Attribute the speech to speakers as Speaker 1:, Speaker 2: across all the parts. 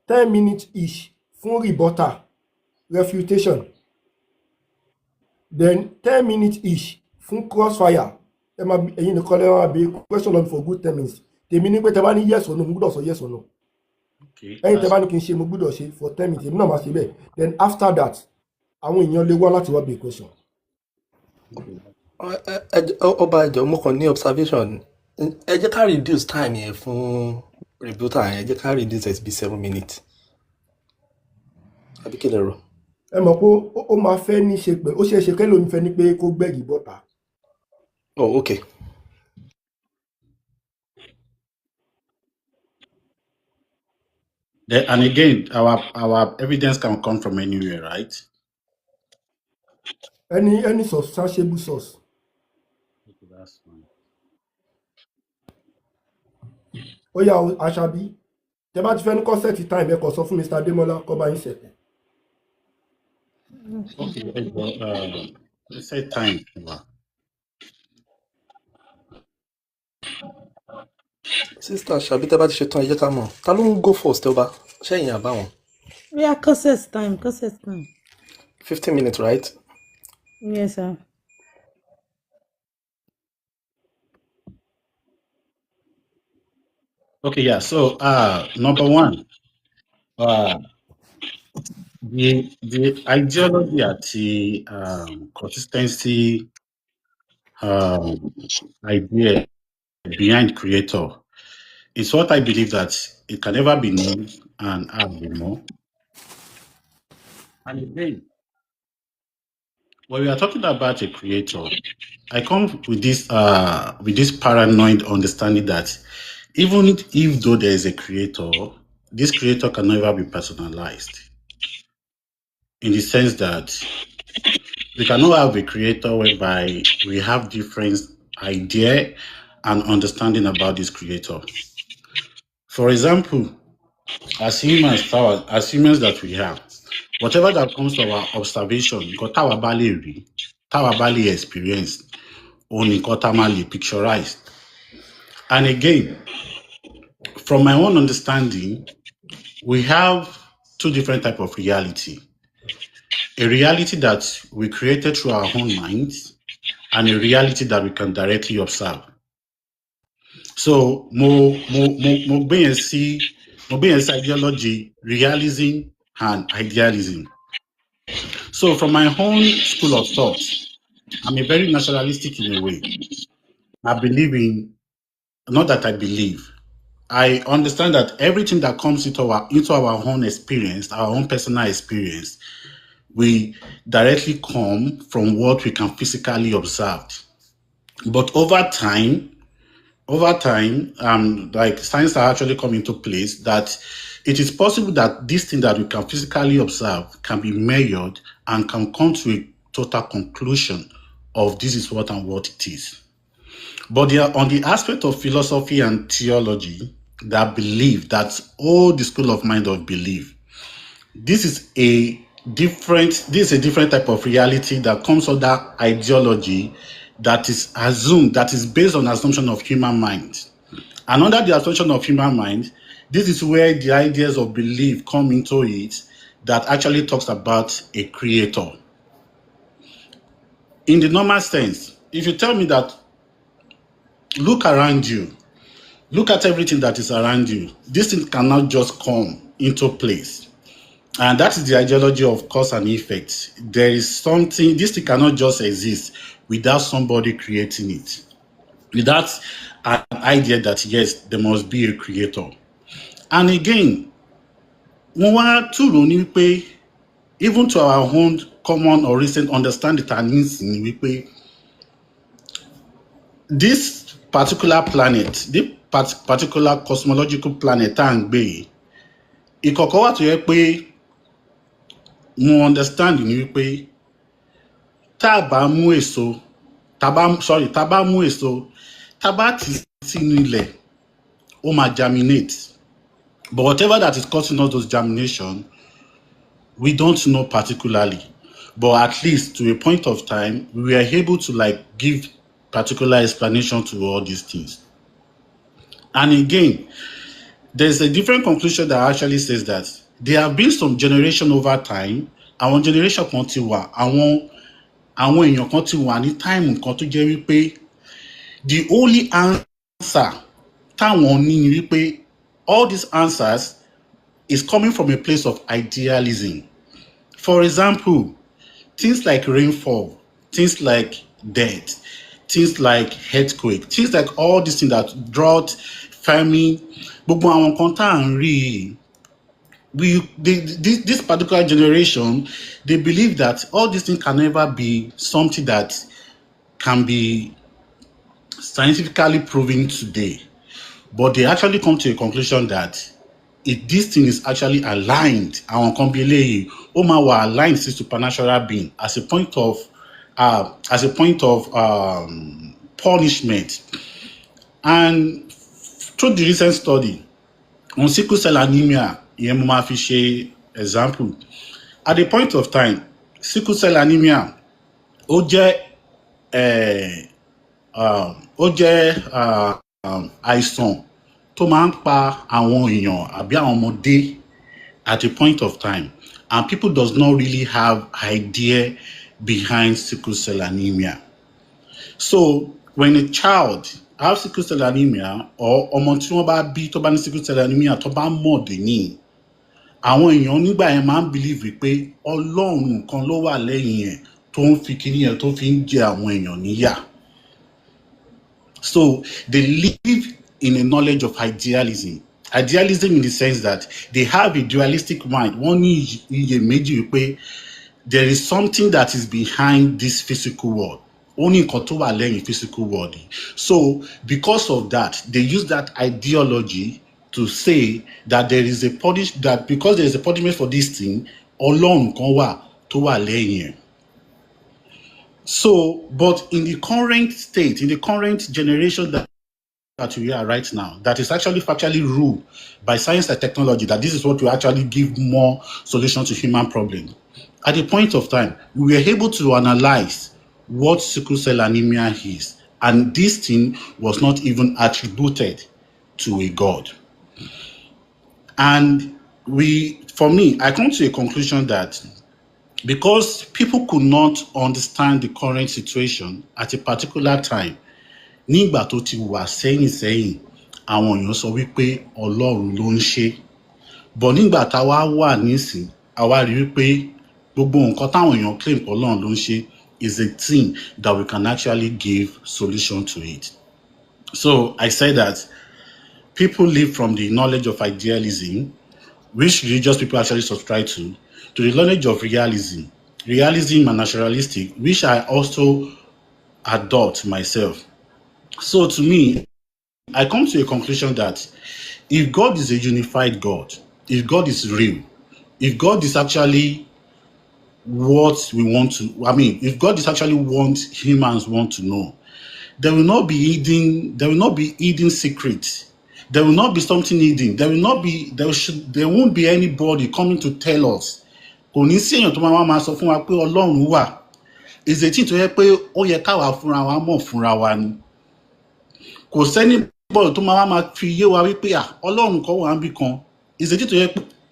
Speaker 1: 10 minutes each fún rebuttal, refutation. Then 10 minutes each fún crossfire. Ẹ̀yin nìkan lè máa béèrè question lọ́nà for good 10 minutes. Tèmi ní pé tẹ bá ní yes or no, mo gbọ́dọ̀ sọ yes or no. Ẹ̀yin tẹ bá ní kí n ṣe, mo gbọ́dọ̀ ṣe for 10 minutes. Èmi náà máa ṣe bẹ́ẹ̀. Then after that, àwọn èèyàn lè wá láti wá béèrè question.
Speaker 2: Ọba ẹjọ mo kàn ní observation. Ẹ jẹ́ ká reduce time yẹn fún rebuttal yẹn. Ẹ jẹ́ ká reduce it to be 7 minutes. Àbí kí lẹ rò?
Speaker 1: Ẹ mọ̀ pé ó máa fẹ́ ní ṣe pé ó ṣeé ṣe kẹ́lò mi fẹ́ ní pé kó gbẹ̀gì bọ́ta.
Speaker 2: Oh, okay.
Speaker 3: And again, our evidence can come from anywhere, right?
Speaker 1: Any substantiable source.
Speaker 3: Okay, that's fine.
Speaker 1: Ó yá Aṣàbí, tẹ bá ti fẹ́ ní kó set time ẹ kó sọ fún Mr. Ademola kó bá yín set.
Speaker 3: Okay, let's say time.
Speaker 2: Sister Ṣàbí tẹ́ bá ti ṣe tán ẹ jẹ́ ká mọ̀. Ta ló ń go first Ọba? Ṣẹ́yìn àbáwọn?
Speaker 4: We are process time.
Speaker 2: 15 minutes, right?
Speaker 4: Yes, sir.
Speaker 3: Okay, yeah. So number one, the ideology at the consistency idea behind creator is what I believe that it can never be known and have more. And again, when we are talking about a creator, I come with this paranoid understanding that even if though there is a creator, this creator can never be personalized. In the sense that we cannot have a creator whereby we have different idea and understanding about this creator. For example, as humans that we have, whatever that comes to our observation, got our bali experience, only got picturized. And again, from my own understanding, we have two different types of reality. A reality that we created through our own minds, and a reality that we can directly observe. So, more ideology, realism, and idealism. So, from my own school of thought, I'm a very naturalistic in a way. I believe in, not that I believe, I understand that everything that comes into our own experience, our own personal experience, we directly come from what we can physically observe. But over time, like science are actually come into place that it is possible that this thing that we can physically observe can be measured and can come to a total conclusion of this is what and what it is. But on the aspect of philosophy and theology, that believe, that's all the school of mind of belief. This is a different type of reality that comes under ideology that is assumed, that is based on assumption of human mind. And under the assumption of human mind, this is where the ideas of belief come into it that actually talks about a creator. In the normal sense, if you tell me that, look around you, look at everything that is around you, this thing cannot just come into place. And that is the ideology of cause and effect. There is something, this thing cannot just exist without somebody creating it. Without an idea that yes, there must be a creator. And again, even to our own common or recent understanding, this particular planet, this particular cosmological planet, ìkọ̀kọ̀ wà tó yẹ pé mo understand ni wípé tá bá mú èso tá bá tì sínú ilẹ̀ ó máa germinate, but whatever that is causing all those germination we don't know particularly, but at least to a point of time we were able to like give particular explanation to all these things. And again, there's a different conclusion that actually says that there have been some generation over time, àwọn generation kan ti wà, àwọn èèyàn kan ti wà ní time kan tó jẹ́ wípé the only answer táwọn ní ni wípé all these answers is coming from a place of idealism. For example, things like rainfall, things like death, things like earthquake, things like all these things that drought, famine, gbogbo àwọn kan tá à ń rí this particular generation, they believe that all these things can never be something that can be scientifically proven today. But they actually come to a conclusion that if this thing is actually aligned, àwọn kan bí eléyìí, ó máa wà aligned sí supernatural being as a point of punishment. And through the recent study on sickle cell anemia, ìyẹn mo máa fi ṣe example. At the point of time, sickle cell anemia ó jẹ́ àìsàn tó máa ń pa àwọn èèyàn àbí àwọn ọmọdé at a point of time, and people does not really have idea behind sickle cell anemia. So when a child has sickle cell anemia, or ọmọ tí wọ́n bá bí tó bá ní sickle cell anemia tó bá mọ̀ dé ní, àwọn èèyàn nígbà yẹn máa ń believe pé Ọlọ́run kan ló wà lẹ́yìn yẹn tó ń fi kíní yẹn tó fi ń jẹ àwọn èèyàn níyà. So they live in a knowledge of idealism. Idealism in the sense that they have a dualistic mind. Wọ́n ní iyèméjì wípé there is something that is behind this physical world. Only nǹkan tó wà lẹ́yìn physical world. So because of that, they use that ideology to say that there is a because there is a punishment for this thing, Ọlọ́run kan wà tó wà lẹ́yìn. So, but in the current state, in the current generation that we are right now, that is actually factually ruled by science and technology, that this is what will actually give more solution to human problems. At the point of time, we were able to analyze what sickle cell anemia is, and this thing was not even attributed to a god. And for me, I come to a conclusion that because people could not understand the current situation at a particular time, nígbà tó ti wà sẹ́yìn, àwọn èèyàn sọ wípé Ọlọ́run ló ń ṣe. But nígbà táwa wà nísìn, àwa rí wípé gbogbo nǹkan táwọn èèyàn claim pé Ọlọ́run ló ń ṣe is a thing that we can actually give solution to it. So I say that people live from the knowledge of idealism, which religious people actually subscribe to the knowledge of realism and naturalistic, which I also adopt myself. So to me, I come to a conclusion that if God is a unified God, if God is real, if God is actually what we want to, if God is actually what humans want to know, there will not be hidden secrets. There will not be something hidden. There won't be anybody coming to tell us. Kò ní sí èèyàn tó máa sọ fún wa pé Ọlọ́run wà. Is a thing tó yẹ pé ó yẹ káwa fúnra wa mọ̀ fúnra wa ni. Kò sẹ́ni bọ́ọ̀lù tó máa fi yé wa wípé Ọlọ́run kan wà níbì kan. Is a thing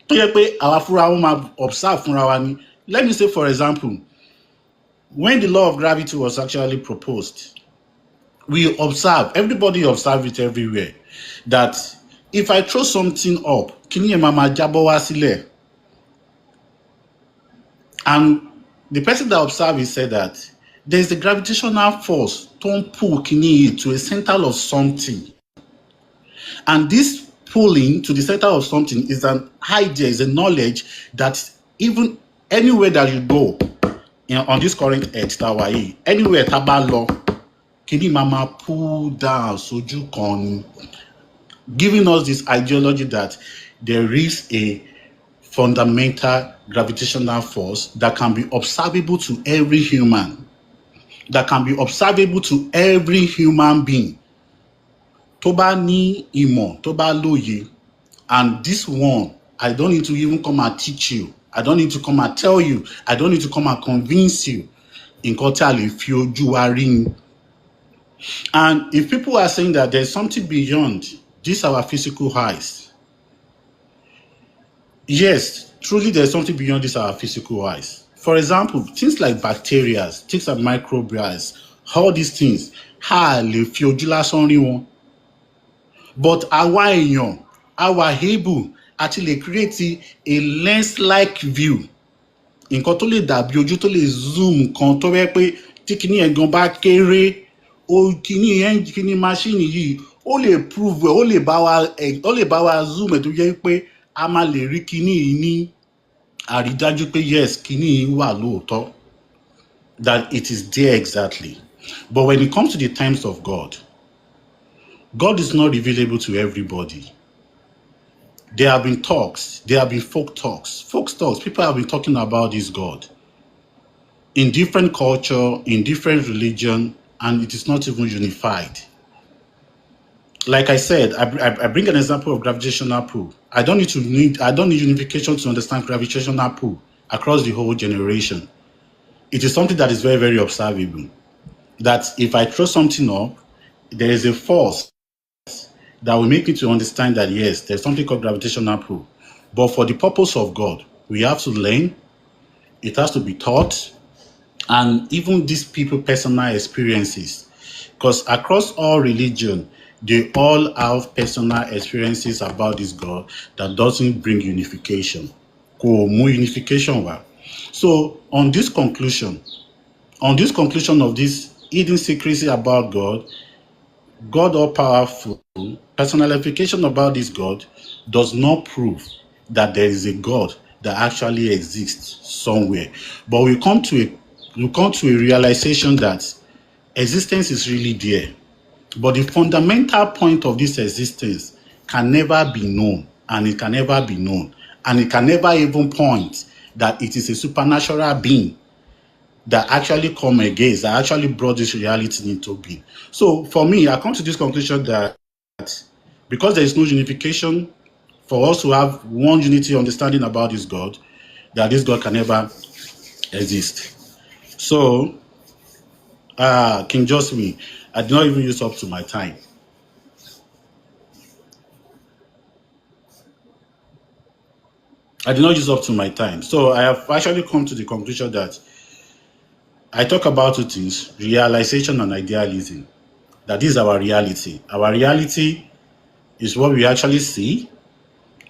Speaker 3: tó yẹ pé àwa fúnra wọn máa observe fúnra wa ni. Let me say, for example, when the law of gravity was actually proposed, we observe, everybody observe it everywhere, that if I throw something up, kíní yẹn máa jábọ́ wá sílẹ̀. And the person that observed it said that there is a gravitational force to pull kíní to a center of something. And this pulling to the center of something is an idea, is a knowledge that even anywhere that you go on this current earth, anywhere taba lọ, kíní mama pull down sójú kan, giving us this ideology that there is a fundamental gravitational force that can be observable to every human, that can be observable to every human being. Tó bá ní ìmọ̀, tó bá lóye, and this one, I don't need to even come and teach you. I don't need to come and tell you. I don't need to come and convince you. Nǹkan tí a lè fi ojú wa rí ni. And if people are saying that there's something beyond these our physical eyes, yes, truly there's something beyond this our physical eyes. For example, things like bacteria, things like microbials, all these things, lè fi ojú lásán rí wọn. But àwa èèyàn, our able àti lè create a lens-like view. Nǹkan tó lè dàbí ojú tó lè zoom nǹkan tó rẹ́ pé tí kinní yẹn gan bá kéré, kinní machine yìí ó lè prove ó lè bá wa zoom ẹ̀ tó jẹ́ pé a máa lè rí kinní yìí ní àrídájú pé yes, kinní yìí wà lóòótọ́, that it is there exactly. But when it comes to the times of God, God is not revealable to everybody. There have been talks, there have been folk talks. People have been talking about this God in different culture, in different religion, and it is not even unified. Like I said, I bring an example of gravitational pull. I don't need unification to understand gravitational pull across the whole generation. It is something that is very, very observable. That if I throw something up, there is a force that will make me to understand that yes, there's something called gravitational pull. But for the purpose of God, we have to learn, it has to be taught, and even these people personal experiences, because across all religion, they all have personal experiences about this God that doesn't bring unification. Kò mú unification wá. So on this conclusion of this hidden secrecy about God all powerful, personalification about this God does not prove that there is a God that actually exists somewhere. But we come to a realization that existence is really there. But the fundamental point of this existence can never be known, and it can never be known, and it can never even point that it is a supernatural being that actually come against, that actually brought this reality into being. So for me, I come to this conclusion that because there is no unification, for us to have one unity understanding about this God, that this God can never exist. So, King justMe, I did not even use up to my time. So I have actually come to the conclusion that I talk about two things: realization and idealism. That is our reality. Our reality is what we actually see.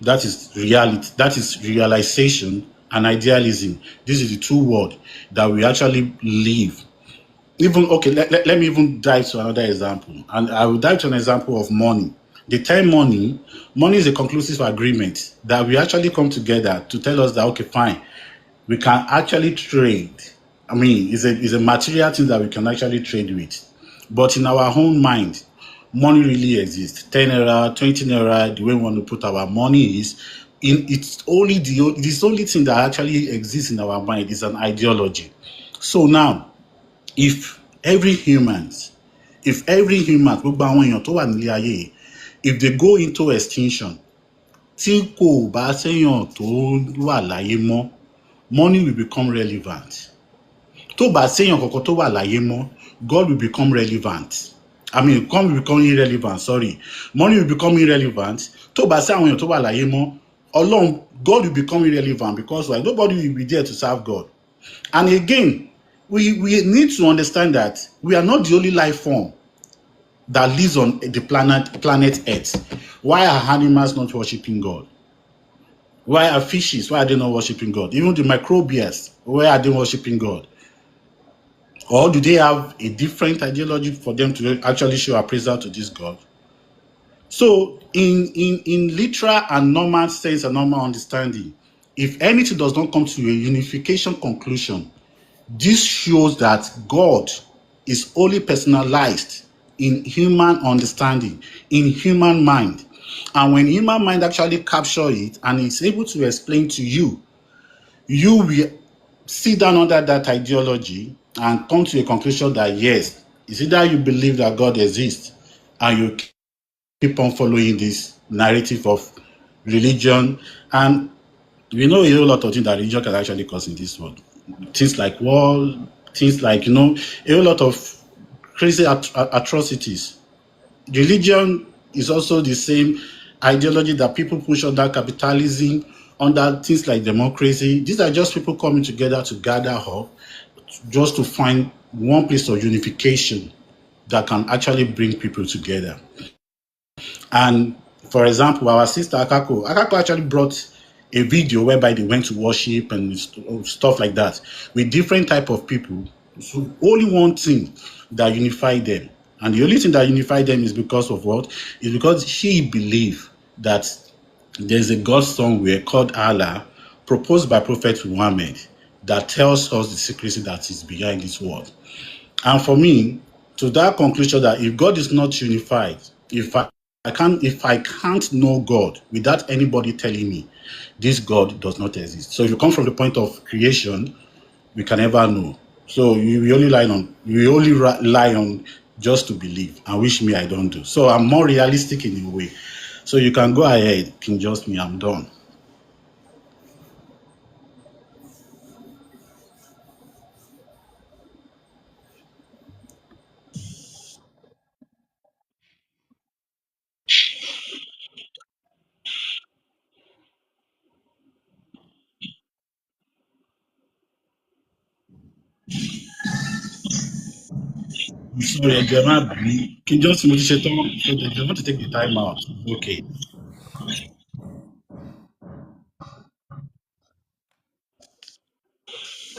Speaker 3: That is reality. That is realization, and idealism. This is the two words that we actually live. Let me even dive to another example. And I will dive to an example of money. The term money is a conclusive agreement that we actually come together to tell us that, okay, fine, we can actually trade. I mean, it's a material thing that we can actually trade with. But in our own mind, money really exists. 10 naira, 20 naira, the way we want to put our money is, it's only the only thing that actually exists in our mind is an ideology. So now, if every human, gbogbo àwọn èèyàn tó wà nílé ayé yìí, if they go into extinction, tí kò bá séèyàn tó wà láyé mọ́, money will become relevant. Tó bá séèyàn kankan tó wà láyé mọ́, God will become relevant. God will become irrelevant, sorry. Money will become irrelevant. Tó bá sí àwọn èèyàn tó wà láyé mọ́, Ọlọ́run, God will become irrelevant, because nobody will be there to serve God. And again, we need to understand that we are not the only life form that lives on the planet Earth. Why are animals not worshiping God? Why are fishes? Why are they not worshiping God? Even the microbials, why are they worshiping God? Or do they have a different ideology for them to actually show appraisal to this God? So in literal and normal sense and normal understanding, if anything does not come to a unification conclusion, this shows that God is only personalized in human understanding, in human mind. And when human mind actually captures it and is able to explain to you, you will sit down under that ideology and come to a conclusion that yes, it's either you believe that God exists and you keep on following this narrative of religion. And we know a whole lot of things that religion can actually cause in this world. Things like war, things like, a whole lot of crazy atrocities. Religion is also the same ideology that people push under capitalism, under things like democracy. These are just people coming together to gather up just to find one place of unification that can actually bring people together. And for example, our sister Akako actually brought a video whereby they went to worship and stuff like that with different type of people. So only one thing that unified them. And the only thing that unified them is because of what? Is because she believed that there's a God somewhere called Allah, proposed by Prophet Muhammad, that tells us the secrecy that is behind this world. And for me, to that conclusion that if God is not unified, if I can't know God without anybody telling me this God does not exist. So if you come from the point of creation, we can never know. So we only rely on just to believe, and which me I don't do. So I'm more realistic in a way. So you can go ahead, King justMe, I'm done. I'm sorry, Gemma, King justMe, so they want to take the time out. Okay.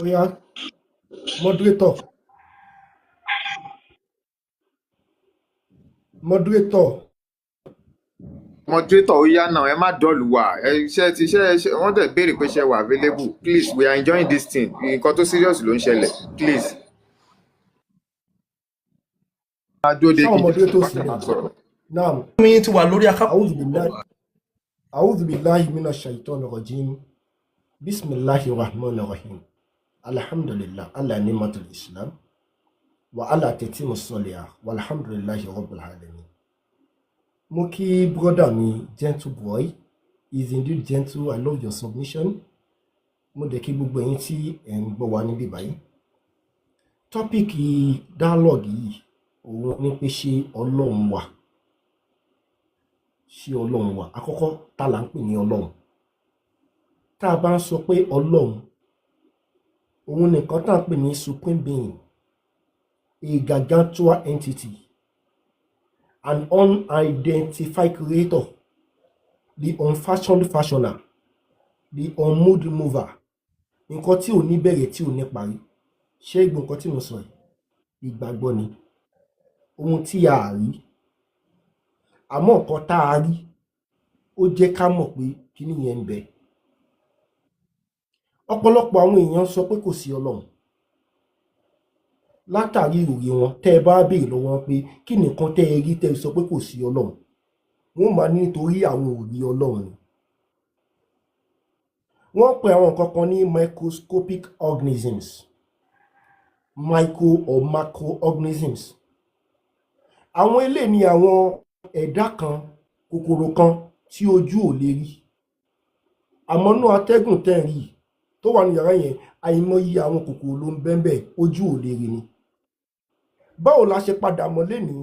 Speaker 1: Oya, moderator.
Speaker 5: Moderator, ó yá now, ẹ má dọ́ọ̀lù wa. Iṣẹ́ wọ́n dẹ̀ béèrè pé ṣe wà available. Please, we are enjoying this thing. Nǹkan tó serious ló ń ṣẹlẹ̀. Please.
Speaker 1: Sáwọn moderator sílẹ̀. Naam.
Speaker 2: mi ti wà lórí
Speaker 1: A'udhu billahi minash shaitanir rajim. Bismillahir rahmanir rahim. Alhamdulillah ala ni'matul Islam wa ala tatimus salihah walhamdulillahi rabbil alamin. Mo kí brother mi, gentle boy, is indeed gentle. I love your submission. Mo dẹ̀ kí gbogbo ẹ̀yin tí ẹ̀ ń gbọ́ wa níbí báyìí. Tọ́pìkì dialogue yìí òun ní pé ṣé Ọlọ́run wà? Ṣé Ọlọ́run wà? Àkọ́kọ́, ta là ń pè ní Ọlọ́run? Tá a bá ń sọ pé Ọlọ́run, òun nìkan tá à ń pè ní supreme being, a gargantuan entity, an unidentified creator, the unfashioned fashioner, the unmoved mover, nǹkan tí ò ní bẹ̀rẹ̀ tí ò ní parí. Ṣé gbogbo nǹkan tí mo sọ yìí ìgbàgbọ́ ni? Ohun tí a rí, àmọ́ nǹkan tá a rí ó jẹ́ ká mọ̀ pé kíní yẹn ń bẹ. Ọ̀pọ̀lọpọ̀ àwọn èèyàn sọ pé kò sí Ọlọ́run látàrí ìròyìn wọn. Tẹ́ ẹ bá béèrè lọ́wọ́ wọn pé kí nìkan tẹ́ ẹ rí tẹ́ ẹ sọ pé kò sí Ọlọ́run, wọ́n máa ní nítorí àwọn ò rí Ọlọ́run ni. Wọ́n pe àwọn nǹkan kan ní microscopic organisms, micro or macroorganisms. Àwọn eléyìí ni àwọn ẹ̀dá kan, kòkòrò kan tí ojú ò lè rí. Àmọ́ inú atẹ́gùn tẹ́ ẹ rí tó wà ní yàrá yẹn, àìmọye àwọn kòkòrò ló ń bẹ́ẹ̀ ojú ò lè rí ni. Báwo la ṣe padà mọ̀ lénìí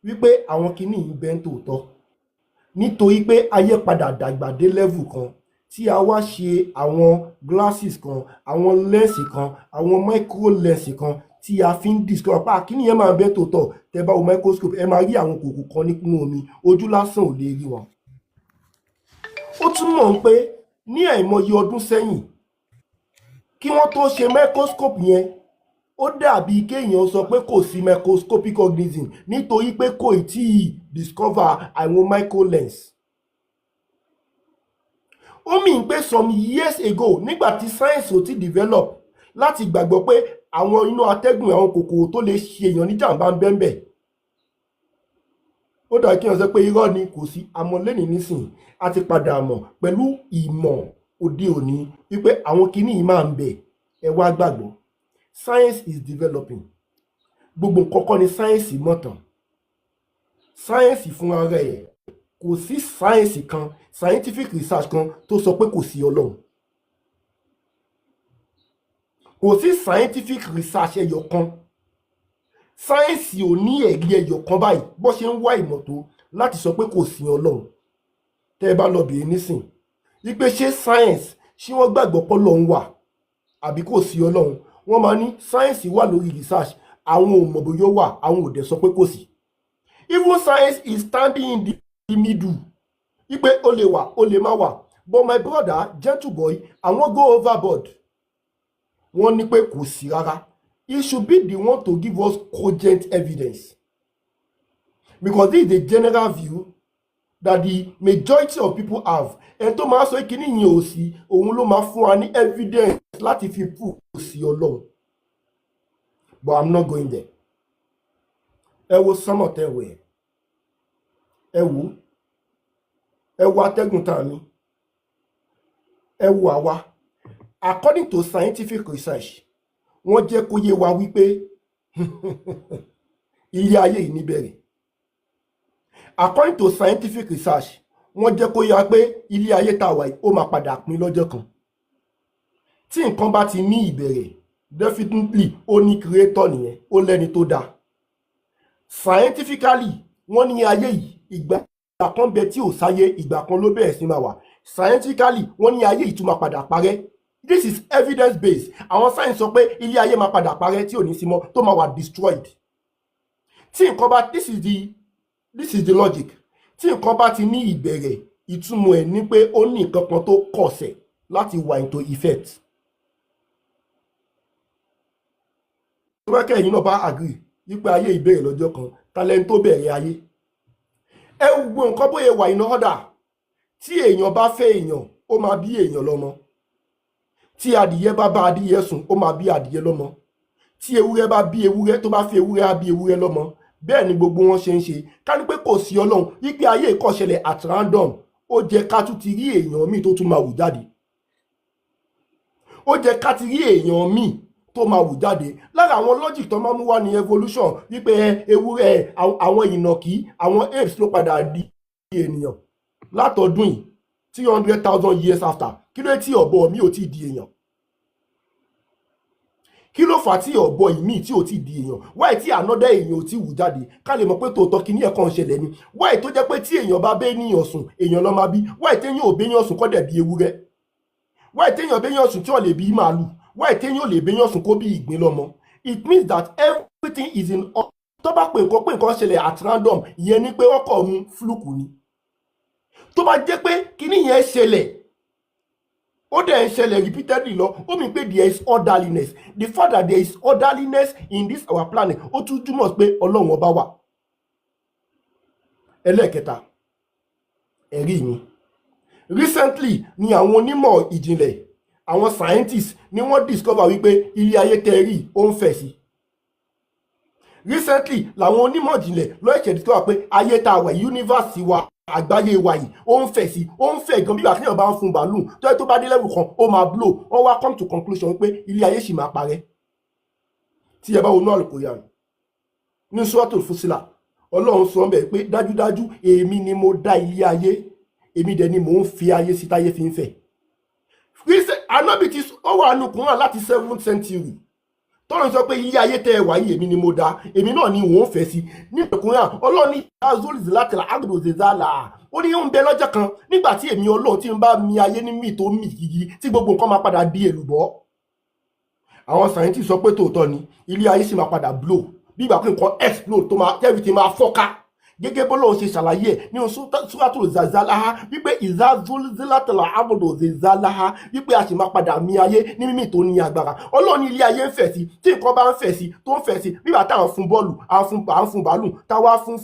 Speaker 1: wípé àwọn kinní yìí bẹ́ ń tòótọ́? Nítorí pé ayé padà dàgbà dé level kan tí a wá ṣe àwọn glasses kan, àwọn lens kan, àwọn micro lens kan tí a fi ń discover pé kinní yẹn máa bẹ́ tòótọ́. Tẹ́ bá wo microscope, ẹ máa rí àwọn kòkòrò kan nínú omi, ojú lásán ò lè rí wọn. Ó túmọ̀ pé ní àìmọye ọdún sẹ́yìn, kí wọ́n tó ṣe microscope yẹn, ó dàbí kéèyàn sọ pé kò sí microscopic organism nítorí pé kò tí ì discover àwọn micro lens. Ó mean pé some years ago, nígbà tí science ò ti develop láti gbàgbọ́ pé àwọn inú atẹ́gùn àwọn kòkòrò tó lè ṣe èèyàn ní jàǹbá ń bẹ́ẹ̀, ó dàbí kéèyàn sọ pé irọ́ ni, kò sí. Àmọ́ lẹ́nìí nísìnyí a ti padà mọ̀ pẹ̀lú ìmọ̀ òde òní wípé àwọn kinní yìí máa ń bẹ. Ẹ wá gbàgbọ́, science is developing. Gbogbo nǹkan kọ́ ni science mọ̀ tán. Science fúnra rẹ̀, kò sí science kan, scientific research kan tó sọ pé kò sí Ọlọ́run. Kò sí scientific research ẹyọ kan. Science ò ní ẹ̀rí ẹyọ kan báyìí bó ṣe ń wá ìmọ̀ tó láti sọ pé kò sí Ọlọ́run. Tẹ́ ẹ bá lọ bèèrè nísìn, wípé ṣé science ṣé wọ́n gbàgbọ́ pé Ọlọ́run wà àbí kò sí Ọlọ́run, wọ́n máa ní science wà lórí research, àwọn ò mọ̀ bóyá ó wà, àwọn ò dẹ̀ sọ pé kò sí. Even science is standing in the middle wípé ó lè wà ó lè má wà, but my brother gentle boy àwọn go overboard, wọ́n ní pé kò sí rárá. He should be the one to give us cogent evidence, because this is the general view that the majority of people have. Ẹni tó máa sọ kíní yẹn ò sí, òun ló máa fún wa ní evidence láti fi prove kò sí Ọlọ́run. But I'm not going there. Ẹ wo sánmọ̀ tẹ́wẹ̀ ẹ wo atẹ́gùn tá a ní, ẹ wo àwa. According to scientific research, wọ́n jẹ́ kó yé wa wípé ilé ayé yìí níbẹ̀rẹ̀. According to scientific research, wọ́n jẹ́ kó yé wa pé ilé ayé tá a wà yìí ó máa padà pín lọ́jọ́ kan. Tí nǹkan bá ti ní ìbẹ̀rẹ̀, definitely ó ní creator nìyẹn, ó lẹ́ni tó dá. Scientifically, wọ́n ní ayé yìí ìgbà kan bẹ tí ò sáyé, ìgbà kan ló bẹ̀rẹ̀ sí máa wà. Scientifically, wọ́n ní ayé yìí tún máa padà parẹ́. This is evidence based. Àwọn science sọ pé ilé ayé máa padà parẹ́ tí ò ní sí mọ́, tó máa wà destroyed. Tí nǹkan bá, this is the logic. Tí nǹkan bá ti ní ìbẹ̀rẹ̀, ìtumọ̀ ẹ̀ ní pé ó ní nǹkan kan tó kọ̀sẹ̀ láti wà into effect. Tó bá kẹ́yìn náà bá agree wípé ayé ìbẹ̀rẹ̀ lọ́jọ́ kan, talent tó bẹ̀rẹ̀ ayé. Ẹ gbogbo nǹkan bóyá wà in order. Tí èèyàn bá fẹ́ èèyàn, ó máa bí èèyàn lọ́mọ. Tí adìyẹ bá bá adìyẹ sùn, ó máa bí adìyẹ lọ́mọ. Tí ewúrẹ́ bá bí ewúrẹ́, tó bá fi ewúrẹ́ á bí ewúrẹ́ lọ́mọ. Bẹ́ẹ̀ ni gbogbo wọn ṣe ń ṣe. Ká ní pé kò sí Ọlọ́run, wípé ayé ìkọ̀ṣẹlẹ̀ at random, ó jẹ́ ká tún ti rí èèyàn míì tó tún máa wù jáde. Ó jẹ́ ká ti rí èèyàn míì tó máa wù jáde. Lára àwọn logic tó máa mú wá ní evolution, wípé ewúrẹ́ àwọn ìnàkí, àwọn apes ló padà di ènìyàn látọdún yìí 300,000 years after. Kí ló tí ọ̀bọ mi ò tí di èèyàn? Kí ló fà tí ọ̀bọ ìmí tí ò tí di èèyàn? Why tí another èèyàn ò tí wù jáde? Ká lè mọ̀ pé tòótọ́ kí ní ẹ̀kan ṣẹlẹ̀ ni. Why tó jẹ́ pé tí èèyàn bá bẹ́ níyàn sùn, èèyàn ló máa bí? Why téèyàn ò béèyàn sùn kó dẹ̀ bí ewúrẹ́? Why téèyàn béèyàn sùn tí ò lè bí màálù? Why téèyàn ò lè béèyàn sùn kó bí ìgbín lọ́mọ? It means that everything is in order. Tó bá pè nǹkan ṣẹlẹ̀ at random, ìyẹn ni pé ọkọ̀ mu fluke ni. Tó bá jẹ́ pé kíní yẹn ṣẹlẹ̀, ó dẹ̀ ń ṣẹlẹ̀ repeatedly lọ, ó mean pé there is orderliness. The fact that there is orderliness in this our planet, ó tún túmọ̀ pé Ọlọ́run ọba wà. Ẹlẹ́ẹ̀kẹta, ẹ̀rí mi. Recently ni àwọn onímọ̀ ìjìnlẹ̀, àwọn scientists ni wọ́n discover wípé ilé ayé tẹ́rí ó ń fẹ̀ sí. Recently làwọn onímọ̀ ìjìnlẹ̀ ló ṣe discover pé ayé tá a wà, universe wa, àgbáyé wa yìí ó ń fẹ̀ sí, ó ń fẹ̀ gan bí wà kíyàn bá ń fún bàálù tó bá dé level kan ó máa blow. Wọ́n wá come to conclusion pé ilé ayé sì máa parẹ́. Tí ẹ bá wọnú Al-Qur'an ní Suratul Fussilat, Ọlọ́run sọ bẹ́ẹ̀ pé dájúdájú èmi ni mo dá ilé ayé, èmi dẹ̀ ni mò ń fi ayé sí táyé fi ń fẹ̀. Ànábì tí ó wà nínú Kùránì láti 7th century tọ́lọ́ sọ pé ilé ayé tẹ́ ẹ wà yìí èmi ni mo dá, èmi náà ni wọ́n fẹ́ sí. Ní Kùránì Ọlọ́run ní azul zilatila agdo zezala, ó ní ń bẹ lọ́jọ́ kan nígbà tí èmi Ọlọ́run tí ń bá mi ayé ní mì tó mì yìí tí gbogbo nǹkan máa padà di èlùbọ́. Àwọn scientists sọ pé tòótọ́ ni ilé ayé sì máa padà blow bí ìgbà pé nǹkan explode tó máa everything máa fọ́ká. Gẹ́gẹ́ bọ́lọ́run ṣe ṣàlàyé ẹ̀ ní Suratul Zalzalaha wípé ìzázúlzílátàlà àbọ̀dọ̀ zèzálàhá wípé a sì máa padà mì ayé ní mímì tó ní agbára. Ọlọ́run ní ilé ayé ń fẹ̀ sí, tí nǹkan bá ń fẹ̀ sí tó ń fẹ̀ sí nígbà táwọn fún bọ́ọ̀lù à ń fún bàálù táwa fún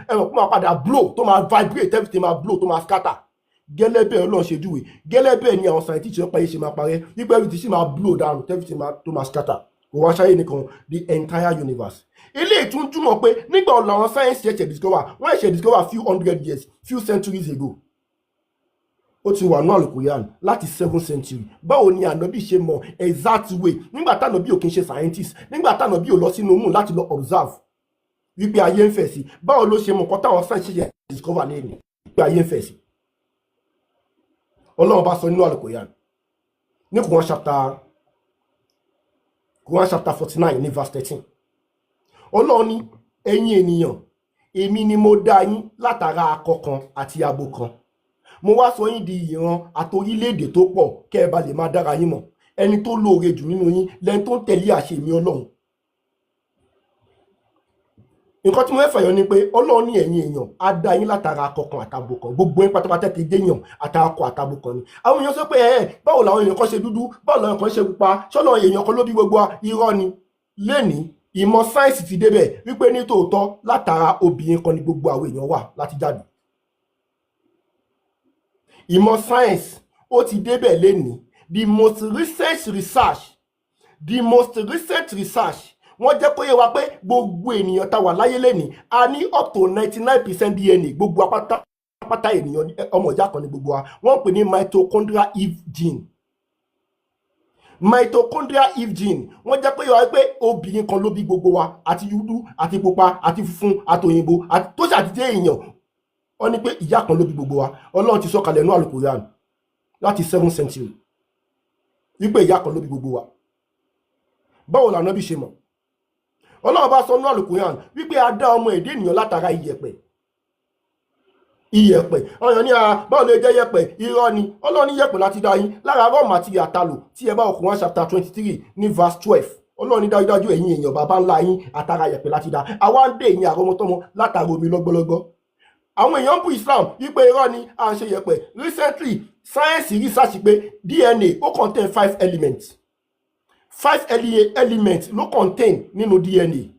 Speaker 1: ẹ̀rọ kó máa padà blow tó máa vibrate everything máa blow tó máa scatter. Gẹ́lẹ́ bẹ́ẹ̀ Ọlọ́run ṣe júwe, gẹ́lẹ́ bẹ́ẹ̀ ni àwọn scientists ọ̀pá yìí ṣe máa parẹ́ wípé everything sì máa blow down everything tó máa scatter. Kò wá ṣáyé nìkan, the entire universe. Eléyìí tún túmọ̀ pé nígbà ọ̀la àwọn science ṣẹ̀ṣẹ̀ discover, wọ́n ṣẹ̀ṣẹ̀ discover few hundred years, few centuries ago. Ó ti wà ní Al-Qur'an láti 7th century. Báwo ni ànábì ṣe mọ̀ exact way nígbà tànábì ò kí ń ṣe scientist, nígbà tànábì ò lọ sínú moon láti lọ observe wípé ayé ń fẹ̀ sí? Báwo ló ṣe mọ̀ nǹkan táwọn science ṣẹ̀ṣẹ̀ discover lẹ́yìn wípé ayé ń fẹ̀ sí? Ọlọ́run bá sọ nínú Al-Qur'an ní Quran chapter 49 ní verse 13. Ọlọ́run ní ẹ̀yin ènìyàn, èmi ni mo dá yín látara akọ kan àti abo kan. mo wá sọ yín di ìran àtorílẹ̀-èdè tó pọ̀ kẹ́ ẹ bá lè máa dára yín mọ̀ ẹni tó lóore jù nínú yín lẹ́ni tó ń tẹ̀lé àṣẹ mi Ọlọ́run. nǹkan tí mo fẹ́ fàyọ ni pé Ọlọ́run ní ẹ̀yin èèyàn á dá yín látara akọ kan àtabo kan, gbogbo yín pátápátá ti dé èèyàn àtara akọ àtabo kan ni. àwọn èèyàn sọ pé báwo làwọn èèyàn kan ṣe dúdú, báwo làwọn kan ṣe pupa, ṣọ́nà èèyàn kan ló bí gbogbo wa? Irọ́ ni. Lénìí ìmọ̀ sáyẹ́ǹsì ti débẹ̀ wípé ní tòótọ́ látara obìnrin kan ni gbogbo àwọn èèyàn wà láti jáde. ìmọ̀ sáyẹ́ǹsì ó ti débẹ̀ lénìí. The most recent research wọ́n jẹ́ kó yé wa pé gbogbo ènìyàn tá wà láyé lénìí a ní up to 99% DNA gbogbo apáta ènìyàn ọmọ ìyá kan ní gbogbo wa. wọ́n pè ní mitochondrial Eve gene. Mitochondrial Eve gene wọ́n jẹ́ kó yé wa pé obìnrin kan ló bí gbogbo wa, àti dúdú àti pupa àti funfun àti òyìnbó tó ṣàtìjẹ́ èèyàn. wọ́n ní pé ìyá kan ló bí gbogbo wa. Ọlọ́run ti sọ kalẹ̀ nínú Al-Quran láti 7th century wípé ìyá kan ló bí gbogbo wa. báwo lànà bí ṣe mọ̀? Ọlọ́run bá sọ nínú Al-Quran wípé a dá ọmọ èdè ènìyàn látara iyẹ̀pẹ̀. ọyàn ní báwo lè jẹ́ yẹ̀pẹ̀? Irọ́ ni. Ọlọ́run ní yẹ̀pẹ̀ láti dá yín lára raw material àtàlò tí ẹ bá Quran chapter 23 ní verse 12. Ọlọ́run ní dájúdájú ẹ̀yin èèyàn bàbá ńlá yín àtara yẹ̀pẹ̀ láti dá. àwa ń dé ẹ̀yin àrọ́mọtọ́mọ látara omi lọ́gbọ́lọ́gbọ́. àwọn èèyàn ń bú Islam wípé irọ́ ni à ń ṣe yẹ̀pẹ̀. Recently science research pé DNA ó contain 5 elements. 5 elements ló contain nínú DNA.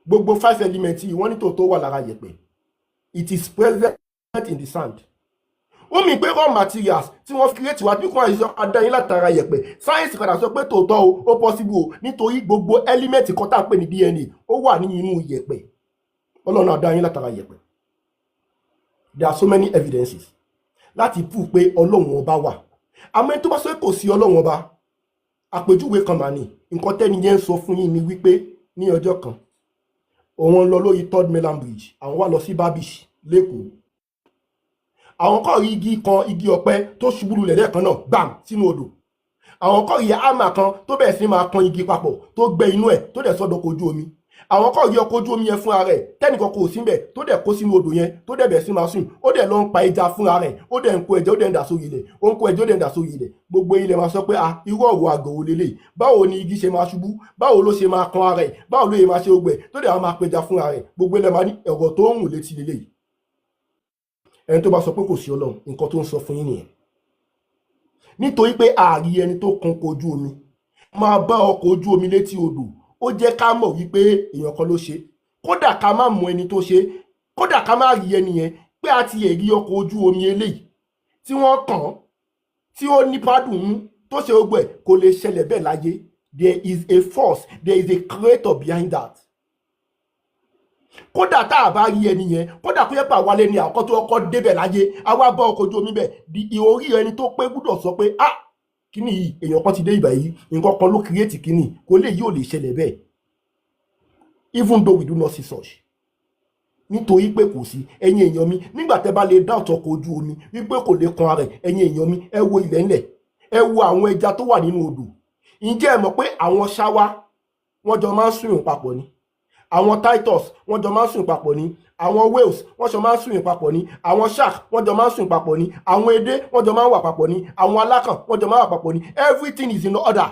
Speaker 1: gbogbo 5 elements yìí wọ́n ní tòótọ́ wà lára yẹ̀pẹ̀. It is present in the sand. ó mì pé raw materials tí wọ́n create wá bí kò àìsàn adáyín látara yẹ̀pẹ̀. Science padà sọ pé tòótọ́ ó possible o nítorí gbogbo element kan tá à ń pè ní DNA ó wà ní inú yẹ̀pẹ̀. Ọlọ́run adáyín látara yẹ̀pẹ̀. There are so many evidences láti prove pé Ọlọ́run ọba wà. àmọ́ ẹni tó bá sọ pé kò sí Ọlọ́run ọba, àpèjúwe kan mà ní. nǹkan tẹ́ni yẹn ń sọ fún yín ni wípé ní ọjọ́ kan òun lọ lórí 3rd mainland bridge, àwọn wá lọ sí Babish lẹ́kọ̀ọ́. àwọn kọ́ rí igi ọ̀pẹ tó ṣubú lulẹ̀ lẹ́ẹ̀kan náà gbàm sínú odò. àwọn kọ́ rí àmà kan tó bẹ̀rẹ̀ sí máa kan igi papọ̀ tó gbẹ inú ẹ̀ tó dẹ̀ sọ́dọ̀ ọkọ̀ ojú omi. àwọn kọ́ rí ọkọ̀ ojú omi yẹn fúnra rẹ̀ tẹ́nìkan kò sí mbẹ̀ tó dẹ̀ kó sínú odò yẹn tó dẹ̀ bẹ̀rẹ̀ sí máa sùn. ó dẹ̀ lọ ń pa ẹja fúnra rẹ̀, ó dẹ̀ ń kó ẹja, ó dẹ̀ ń dà sórí ilẹ̀, ó ń kó ẹja, ó dẹ̀ ń dà sórí ilẹ̀. gbogbo ilẹ̀ máa sọ pé irú ọ̀rọ̀ àgọ̀ wo lélẹ̀? báwo ni igi ṣe máa ṣubú? báwo ló ṣe máa kan ara ẹ̀? báwo ló yẹ máa ṣe ogbẹ̀ tó dẹ̀ máa pẹja fúnra rẹ̀? gbogbo ilẹ̀ máa ní ọ̀rọ̀ tó ń rùn létí lélẹ̀. ẹni tó bá sọ pé kò sí Ọlọ́run, nǹkan tó ń sọ fún yín nìyẹn. nítorí pé ààrí ẹni tó kan ọkọ̀ ojú omi máa bá ọkọ̀ ojú omi létí odò, ó jẹ́ ká mọ̀ wípé èèyàn kan ló ṣe. kódà ká má mọ ẹni tó ṣe, kódà ká má rí ẹni yẹn, pé a ti rí ọkọ̀ ojú omi eléyìí tí wọ́n kàn tí ó ní pádùn mú tó ṣe gbogbo ẹ̀, kò lè ṣẹlẹ̀ bẹ́ẹ̀ láyé. There is a force, there is a creator behind that. kódà tá a bá rí ẹni yẹn, kódà kó yẹ pé àwa lè ní àkọ́kọ́ tó kọ́kọ́ débẹ̀ láyé, àwa bá ọkọ̀ ojú omi bẹ̀, di orí ẹni tó pé gbúdọ̀ sọ pé kíní yìí èèyàn kan ti dé ìbà yìí, nǹkan kan ló create kíní, kò lè yóò lè ṣẹlẹ̀ bẹ́ẹ̀. Even though we do not see such. nítorí pé kò sí. ẹ̀yin èèyàn mi, nígbà tẹ́ bá lè dá ọ̀tọ̀ ọkọ̀ ojú omi wípé kò lè kan ara ẹ̀, ẹ̀yin èèyàn mi, ẹ wo ilẹ̀ ńlẹ̀, ẹ wo àwọn ẹja tó wà nínú odò. ǹjẹ́ ẹ mọ̀ pé àwọn ṣáwá wọ́n jọ máa ń sùn papọ̀ ni? àwọn titus wọ́n jọ máa ń sùn papọ̀ ni? àwọn whales wọ́n jọ máa ń sùn papọ̀ ni? àwọn shark wọ́n jọ máa ń sùn papọ̀ ni? àwọn edé wọ́n jọ máa ń wà papọ̀ ni? àwọn alákàn wọ́n jọ máa ń wà papọ̀ ni? Everything is in order.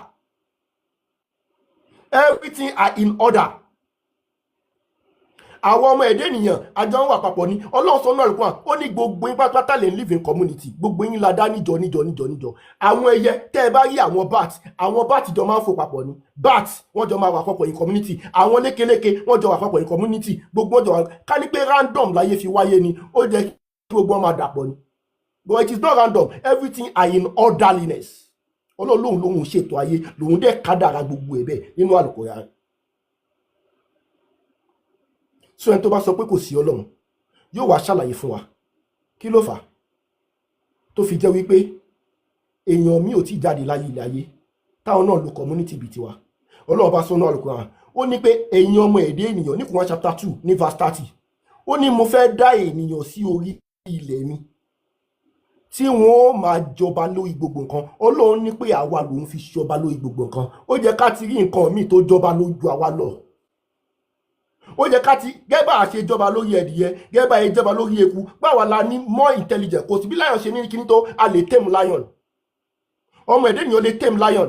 Speaker 1: Everything are in order. àwọn ọmọ ẹ̀dẹ́ ènìyàn àjọ ń wà papọ̀ ni. Ọlọ́run sọ náà lùkọ́ ó ní gbogbo yín pátá lè live in community, gbogbo yín la dá níjọ. àwọn ẹyẹ tẹ́ ẹ bá rí àwọn bat jọ máa ń fò papọ̀ ni. bat wọ́n jọ máa wà papọ̀ in community. àwọn lékeléke wọ́n jọ wà papọ̀ in community. gbogbo jọ wà. ká ní pé random láyé fi wáyé ni, ó jẹ́ kí gbogbo wọn máa dàpọ̀ ni. but it is not random. Everything are in orderliness. Ọlọ́run lòun ṣètò ayé, lòun dẹ̀ kádàrá gbogbo ẹ̀ bẹ́ẹ̀ nínú Al-Quran. so ẹni tó bá sọ pé kò sí Ọlọ́run yóò wá ṣàlàyé fún wa kí ló fà á tó fi jẹ́ wípé èèyàn mi ò tí jáde láyé ilé ayé táwọn náà lo community bíi tiwa. Ọlọ́run bá sọ́nà Al-Quran ó ní pé ẹ̀yin ọmọ ẹ̀dẹ́ ènìyàn ní Quran chapter 2 ní verse 30 ó ní mo fẹ́ dá ènìyàn sí orí ilẹ̀ mi tí wọ́n máa jọba lórí gbogbo nǹkan. Ọlọ́run ní pé àwa lòun fi jọba lórí gbogbo nǹkan. ó jẹ́ ká ti rí nǹkan míì tó jọba lójú àwa lọ. ó yẹ ká ti gẹ́gbà àṣẹ ìjọba lórí ẹ̀dìyẹ gẹ́gbà ìjọba lórí eku báwa la ní more intelligent kò sí bí lion ṣe ní kíní tó a lè tame lion ọmọ ẹ̀dẹ́ ènìyàn lè tame lion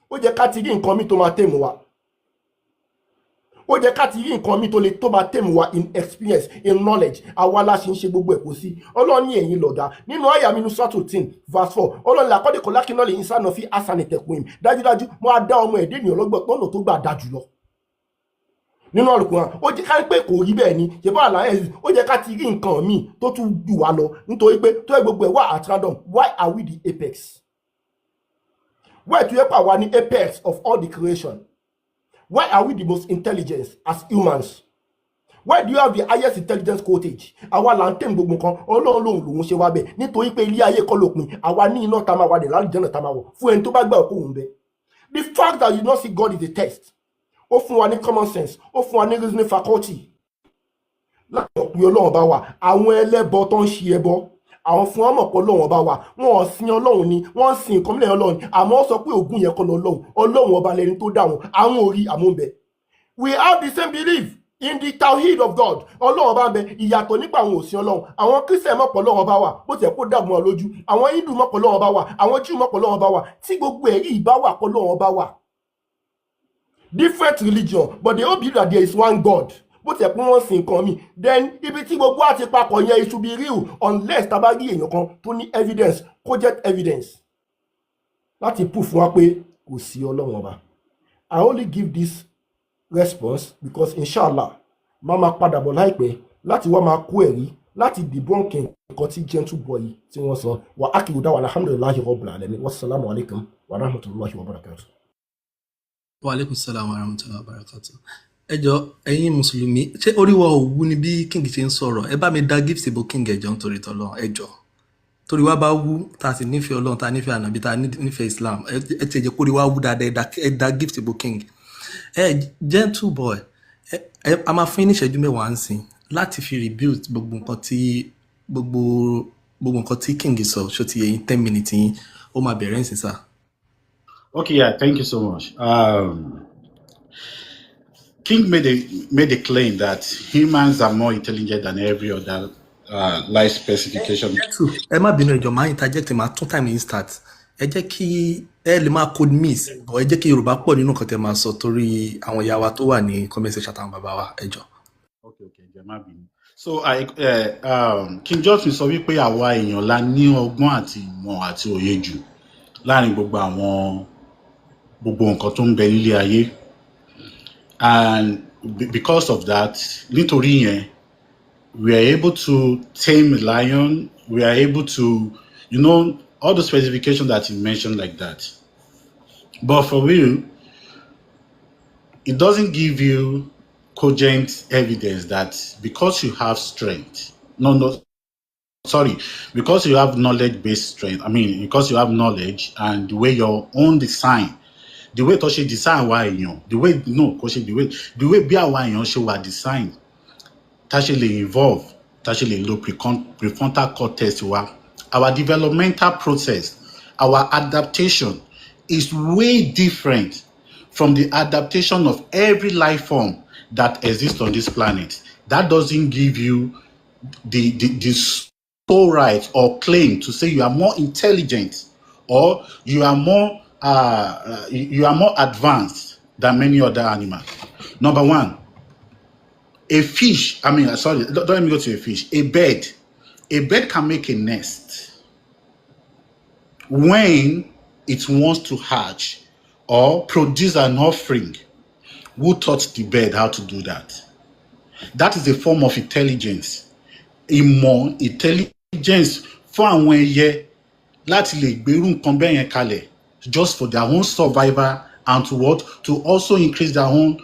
Speaker 1: ó yẹ ká ti rí nǹkan mi tó máa tame wa ó yẹ ká ti rí nǹkan mi tó máa tame wa in experience in knowledge àwa la ṣe ń ṣe gbogbo ẹ̀ kò sí ọlọ́run ní ẹ̀yin lọ̀gá nínú àyà mi ní sọ́tò 10 verse 4 ọlọ́run làkọ́dé kọ́ lákínà lè ń sànà fi àṣàní tẹ̀kùn im dájúdájú mo á dá ọmọ ẹ̀dẹ́ ènìyàn lọ́gbọ̀n tọ́nà tó gbà dá jùlọ nínú Al-Qur'an ó jẹ́ ká pé kò rí bẹ́ẹ̀ ni ṣe bá àlàyé ó jẹ́ ká ti rí nǹkan míì tó tún jù wá lọ nítorí pé tó ẹ gbogbo ẹ̀ wà at random why are we the apex why tó yẹ pa wá ní apex of all the creation why are we the most intelligent as humans why do you have the highest intelligence quotage àwa là ń tẹ̀ gbogbo nǹkan ọlọ́run lòun ṣe wá bẹ́ẹ̀ nítorí pé ilé ayé kọ́ lópin àwa ní iná tá máa wà dé lálùjẹ́ náà tá máa wọ̀ fún ẹni tó bá gbà ọkọ̀ òun bẹ́ẹ̀ the fact that you don't see God is a test ó fún wa ní common sense ó fún wa ní reasoning faculty láti ọ̀pẹ ọlọ́run bá wà àwọn ẹlẹ́bọ tó ń ṣe ẹbọ àwọn fún ọmọ pọ̀ ọlọ́run bá wà wọn ò sin ọlọ́run ni wọ́n ń sin nǹkan mílẹ̀ ọlọ́run ni àmọ́ ó sọ pé ògùn yẹn kọ́ lọ ọlọ́run ọba lẹni tó dá wọn àwọn orí àmúbẹ we have the same belief in the tawhid of God ọlọ́run bá ń bẹ ìyàtọ̀ nípa àwọn òsìn ọlọ́run àwọn christian mọ̀pọ̀ ọlọ́run bá wà bó tiẹ̀ kó dàgbọ́n ọ lójú àwọn hindu mọ̀pọ̀ ọlọ́run bá wà àwọn jew mọ̀pọ̀ ọlọ́run bá wà tí gbogbo ẹ̀rí ìbá wà pọ̀ ọlọ́run bá wà different religion but they all believe that there is one God bó tiẹ̀ pé wọ́n sin nǹkan mi then ibi tí gbogbo àti papọ̀ yẹn it should be real unless tá bá rí èèyàn kan tó ní evidence cogent evidence láti prove fún wa pé kò sí ọlọ́run ọba I only give this response because inshallah máa padà bọ̀ láìpẹ́ láti wá máa kó ẹ̀rí láti debunk nǹkan tí gentle boy tí wọ́n sọ wà á kì í dáwà alhamdulillahi rabbil alamin wassalamu alaikum wa rahmatullahi wa barakatuh.
Speaker 2: Wa alaikum salam wa rahmatullahi wa barakatuh. Ẹ jọ̀ọ́ ẹ̀yin mùsùlùmí ṣé orí wa ò wú ni bí king ṣe ń sọ̀rọ̀ ẹ bá mi dá gift ìbò king ẹjọ́ nítorí tọ́lọ́run ẹ jọ̀ọ́ torí wa bá wú tá a sì nífẹ̀ẹ́ Ọlọ́run tá a nífẹ̀ẹ́ ànábì tá a nífẹ̀ẹ́ Islam ẹ ti jẹ́ kórí wa wú dáadáa ẹ dá gift ìbò king gentle boy a máa fún yín ní ìṣẹ́jú mẹ́wàá ń sìn láti fi rebuild gbogbo nǹkan tí king sọ ṣó ti yẹ yín 10 minutes yín ó máa bẹ̀rẹ̀ ń sìn sá.
Speaker 3: Okay, yeah, thank you so much. King made a claim that humans are more intelligent than every other life specification.
Speaker 2: Ẹ má bínú ẹjọ́ máa interject máa tún time in start. Ẹ jẹ́ kí ẹ lè máa code miss or ẹ jẹ́ kí Yorùbá pọ̀ nínú nǹkan tẹ́ máa sọ torí àwọn ìyá wa tó wà ní comment section àtàwọn bàbá wa ẹjọ́.
Speaker 3: Okay, ẹ má bínú. So King Justin sọ wípé àwa èèyàn la ní ọgbọ́n àti ìmọ̀ àti òye jù láàrin gbogbo nǹkan tó ń bẹ nílé ayé. And because of that, nítorí yẹn, we are able to tame a lion. We are able to, all the specifications that you mentioned like that. But for real, it doesn't give you cogent evidence that because you have strength, because you have knowledge-based strength, because you have knowledge and the way your own design, the way tó ṣe design wa èèyàn the way bí àwa èèyàn ṣe wà design tá ṣe lè evolve tá ṣe lè lo prefrontal cortex wa our developmental process our adaptation is way different from the adaptation of every life form that exists on this planet. That doesn't give you the sole right or claim to say you are more intelligent or you are more advanced than many other animals. Number one, a fish, don't let me go to a fish. A bird can make a nest when it wants to hatch or produce an offspring. Who taught the bird how to do that? That is a form of intelligence. Ìmọ̀ intelligence fún àwọn ẹyẹ láti lè gbèrú nǹkan bẹ́ẹ̀ yẹn kalẹ̀ just for their own survival and to also increase their own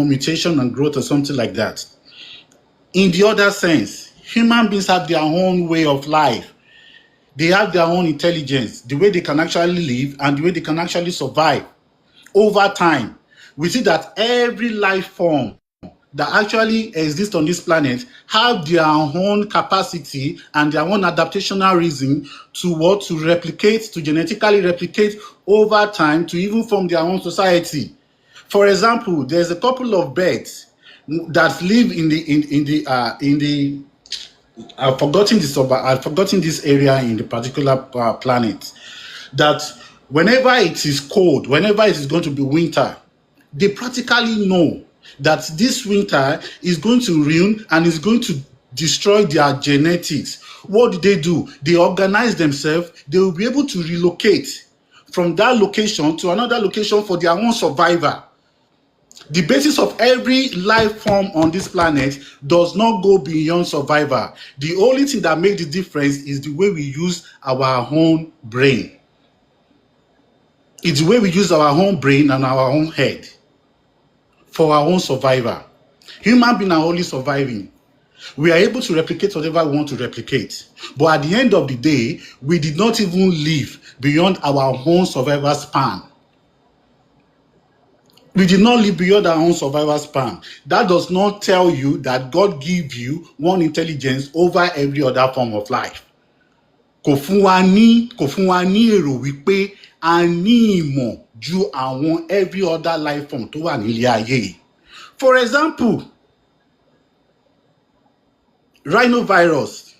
Speaker 3: mutation and growth or something like that. In the other sense, human beings have their own way of life. They have their own intelligence, the way they can actually live and the way they can actually survive. Over time, we see that every life form that actually exist on this planet have their own capacity and their own adaptational reason to replicate, to genetically replicate over time, to even form their own society. For example, there's a couple of birds that live in the I've forgotten this area in the particular planet, that whenever it is cold, whenever it is going to be winter, they practically know that this winter is going to ruin and is going to destroy their genetics. What do? They organize themselves. They will be able to relocate from that location to another location for their own survival. The basis of every life form on this planet does not go beyond survival. The only thing that makes the difference is the way we use our own brain. It's the way we use our own brain and our own head for our own survival. Human beings are only surviving. We are able to replicate whatever we want to replicate. But at the end of the day, we did not even live beyond our own survival span. We did not live beyond our own survival span. That does not tell you that God gave you one intelligence over every other form of life. Kò fún wa ní èrò wípé a ní ìmọ̀ ju àwọn every other life form tó wà nílé ayé yìí. For example, rhinovirus,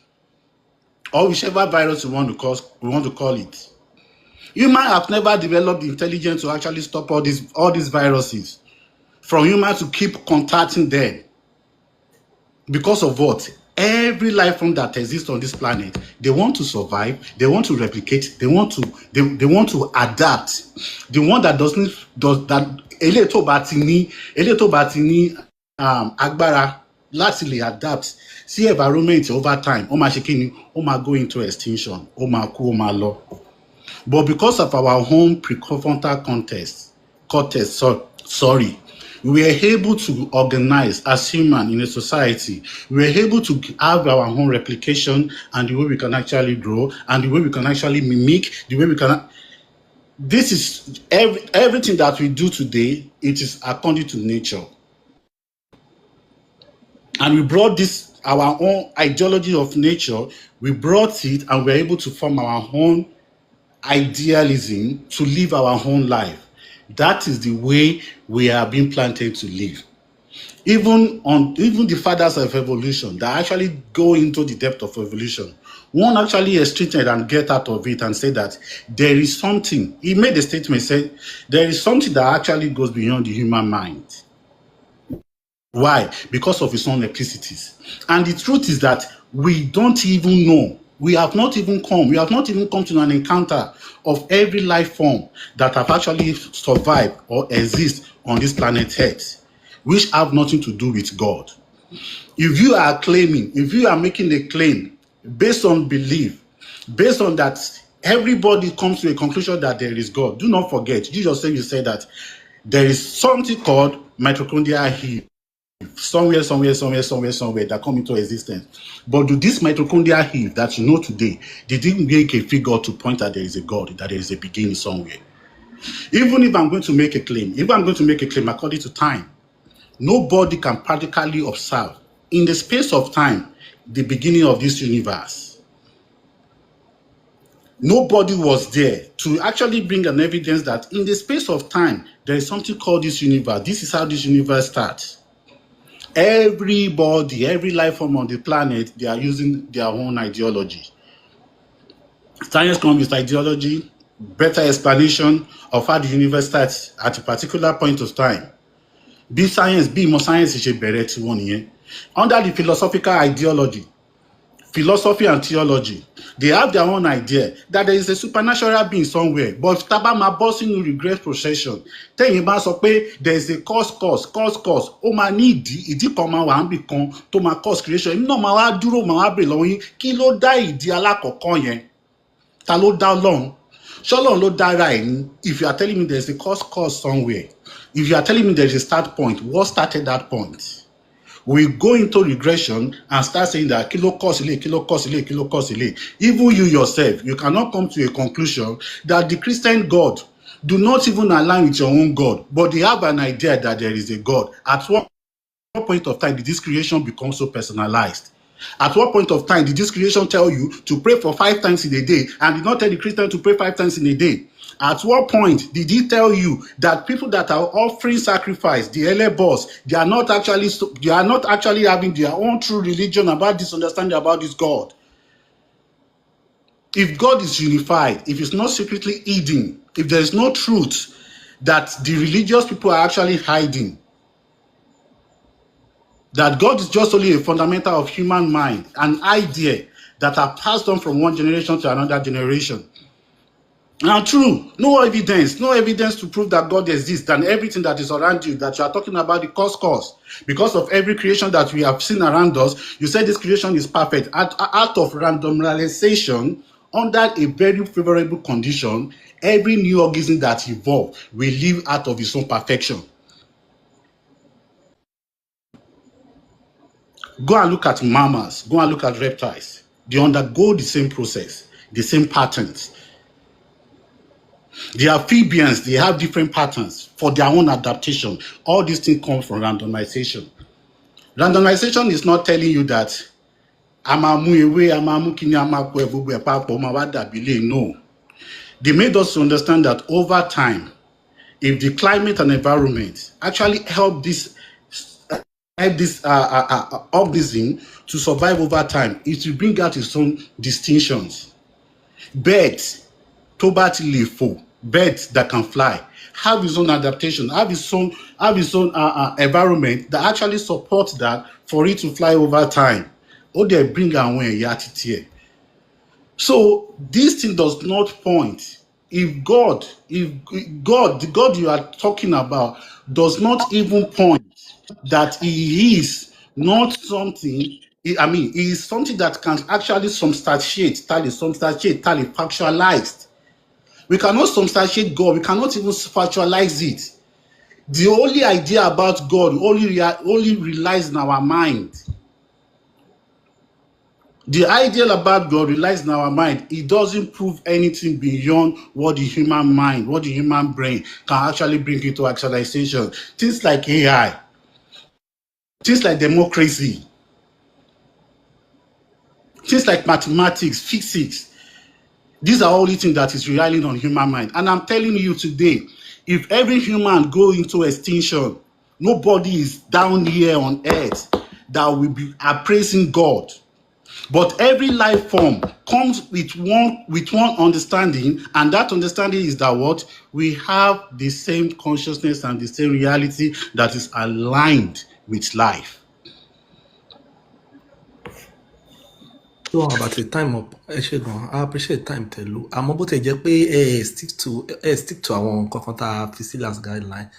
Speaker 3: or whichever virus we want to call it. Humans have never developed the intelligence to actually stop all these viruses from humans to keep contacting them. Because of what? Every life form that exists on this planet, they want to survive, they want to replicate, they want to adapt. The one that eléyìí tó bá ti ní agbára láti lè adapt sí environment over time, ó máa ṣe kí ni? Ó máa go into extinction, ó máa kú, ó máa lọ. But because of our own prefrontal cortex, we are able to organize as humans in a society. We are able to have our own replication and the way we can actually grow and the way we can actually mimic, the way we can. This is everything that we do today. It is according to nature, and we brought this our own ideology of nature. We brought it, and we're able to form our own idealism to live our own life. That is the way we are being planted to live. Even the fathers of evolution that actually go into the depth of evolution, one actually restricted and get out of it and say that there is something. He made a statement, said there is something that actually goes beyond the human mind. Why? Because of its own ethnicities. And the truth is that we don't even know. We have not even come to an encounter of every life form that have actually survived or exist on this planet Earth, which have nothing to do with God. If you are making a claim based on belief, based on that everybody comes to a conclusion that there is God, do not forget, Jesus said that there is something called mitochondrial heat. Somewhere that come into existence. But do this mitochondrial heat that you know today, they didn't make a figure to point that there is a God, that there is a beginning somewhere. Even if I'm going to make a claim, according to time, nobody can practically observe in the space of time the beginning of this universe. Nobody was there to actually bring an evidence that in the space of time there is something called this universe. This is how this universe starts. Everybody, every life form on the planet, they are using their own ideology. Science comes with ideology, better explanation of how the universe starts at a particular point of time. More science is a beret one here. Under the philosophical ideology, philosophy and theology, they have their own idea that there is a supernatural being somewhere. But taba ma boss in regret procession. Tẹ́yìn bá sọ pé there is a cause. Ó máa ní ìdí kan máa wà níbì kan tó máa cause creation. Èmi náà máa wá dúró máa wá bèrè lọ́wọ́ yín kí ló dá ìdí alákọ̀ọ́kọ́ yẹn? Ta ló dá Ọlọ́run? Ṣọ́lọ́run ló dára ẹ̀ ní. If you are telling me there is a cause somewhere, if you are telling me there is a start point, what started that point? We go into regression and start saying that kilo cause. Even you yourself, you cannot come to a conclusion that the Christian God do not even align with your own God, but they have an idea that there is a God. At what what point of time did this creation become so personalized? At what point of time did this creation tell you to pray for 5 times in a day and did not tell the Christian to pray 5 times in a day? At what point did he tell you that people that are offering sacrifice, the early boss, they are not actually having their own true religion about this understanding about this God? If God is unified, if it's not secretly hidden, if there is no truth that the religious people are actually hiding, that God is just only a fundamental of human mind, an idea that are passed on from one generation to another generation. Now, true, no evidence to prove that God exists, and everything that is around you, that you are talking about the cause. Because of every creation that we have seen around us, you said this creation is perfect. Out of randomization, under a very favorable condition, every new organism that evolved will live out of its own perfection. Go and look at mammals, go and look at reptiles. They undergo the same process, the same patterns. The amphibians, they have different patterns for their own adaptation. All these things come from randomization. Randomization is not telling you that no. They made us to understand that over time, if the climate and environment actually help this organism to survive over time, it will bring out its own distinctions. Birds, birds that can fly, have its own adaptation, have its own environment that actually supports that for it to fly over time. Oh, they bring away here. So this thing does not point. If the God you are talking about does not even point that he is not something, he is something that can actually substantiate, factualized. We cannot substantiate God. We cannot even factualize it. The only idea about God only relies in our mind. The idea about God relies in our mind. It doesn't prove anything beyond what the human mind, what the human brain can actually bring into actualization. Things like AI, things like democracy, things like mathematics, physics. These are all the things that is relying on human mind. And I'm telling you today, if every human go into extinction, nobody is down here on earth that will be appraising God. But every life form comes with one understanding, and that understanding is that what? We have the same consciousness and the same reality that is aligned with life.
Speaker 2: So about the time up, I appreciate time telu. Àmọ́ bó tẹ̀ jẹ́ pé stick to àwọn nǹkan kan tá a fi sí last guideline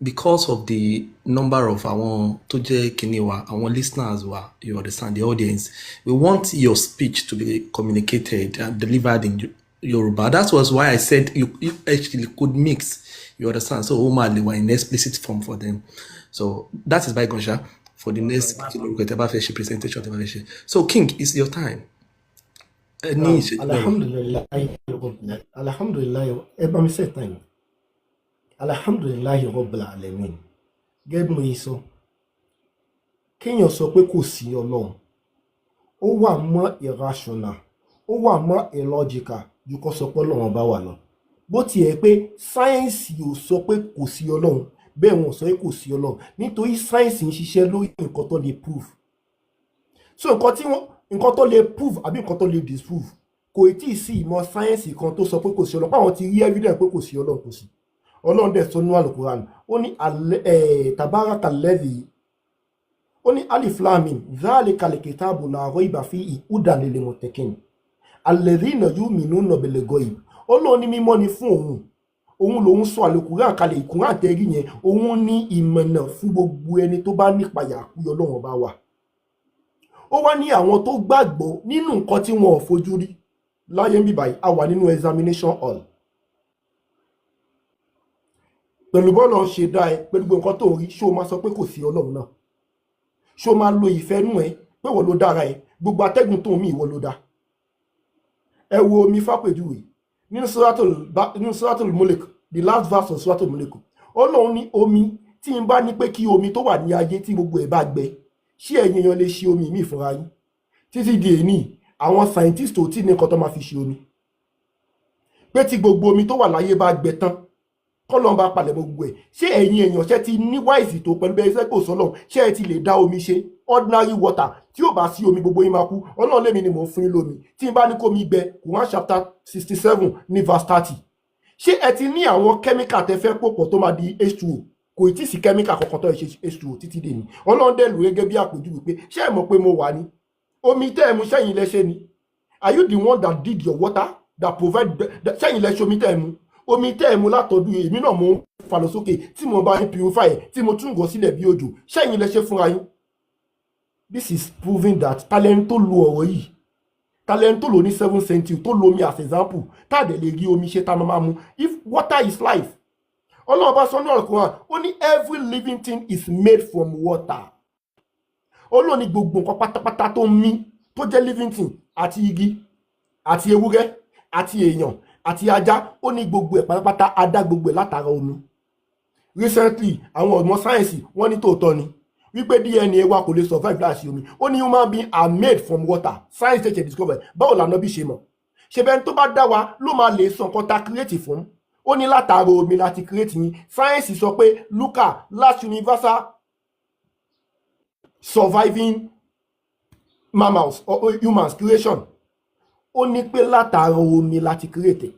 Speaker 2: because of the number of àwọn tó jẹ́ kíní wa, àwọn listeners wa, you understand, the audience. We want your speech to be communicated and delivered in Yoruba. That was why I said you actually could mix. You understand? So Omar, they were in explicit form for them. So that is by Gonsha. For the next presentation. So King, it's your time.
Speaker 1: Alhamdulillah, ẹ bá mi ṣe time. Alhamdulillahi Rabbil Alamin. Gẹ́gẹ́ bí mo yìí sọ, kéèyàn sọ pé kò sí Ọlọ́run, ó wà mọ́ irrational, ó wà mọ́ illogical ju kó sọ pé Ọlọ́run bá wà lọ. Bó tiẹ̀ pé sáyẹ́ǹsì ò sọ pé kò sí Ọlọ́run, bẹ́ẹ̀ wọn sọ pé kò sí Ọlọ́run nítorí sáyẹ́ǹsì ń ṣiṣẹ́ lórí nǹkan tó lè prove. So nǹkan tó lè prove àbí nǹkan tó lè disprove kò tí ì sí ìmọ̀ sáyẹ́ǹsì kan tó sọ pé kò sí Ọlọ́run. Báwọn ti rí evidence pé kò sí Ọlọ́run kò sí. Ọlọ́run dẹ̀ sọ nínú Al-Qur'an, ó ní tabaraka alladhi, ó ní alif lam mim dhalika al-kitabu la rayba fihi hudan lil muttaqin alladhina yu'minuna bil ghaib. Ọlọ́run ní mímọ́ ni fún òun lòun sọ Al-Qur'an kalẹ̀. Al-Qur'an tẹ́rí yẹn, òun ní ìmọ̀nà fún gbogbo ẹni tó bá nípayà pé Ọlọ́run bá wà. Ó wá ní àwọn tó gbàgbọ́ nínú nǹkan tí wọn ò fojú rí láyé ń bíbáyìí. A wà nínú examination hall pẹ̀lú bọ́ọ̀lù ṣe dá ẹ, pẹ̀lú gbogbo nǹkan tó rí, ṣó máa sọ pé kò sí Ọlọ́run náà? Ṣó máa lo ìfẹ́ nú ẹ pé wọ́n ló dára ẹ, gbogbo atẹ́gùn tó mí ìwọ ló dá? Ẹ wo omi fápèjúwe nínú Suratul Mulk, the last verse of Suratul Mulk. Ọlọ́run ní omi tí n bá ní pé kí omi tó wà ní ayé tí gbogbo ẹ̀ bá gbẹ ṣé ẹ̀yin èèyàn lè ṣe omi míì fúnra yín títí di èní àwọn scientist ò tí ní nǹkan tó máa fi ṣe omi pé tí gbogbo omi tó wà láyé bá gbẹ tán kọ́lọ́n bá palẹ̀ gbogbo ẹ̀ ṣé ẹ̀yin èèyàn ṣe ti ní wáìsì tó pẹ̀lú bẹ́ẹ̀ iṣẹ́ kò sọ́lọ́ ṣé ẹ ti lè dá omi ṣe ordinary water tí ò bá sí omi gbogbo yín máa kú ọlọ́run lèmi ni mò ń fún yín lómi tí n bá ní kó mi gbẹ Quran chapter 67 ní verse 30 ṣé ẹ ti ní àwọn kẹ́míkà tẹ fẹ́ pòpọ̀ tó máa di H2O kò tí ì sí kẹ́míkà kankan tó ẹ ṣe H2O títí dè ní ọlọ́run dẹ̀ lù gẹ́gẹ́ bí àpèjúwe pé ṣé ẹ mọ̀ pé mo wà ní omi tẹ́ ẹ mu sẹ́yìn lẹ́ṣẹ́ ni are you the one that did your water that provide sẹ́yìn lẹ́ṣẹ́ omi tẹ́ ẹ mu omi tẹ́ ẹ mu látọ̀dún èmi náà mo ń falọ̀ sókè tí mo bá ń purify ẹ̀ tí mo tún gọ̀ sílẹ̀ bí òjò sẹ́yìn lẹ́ṣẹ́ fúnra yín. This is proving that talent tó lo ọ̀rọ̀ yìí talent tó lo ní 7th century tó lo omi as example táàdẹ̀ lè rí omi ṣe tá a máa mu if water is life ọlọ́run bá sọ ní ọ̀rọ̀ kan ó ní every living thing is made from water ọlọ́run ní gbogbo nǹkan pátápátá tó ń mí tó jẹ́ living thing àti igi àti ewúrẹ́ àti èèyàn àti ajá ó ní gbogbo ẹ̀ pátápátá adá gbogbo ẹ̀ látara omi. Recently àwọn ọmọ sáyẹ̀nsì wọ́n ní tòótọ́ ni wípé DNA wa kò lè survive láti omi ó ní human being are made from water science ṣẹ̀ṣẹ̀ discover báwo lànà bí ṣe mọ̀ ṣe bẹ́ẹ̀ tó bá dá wa ló máa lè sọ nǹkan tá create fún ó ní látara omi láti create yín sáyẹ̀nsì sọ pé Luca last universal surviving mammals or humans creation ó ní pé látara omi láti create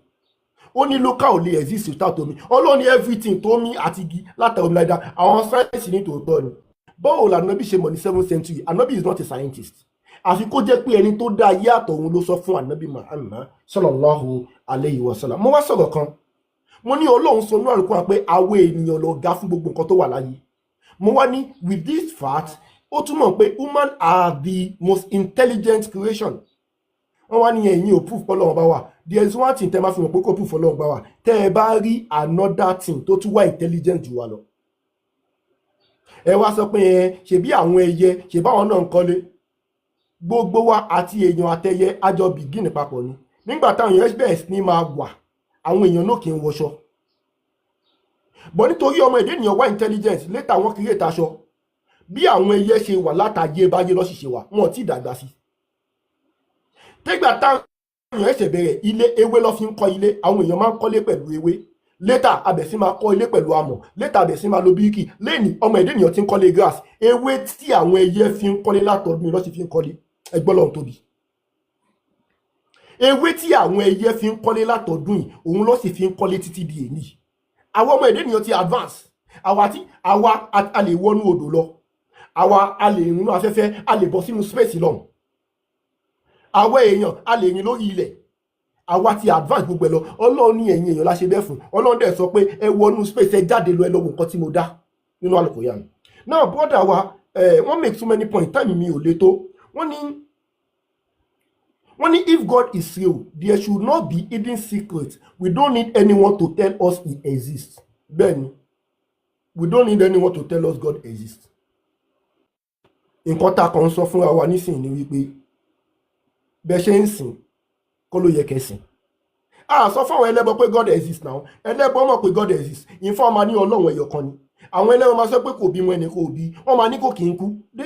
Speaker 1: ó ní Luca ò lè exist without omi ọlọ́run ní everything tó mí àti igi látara omi láìda àwọn sáyẹ́nsì ní tòótọ́ ni báwo la ànábì ṣe mọ̀ ní 7th century ànábì is not a scientist àfi kó jẹ́ pé ẹni tó dá ayé àtọ̀run ló sọ fún ànábì Muhammad sallallahu alayhi wa sallam. Mo wá sọ̀rọ̀ kan mo ní ọlọ́run sọ ní àlùkò pé àwọn ènìyàn lọ ga fún gbogbo nǹkan tó wà láyé mo wá ní with this fact ó túmọ̀ pé human are the most intelligent creation wọ́n wá ní ẹ̀yin ò proof fọlọ́run bá wà there is one thing tẹ́ máa fi hàn pé kó proof fọlọ́run bá wà tẹ́ ẹ bá rí another thing tó tún wá intelligent jù wá lọ ẹ wá sọ pé ṣebí àwọn ẹyẹ ṣebí àwọn náà ń kọ́lé gbogbo wa àti èèyàn àtẹyẹ àjọ bìgínì papọ̀ ni nígbà táwọn èèyàn bẹ̀rẹ̀ sí ní máa wà àwọn èèyàn náà kì í wọṣọ bọ́ nítorí ọmọ èdè ènìyàn wá intelligence later wọ́n create aṣọ bí àwọn ẹyẹ ṣe wà látàyè báyé lọ́sìṣẹ́ wà wọn ò tí ì dàgbà sí tẹ́gbà táwọn èèyàn ẹ̀ṣẹ̀ bẹ̀rẹ̀ ilé ewé lọ́ fi ń kọ́ ilé àwọn èèyàn máa ń kọ́lé pẹ̀lú ewé later abẹ̀sí máa kọ́ ilé pẹ̀lú amọ̀ later abẹ̀sí máa lo bíríkì lẹ́ni ọmọ èdè ènìyàn ti ń kọ́lé grass ewé tí àwọn ẹyẹ fi ń kọ́lé látọ̀dún lọ́sì fi ń kọ́lé ẹgbọ́n lọ́run tóbi ewé tí àwọn ẹyẹ fi ń kọ́lé látọ̀dún yìí òun lọ́sì fi ń kọ́lé títí di èní àwọn ọmọ èdè ènìyàn ti advance àwa a lè wọnú odò lọ àwa a lè rìn afẹ́fẹ́ a lè bọ́ sínú space lọ́hùn àwa èèyàn a lè rìn lórí ilẹ̀ àwa ti advance gbogbo ẹ̀ lọ ọlọ́run ní ẹ̀yin èèyàn láṣẹ bẹ́ẹ̀ fún ọlọ́run dẹ̀ sọ pé ẹ wọnú space ẹ jáde lọ ẹ lọ́wọ́ nǹkan tí mo dá nínú Al-Qur'an now brother wa wọ́n make so many points time mi ò le tó wọ́n ní if God is real there should not be hidden secrets we don't need anyone to tell us he exists bẹ́ẹ̀ni we don't need anyone to tell us God exists nǹkan tá a kàn ń sọ fúnra wa nísìnyí ni wípé bẹ́ẹ̀ ṣe ń sìn kọ́ ló yẹ kẹsìn sọ fáwọn ẹlẹ́bọ pé God exists now ẹlẹ́bọ mọ̀ pé God exists ìfọ́ ọmọ ní ọlọ́run ẹ̀yọ̀ kan ni àwọn ẹlẹ́bọ máa sọ pé kò bí wọn ẹni kò bí wọ́n máa ní kò kì í kú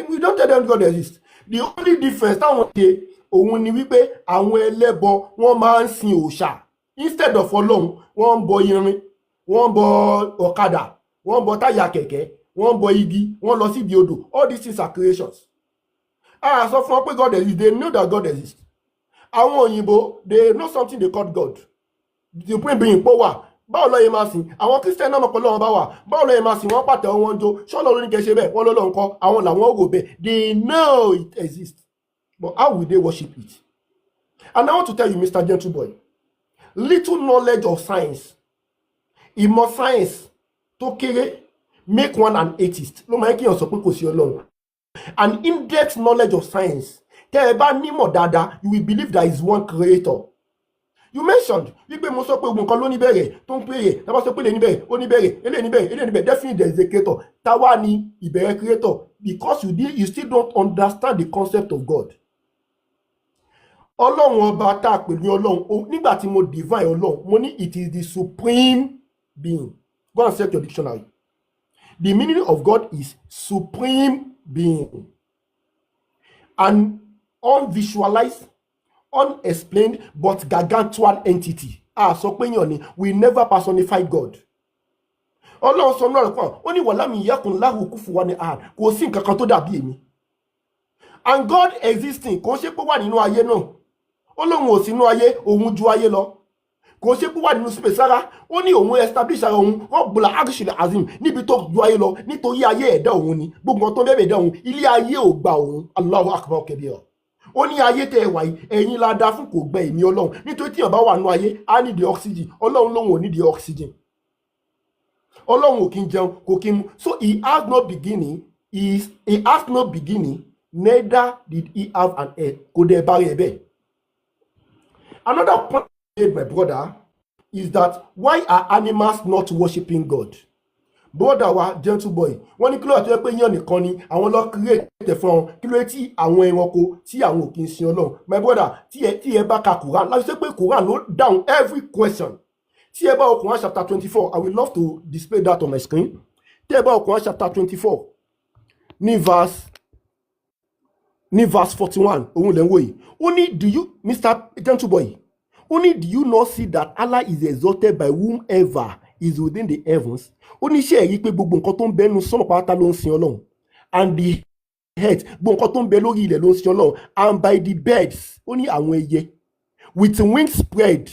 Speaker 1: we don't tell them God exists the only difference táwọn ṣe òun ni wípé àwọn ẹlẹ́bọ wọ́n máa ń sin òòṣà instead of ọlọ́run wọ́n ń bọ irin wọ́n ń bọ ọ̀kadà wọ́n ń bọ táyà kẹ̀kẹ́ wọ́n ń bọ igi wọ́n lọ síbi odò all these things are creations sọ fún wọn pé God exists they know that God exists àwọn òyìnbó they know something they call God the supreme being power báwo ló yẹ máa sìn àwọn Christian náà mọ̀pọ̀ lọ́wọ́ bá wà báwo ló yẹ máa sìn wọ́n pàtẹ́wọ́ wọn jó ṣọ́lọ́ ló ní kẹ́ ṣe bẹ́ẹ̀ wọ́n lọ́lọ́ nǹkan àwọn làwọn rò bẹ́ẹ̀ they know it exists but how will they worship it? And I want to tell you Mr. Gentle Boy little knowledge of science ìmọ̀ science tó kéré make one an atheist ló máa ń kíyàn sọ pé kò sí Ọlọ́run an in-depth knowledge of science tẹ́ ẹ bá nímọ̀ dáadáa you will believe there is one creator. You mentioned wípé mo sọ pé ogun kan ló ní bẹ̀rẹ̀ tó ń pèrè tábà sọ pé lè níbẹ̀rẹ̀ ó níbẹ̀rẹ̀ eléyìí níbẹ̀rẹ̀ eléyìí níbẹ̀rẹ̀ definitely there is a creator táwa ni ìbẹ̀rẹ̀ creator because you still don't understand the concept of God. Ọlọ́run ọba tá a pè ní Ọlọ́run nígbà tí mo divine Ọlọ́run mo ní it is the supreme being. Go and check your dictionary. The meaning of God is supreme being, an unvisualized, unexplained but gargantuan entity. Sọ pé èèyàn ni, we never personify God. Ọlọ́run sọ náà kan, ó ní wàlámì yakun lahu kufuwan ahad, kò sí nǹkan kan tó dàbí èmi. And God existing kò ṣe pé wà nínú ayé náà. Ọlọ́run ò sí nínú ayé, òun ju ayé lọ. Kò ṣe pé wà nínú space rárá, ó ní òun establish ara òun Rabbul Arshil Azim níbi tó ju ayé lọ, nítorí ayé ẹ̀dá òun ni. Gbogbo nǹkan tó bẹ̀rẹ̀ ẹ̀dá òun, ilé ayé ò gba òun. Allahu akbar kabira. Ó ní ayé tẹ́ ẹ wà yìí, ẹ̀yin la dá fún kò gbẹ èmi Ọlọ́run. Nítorí tí èèyàn bá wà nínú ayé, á ní the oxygen. Ọlọ́run lòun ò ní the oxygen. Ọlọ́run ò kí ń jẹun, kò kí ń mu. So he has no beginning, he has no beginning, neither did he have an end. Kò dẹ̀ bá rẹ̀ bẹ́ẹ̀. Another point made, my brother, is that why are animals not worshiping God? Brother wa, gentle boy, wọ́n ní kí ló wà tó yẹ pé yàn nìkan ni àwọn lọ create fún wọn, kí ló yẹ tí àwọn ẹranko tí àwọn ò kí ń sin Ọlọ́run. My brother, tí ẹ bá ka Quran, láti ṣe pé Quran ló down every question. Tí ẹ bá wo Quran chapter 24, I would love to display that on my screen. Tí ẹ bá wo Quran chapter 24, ní verse 41, òun lẹ́ ń wò yìí. Ó ní, do you, Mr. Gentle boy, only do you not see that Allah is exalted by whomever is within the heavens? Ó ní ṣé ẹ rí pé gbogbo nǹkan tó ń bẹ nínú sánmọ̀ pátá ló ń sin Ọlọ́run, and the earth, gbogbo nǹkan tó ń bẹ lórí ilẹ̀ ló ń sin Ọlọ́run, and by the birds, ó ní àwọn ẹyẹ with wings spread.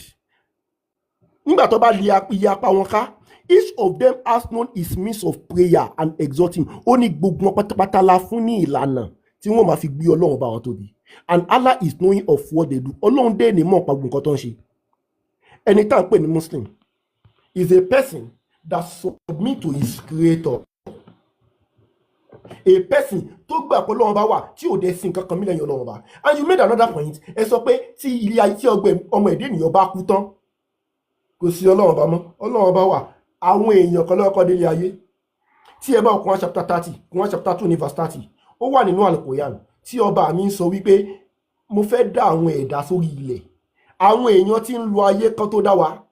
Speaker 1: Nígbà tó bá lè iye apá wọn ká, each of them has known his means of prayer and exalting. Ó ní gbogbo wọn pátápátá la fún ní ìlànà tí wọ́n máa fi gbé Ọlọ́run bá wọn tóbi. And Allah is knowing of what they do. Ọlọ́run dé ní mọ̀ pa gbogbo nǹkan tó ń ṣe. Ẹni tá à ń pè ní Muslim is a person that submit to his creator. A person tó gbà pé Ọlọ́run bá wà tí ò dé sí nǹkan kan mílíọ̀nù Ọlọ́run bá. And you made another point. Ẹ sọ pé tí ilé ayé tí ọmọ ẹ̀dá ènìyàn bá kú tán, kò sí Ọlọ́run bá mọ́. Ọlọ́run bá wà. Àwọn èèyàn kan lọ́kọ́ délé ayé. Tí ẹ bá Quran chapter 30, Quran chapter 2 ní verse 30, ó wà nínú Al-Quran tí ọba mi ń sọ wípé mo fẹ́ dá àwọn ẹ̀dá sórí ilẹ̀. Àwọn èèyàn tí ń lo ayé kan tó dá wa.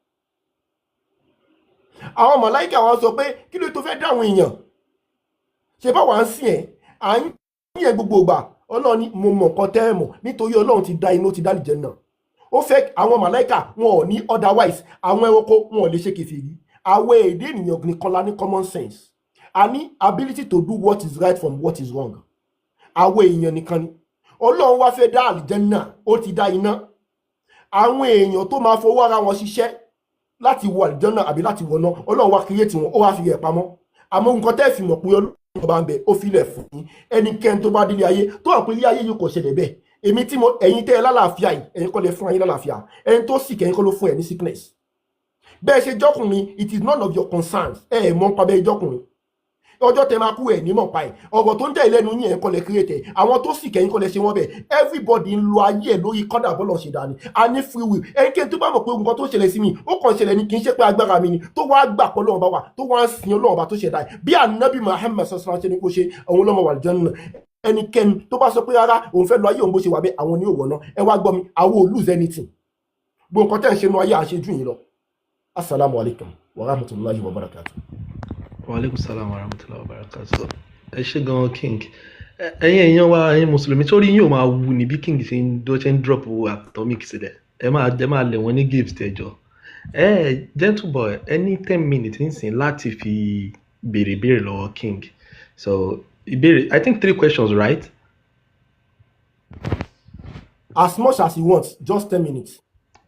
Speaker 1: Àwọn màláíkà wá sọ pé kí ló tó fẹ́ dá àwọn èèyàn? Ṣé bá wà ń sìn ẹ́? À ń yẹ gbogbo ìgbà. Ọlọ́run ní mo mọ̀ nǹkan tẹ́ ẹ mọ̀ nítorí Ọlọ́run ti dá iná, ti dá àlùjánnà. Ó fẹ́ àwọn màláíkà wọn ò ní otherwise. Àwọn ẹranko wọn ò lè ṣe kèfèrí. Àwọn èdè ènìyàn nìkan la ní common sense. A ní ability to do what is right from what is wrong. Àwọn èèyàn nìkan ni. Ọlọ́run wá fẹ́ dá àlùjánnà, ó ti dá iná. Àwọn èèyàn tó máa fọwọ́ ara wọn ṣiṣẹ́ láti wọ àlùjánnà àbí láti wọná, Ọlọ́run wá create wọn, ó wá fi rẹ̀ pamọ́. Àmọ́ nǹkan tẹ́ fi mọ̀ pé Ọlọ́run bá ń bẹ, ó filẹ̀ fún yín. Ẹnikẹ́ni tó bá délé ayé tó hàn pé ilé ayé yìí kò ṣẹlẹ̀ bẹ́ẹ̀. Èmi tí ẹ̀yin tẹ́ ẹ lálàáfíà yìí, ẹ̀yin kọ́ lẹ fún ayé lálàáfíà. Ẹni tó sick, ẹ̀yin kọ́ ló fún ẹ ní sickness. Bẹ́ẹ̀ ṣe jọ́kùnrin, it is none of your concerns. Mọ̀ nípa bẹ́ẹ̀ jọ́kùnrin. Ọjọ́ tẹ máa kú ẹ̀ nímọ̀ pa ẹ̀. Ọ̀rọ̀ tó ń jẹ́ ìlẹ́nu yín ẹ̀ kọ́ lẹ create. Àwọn tó sì kẹ́yìn kọ́ lẹ ṣe wọ́n bẹ̀. Everybody ń lo ayé ẹ̀ lórí kọ́dà bọ́lọ̀ ṣe dání. A ní free will. Ẹnikẹ́ni tó bá mọ̀ pé nǹkan tó ṣẹlẹ̀ sí mi, ó kàn ṣẹlẹ̀ ní kì í ṣe pé agbára mi ni. Tó wá gbà pé Ọlọ́run bá wà, tó wá ń sin Ọlọ́run bá tó ṣẹ̀dá ẹ̀. Bí Ànábì Muhammad sallallahu alaihi wasallam ṣe ní kó ṣe, òun lọ́mọ wà àlùjánnà. Ẹnikẹ́ni tó bá sọ pé rárá òun fẹ́ lọ ayé òun bó ṣe wà bẹ́ẹ̀, àwọn ni ó wọ̀ náà. Ẹ wá gbọ́ mi, àwọn ò lose anything. Gbogbo nǹkan tẹ́ ń ṣe nú ayé àṣejù yìí lọ. Assalamu alaikum wa rahmatullahi wa barakatuh.
Speaker 2: Wa alaikum salam wa rahmatullahi wa barakatuh. Ẹ ṣé gan King. Ẹ̀yin èèyàn wa, ẹ̀yin Mùsùlùmí, torí yín ò máa wù ní bí King ṣe ń drop atomic sílẹ̀. Ẹ máa lẹ̀ wọ́n ní gift ẹjọ́. Gentle boy, ẹ ní 10 minutes ń sìn láti fi béèrè lọ́wọ́ King. So ìbéèrè, I think 3 questions, right?
Speaker 1: As much as you want, just 10 minutes.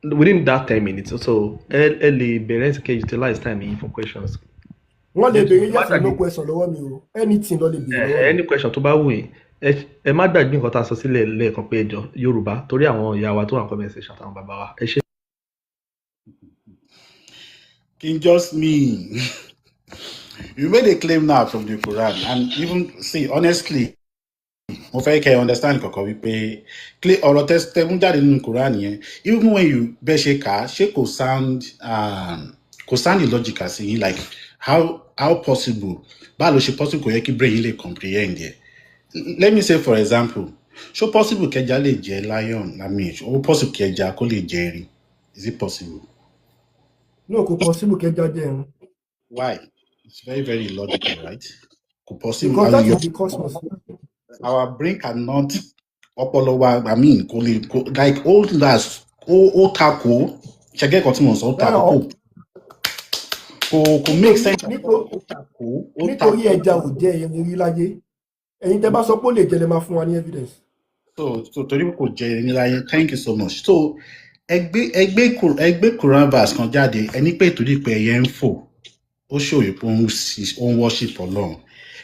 Speaker 2: Within that 10 minutes, so ẹ lè bẹ̀rẹ̀ to utilize time yìí for questions.
Speaker 1: Wọ́n lè béèrè yes or no question lọ́wọ́ mi o. Anything ló lè béèrè lọ́wọ́ mi.
Speaker 2: Any question tó bá wù yín. Ẹ má gbàgbé nǹkan tá a sọ sílẹ̀ lẹ́ẹ̀kan pé ẹjọ́ Yorùbá torí àwọn ìyá wa tó wà comment section àtàwọn bàbá wa. Ẹ ṣé.
Speaker 3: King justMe, you made a claim now from the Quran, and even see honestly, mo fẹ́ kẹ́ understand kankan wípé ọ̀rọ̀ tẹ́mú jáde nínú Quran yẹn, even when you bẹ́ ṣe kà á, ṣé kò sound illogical sí yín, like how possible, báwo ló ṣe possible kò yẹ kí brain yín lè comprehend yẹ. Let me say for example, ṣó possible kẹja lè jẹ lion lamage, or possible kẹja kó lè jẹ erin? Is it possible?
Speaker 1: No, kò possible kẹja jẹ erin.
Speaker 3: Why? It's very, very illogical, right? Could possible,
Speaker 1: Because that is the cosmos.
Speaker 3: our brain cannot I mean, like all that, all taco, check out continuous, all taco, could make sense.
Speaker 1: Nítorí ẹja ò jẹ́ erin rí láyé. Ẹ̀yin tẹ́ bá sọ pé ó lè jẹ lè máa fún wa ní evidence.
Speaker 3: So torí kò jẹ erin láyé, thank you so much. So ẹgbẹ́ Quran verse kan jáde, ẹni pé torí pé ẹyẹ ń fò, ó ṣòye pé ó ń worship Ọlọ́run.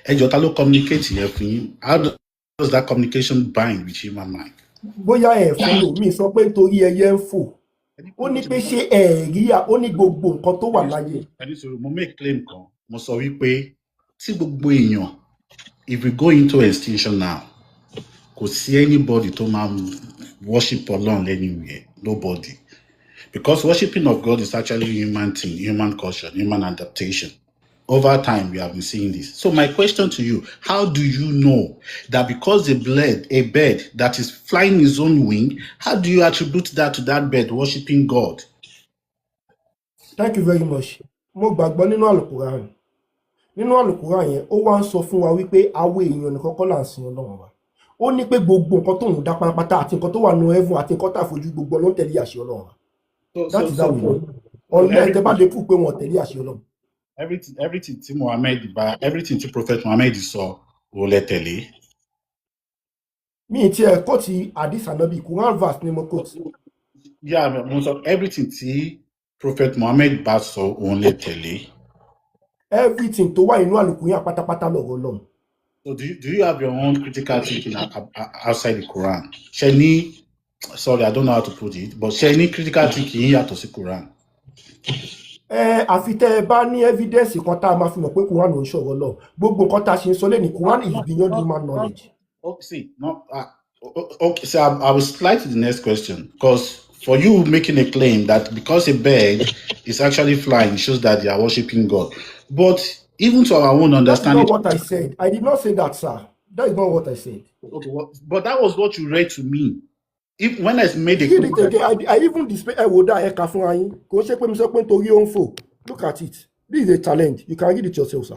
Speaker 3: Ẹjọ́ ta ló communicate yẹn fún yín? How does that communication bind with human mind?
Speaker 1: Bóyá ẹ̀ follow mi sọ pé nítorí ẹyẹ ń fò. Ó ní pé ṣé ẹ̀rí ó ní gbogbo nǹkan tó wà láyé.
Speaker 3: Ẹni sọ̀rọ̀ mo make claim kan, mo sọ wípé tí gbogbo èèyàn, if we go into extinction now, kò sí anybody tó máa worship Ọlọ́run anywhere, nobody. Because worshiping of God is actually human thing, human culture, human adaptation. Over time, we have been seeing this. So my question to you, how do you know that because a bird that is flying his own wing, how do you attribute that to that bird worshiping God?
Speaker 1: Thank you very much. Mo gbàgbọ́ nínú Al-Quran. Nínú Al-Quran yẹn, ó wá ń sọ fún wa wípé àwọn èèyàn nìkan kọ́ là ń sin Ọlọ́run wa. Ó ní pé gbogbo nǹkan tó ń dá pátápátá àti nǹkan tó wà nínú heaven àti nǹkan tá a fojú gbogbo ló ń tẹ̀lé àṣẹ Ọlọ́run wa. That is how we know. Ọ̀nà tẹ́ bá lè prove pé wọ́n tẹ̀lé àṣẹ Ọlọ́run.
Speaker 3: Everything tí Prophet Muhammad sọ ó lè tẹ̀lé.
Speaker 1: Mi ti ẹ̀ kọ́ ti Hadith Ànábì, Quran verse ni mo quote.
Speaker 3: Yeah, mo sọ everything tí Prophet Muhammad bá sọ òun lè tẹ̀lé.
Speaker 1: Everything tó wà nínú Al-Quran pátápátá lọ́rọ̀ Ọlọ́run.
Speaker 3: So do you have your own critical thinking outside the Quran? Sorry, I don't know how to put it, but ṣé ní critical thinking yàtọ̀ sí Quran?
Speaker 1: Àfi tẹ́ ẹ bá ní evidence kan tá a máa fi mọ̀ pé Quran ò ń sọ̀rọ̀ lọ. Gbogbo nǹkan tá a ṣe ń sọ lẹ́nu Quran is beyond human knowledge.
Speaker 3: Okay, so I will slide to the next question, because for you making a claim that because a bird is actually flying shows that they are worshiping God. But even to our own understanding...
Speaker 1: That's not what I said. I did not say that, sir. That is not what I said.
Speaker 3: Okay, but that was what you read to me. When I made a
Speaker 1: claim... I even display Ẹ̀ka fún ayín. Kò ṣe pé mi sọ pé nítorí ó ń fò. Look at it. This is a challenge. You can read it yourself, sir.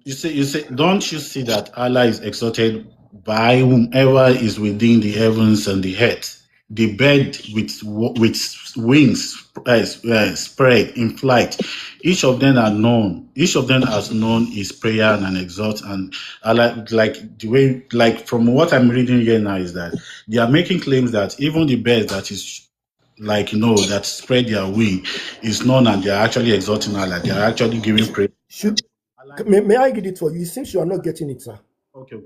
Speaker 3: You say, don't you see that Allah is exalted by whomever is within the heavens and the earth? The bird with wings spread in flight, each of them are known. Each of them has known his prayer and exalt. And like the way, like from what I'm reading here now, is that they are making claims that even the bird that is that spread their wing is known, and they are actually exalting Allah. They are actually giving praise.
Speaker 1: May I read it for you? It seems you are not getting it, sir.
Speaker 3: Okay.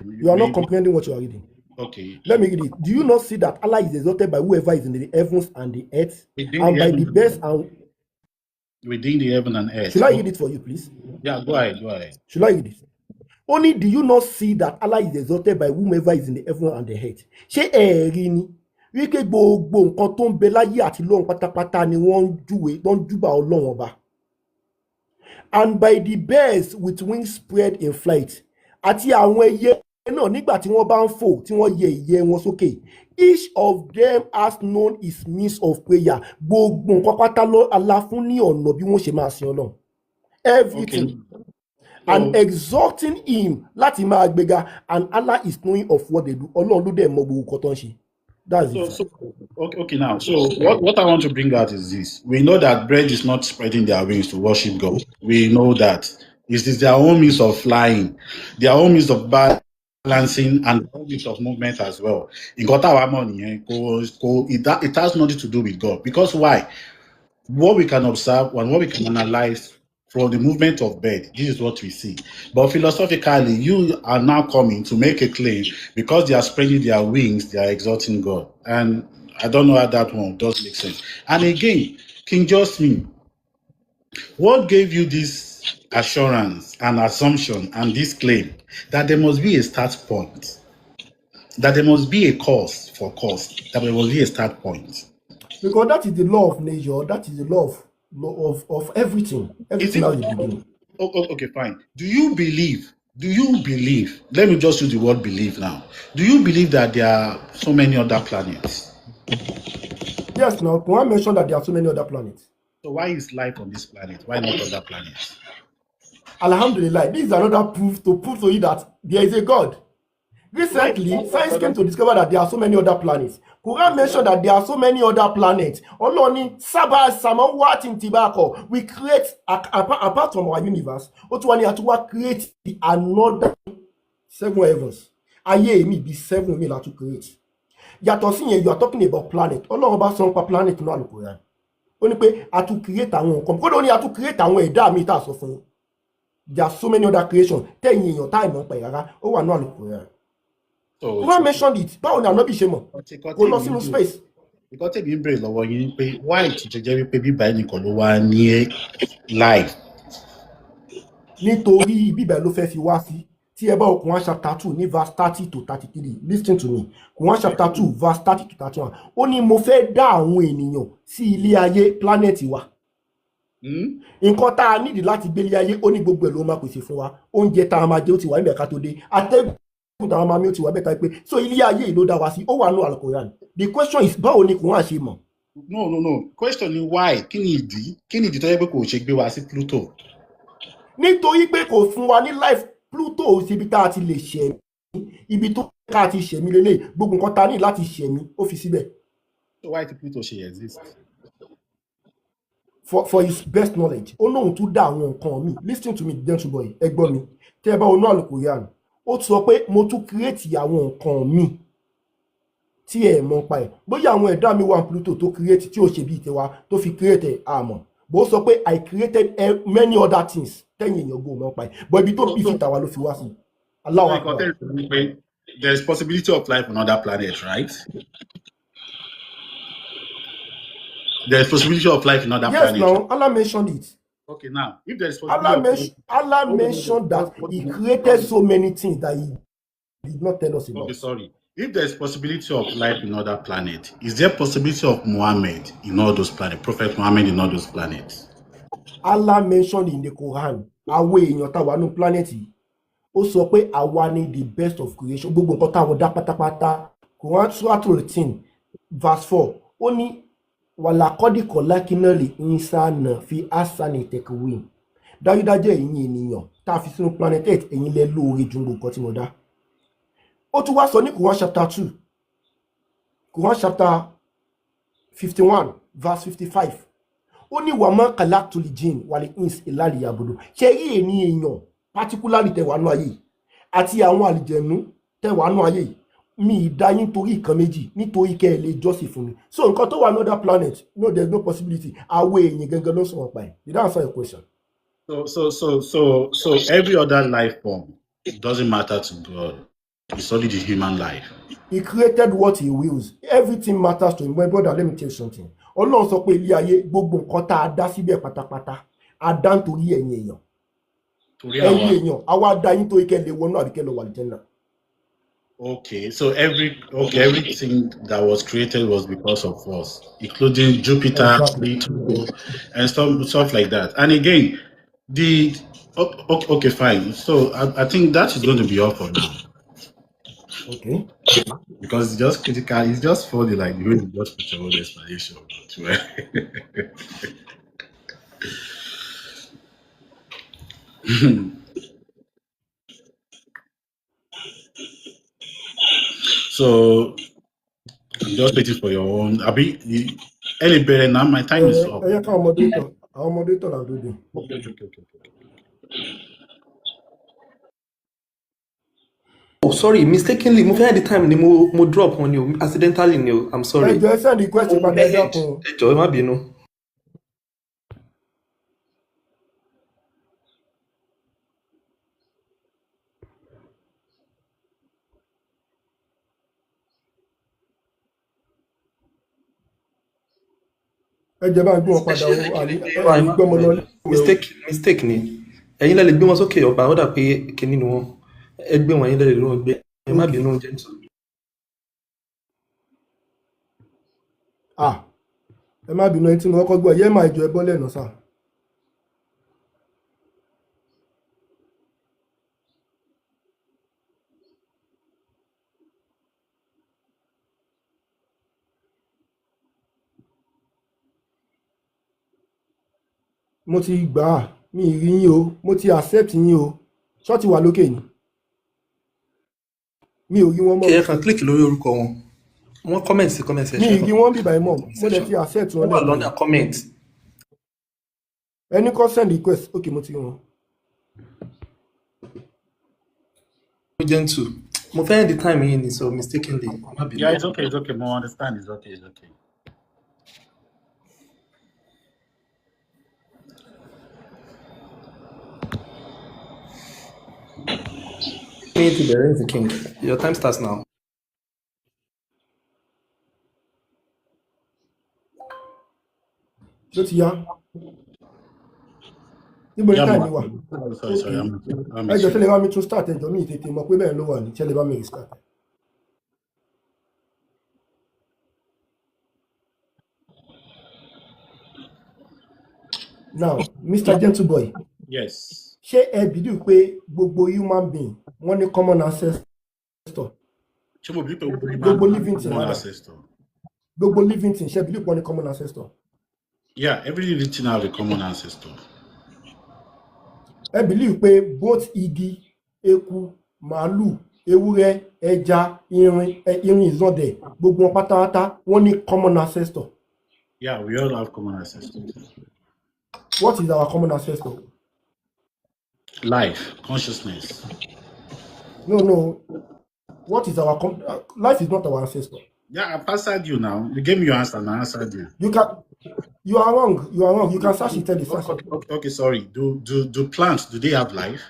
Speaker 1: You are not comprehending what you are reading.
Speaker 3: Okay.
Speaker 1: Let me read it. Do you not see that Allah is exalted by whoever is in the heavens and the earth, and by the birds and
Speaker 3: within the heaven and earth?
Speaker 1: Should I read it for you, please?
Speaker 3: Yeah, go ahead.
Speaker 1: Should I read it? Only do you not see that Allah is exalted by whomever is in the heaven and the earth? Ṣé ẹ̀rí ni wípé gbogbo nǹkan tó ń bẹ láyé àti lọ́run pátápátá ni wọ́n ń júbà Ọlọ́run ọba? And by the birds with wings spread in flight, àti àwọn ẹyẹ náà nígbà tí wọ́n bá ń fò tí wọ́n yẹ ìyẹ́ wọn sókè, each of them has known his means of prayer. Gbogbo nǹkan pátá ló Allah fún ní ọ̀nà bí wọ́n ṣe máa sin Ọlọ́run. Everything. Okay. And exalting him láti máa gbéga, and Allah is knowing of what they do. Ọlọ́run ló dẹ̀ mọ gbogbo nǹkan tó ń ṣe. That's it.
Speaker 3: Okay, now, so what I want to bring out is this. We know that birds is not spreading their wings to worship God. We know that it is their own means of flying, their own means of balancing, and their own means of movement as well. It has nothing to do with God. Because why? What we can observe and what we can analyze from the movement of bird, this is what we see. But philosophically, you are now coming to make a claim because they are spreading their wings, they are exalting God. And I don't know how that one does make sense. And again, King justMe, what gave you this assurance and assumption and this claim that there must be a start point, that there must be a cause for cause, that there must be a start point?
Speaker 1: Because that is the law of nature, that is the law of everything. Everything now is beginning.
Speaker 3: Okay, fine. Do you believe, let me just use the word believe now. Do you believe that there are so many other planets?
Speaker 1: Yes, now, Quran mentioned that there are so many other planets.
Speaker 3: So why is life on this planet? Why not other planets?
Speaker 1: Alhamdulillah, this is another proof to you that there is a God. Recently, science came to discover that there are so many other planets. Quran mentioned that there are so many other planets. Oloni Saba Samawati Tibako. We create apart from our universe. Otuwani Atuwa create another 7 heavens. Ayé mi be 7 mi la to create. Yàtọ̀ sí yẹn, you are talking about planet. Ọlọ́run bá sọ nípa planet náà Al-Quran. Ó ní pé a tún create àwọn nǹkan. Kódà ó ní a tún create àwọn ẹ̀dá mi tá a sọ fún yín. There are so many other creations. Tẹ́yìn èèyàn tá ìmọ̀ pẹ̀ rárá. Ó wà ní Al-Quran. Quran mentioned it. Báwo ni ànábì ṣe mọ̀? Kò lọ sínú space.
Speaker 3: Nǹkan tèmi ń bèrè lọ́wọ́ yín ni pé why tó jẹ́ wípé bíbá ẹnìkan ló wá ní life.
Speaker 1: Nítorí bíbẹ̀ ló fẹ́ fi wá sí. Tí ẹ bá wo Quran chapter 2 ní verse 30 to 33, listen to me. Quran chapter 2 verse 30 to 31. Ó ní mo fẹ́ dá àwọn ènìyàn sí ilé ayé planet wa. Nǹkan tá a nídìí láti gbé ilé ayé ó ní gbogbo ẹ̀ ló máa pèsè fún wa. Oúnjẹ tá a máa jẹ ó ti wà níbẹ̀ ká tó dé. Atẹ́gùn tá a máa mí ó ti wà bẹ́ẹ̀ ká pé so ilé ayé yìí ló dá wa sí. Ó wà nínú Al-Quran. The question is báwo ni Quran ṣe mọ̀?
Speaker 3: No. Question ni why? Kí ni ìdí tó yẹ pé kò ṣe gbé wa sí Pluto?
Speaker 1: Nítorí pé kò fún wa ní life. Pluto síbi tá a ti lè ṣẹ̀mí, ibi tó ká ti ṣẹ̀mí lélẹ̀, gbogbo nǹkan tá a ní láti ṣẹ̀mí ó fi síbẹ̀.
Speaker 3: So why did Pluto ṣe exist?
Speaker 1: For his best knowledge, ó lóun tún dá àwọn nǹkan mi. Listen to me, gentle boy, ẹ gbọ́ mi. Tẹ́ ẹ bá wọnú Al-Quran, ó sọ pé mo tún create àwọn nǹkan mi tí ẹ mọ̀ pa ẹ̀. Bóyá àwọn ẹ̀dá mi wà ní Pluto tó create tí ò ṣe bíi tiwa tó fi create àmọ́. Bó sọ pé I created many other things tẹ́yìn èèyàn gbọ́ mọ́ pa ẹ̀. But ibi tó bí fìtà wa ló fi wá sí. Allahu Akbar.
Speaker 3: There is possibility of life on other planets, right? There is possibility of life in other planets.
Speaker 1: Yes, now Allah mentioned it.
Speaker 3: Okay, now if there is possibility
Speaker 1: Allah mentioned that He created so many things that He did not tell us about.
Speaker 3: Okay, sorry. If there is possibility of life in other planets, is there possibility of Muhammad in all those planets, Prophet Muhammad in all those planets?
Speaker 1: Allah mentioned in the Quran, àwọn èèyàn tá wà nínú planet yìí, ó sọ pé àwa ni the best of creation. Gbogbo nǹkan táwọn dá pátápátá. Quran Surah 13 verse 4. Ó ní wàlàkọ́dì kọ̀lákínà lè ń sáànà fi àṣàní tẹ̀kọ̀wé. Dájúdájú ẹ̀yin ènìyàn tá a fi sínú planet Earth ẹ̀yin lẹ lóore ju gbogbo nǹkan tí mo dá. Ó tún wá sọ ní Quran chapter 2, Quran chapter 51 verse 55. Ó ní wàmọ́ kàláktùlì jinn wàlẹ̀ ins ìlàlì àbùdó. Ṣé rí èní èèyàn particularly tẹ̀wánú ayé àti àwọn àlìjẹ̀nú tẹ̀wánú ayé mi dá yín torí nǹkan méjì nítorí kẹ́ ẹ lè jọ́sìn fún mi. So nǹkan tó wà ní other planet, no, there's no possibility. Àwọn èèyàn gangan ló sọ̀rọ̀ pa ẹ̀. Did that answer your question?
Speaker 3: So every other life form, it doesn't matter to God. It's only the human life.
Speaker 1: He created what he wills. Everything matters to him. My brother, let me tell you something. Ọlọ́run sọ pé ilé ayé gbogbo nǹkan tá a dá síbẹ̀ pátápátá a dá nítorí ẹ̀yin èèyàn. Ẹ̀yin èèyàn àwa dá yín torí kẹ́ lè wọnú àbí kẹ́ lọ wà Àlùjánnà.
Speaker 3: Okay, so everything that was created was because of us, including Jupiter, Pluto, and stuff like that. And again, okay, fine. So I think that is going to be all for now.
Speaker 1: Okay.
Speaker 3: Because it's just critical. It's just funny, like the way you just put your own explanation. So I'm just waiting for your own. Abi, any better now? My time is up.
Speaker 1: Our moderator are doing.
Speaker 3: Okay.
Speaker 2: Oh, sorry, mistakenly, mo fẹ́ at the time ni mo drop on you accidentally ni o. I'm sorry.
Speaker 1: Ẹ jọ̀ọ́ send the question padà ẹ dákun.
Speaker 2: Ẹ jọ̀ọ́ ẹ má bínú.
Speaker 1: Ẹ jẹ́ bá ń gbé wọn padà o gbọ́mọ lọ.
Speaker 2: Mistake ni. Ẹ̀yin lẹ lè gbé wọn sókè ọba ó dà pé kíní ni wọn. Ẹ gbé wọn ẹ̀yin lẹ lè lọ gbé. Ẹ má bínú gentle.
Speaker 1: Ẹ má bínú ẹni tí mo kọ́kọ́ gbọ́ ẹ̀yẹ́ máa jọ ẹ bọ́ lẹ́nu sáà. mo ti gbà á mi ì rí yín o mo ti accept yín o ṣọ́ ti wà lókè ni mi ò rí wọn mọ́
Speaker 2: kí ẹ
Speaker 1: o
Speaker 2: kàn click lórí orúkọ wọn wọ́n comment sí comment
Speaker 1: mi
Speaker 2: section
Speaker 1: ì rí wọn bíbá ẹ̀ mọ́ mo dẹ̀ ti accept wọn
Speaker 2: wọ́n wà
Speaker 1: lẹ́ẹ̀kan
Speaker 2: lọ́nà comment.
Speaker 1: ẹni kọ́ send request ok mo ti rí wọn.
Speaker 2: Gentle. Mo fẹ́ end the time yìí ni so mistakenly.
Speaker 3: Yeah, it's okay, Mo understand, it's okay.
Speaker 2: To the ring the king. Your time starts now.
Speaker 1: ló ti yá níbo ní time mi wà
Speaker 3: Sorry,
Speaker 1: ẹjọ́ ṣẹlẹ̀ bá mi tún start ẹjọ́ mi tètè mọ̀ pé bẹ́ẹ̀ ló wà ní ṣẹlẹ̀ bá mi restart. Now Mr. Gentleboy.
Speaker 3: Yes.
Speaker 1: ṣé ẹ believe pé gbogbo human being wọ́n ní common ancestor?
Speaker 3: Ṣé mo believe pé
Speaker 1: gbogbo living thing
Speaker 3: common ancestor?
Speaker 1: Gbogbo living thing ṣé believe pé wọ́n ní common ancestor?
Speaker 3: Yeah, every living thing have a common ancestor.
Speaker 1: Ẹ believe pé both igi, eku, màálù, ewúrẹ́, ẹja, irin ìzọdẹ̀ gbogbo wọn pátápátá wọ́n ní common ancestor?
Speaker 3: Yeah, we all have common ancestors.
Speaker 1: What is our common ancestor?
Speaker 3: Life, consciousness.
Speaker 1: No. What is our life is not our ancestor.
Speaker 3: Yeah, I've answered you now. You gave me your answer and I answered you.
Speaker 1: You are wrong. You can search it.
Speaker 3: Okay, sorry. Do plants, do they have life?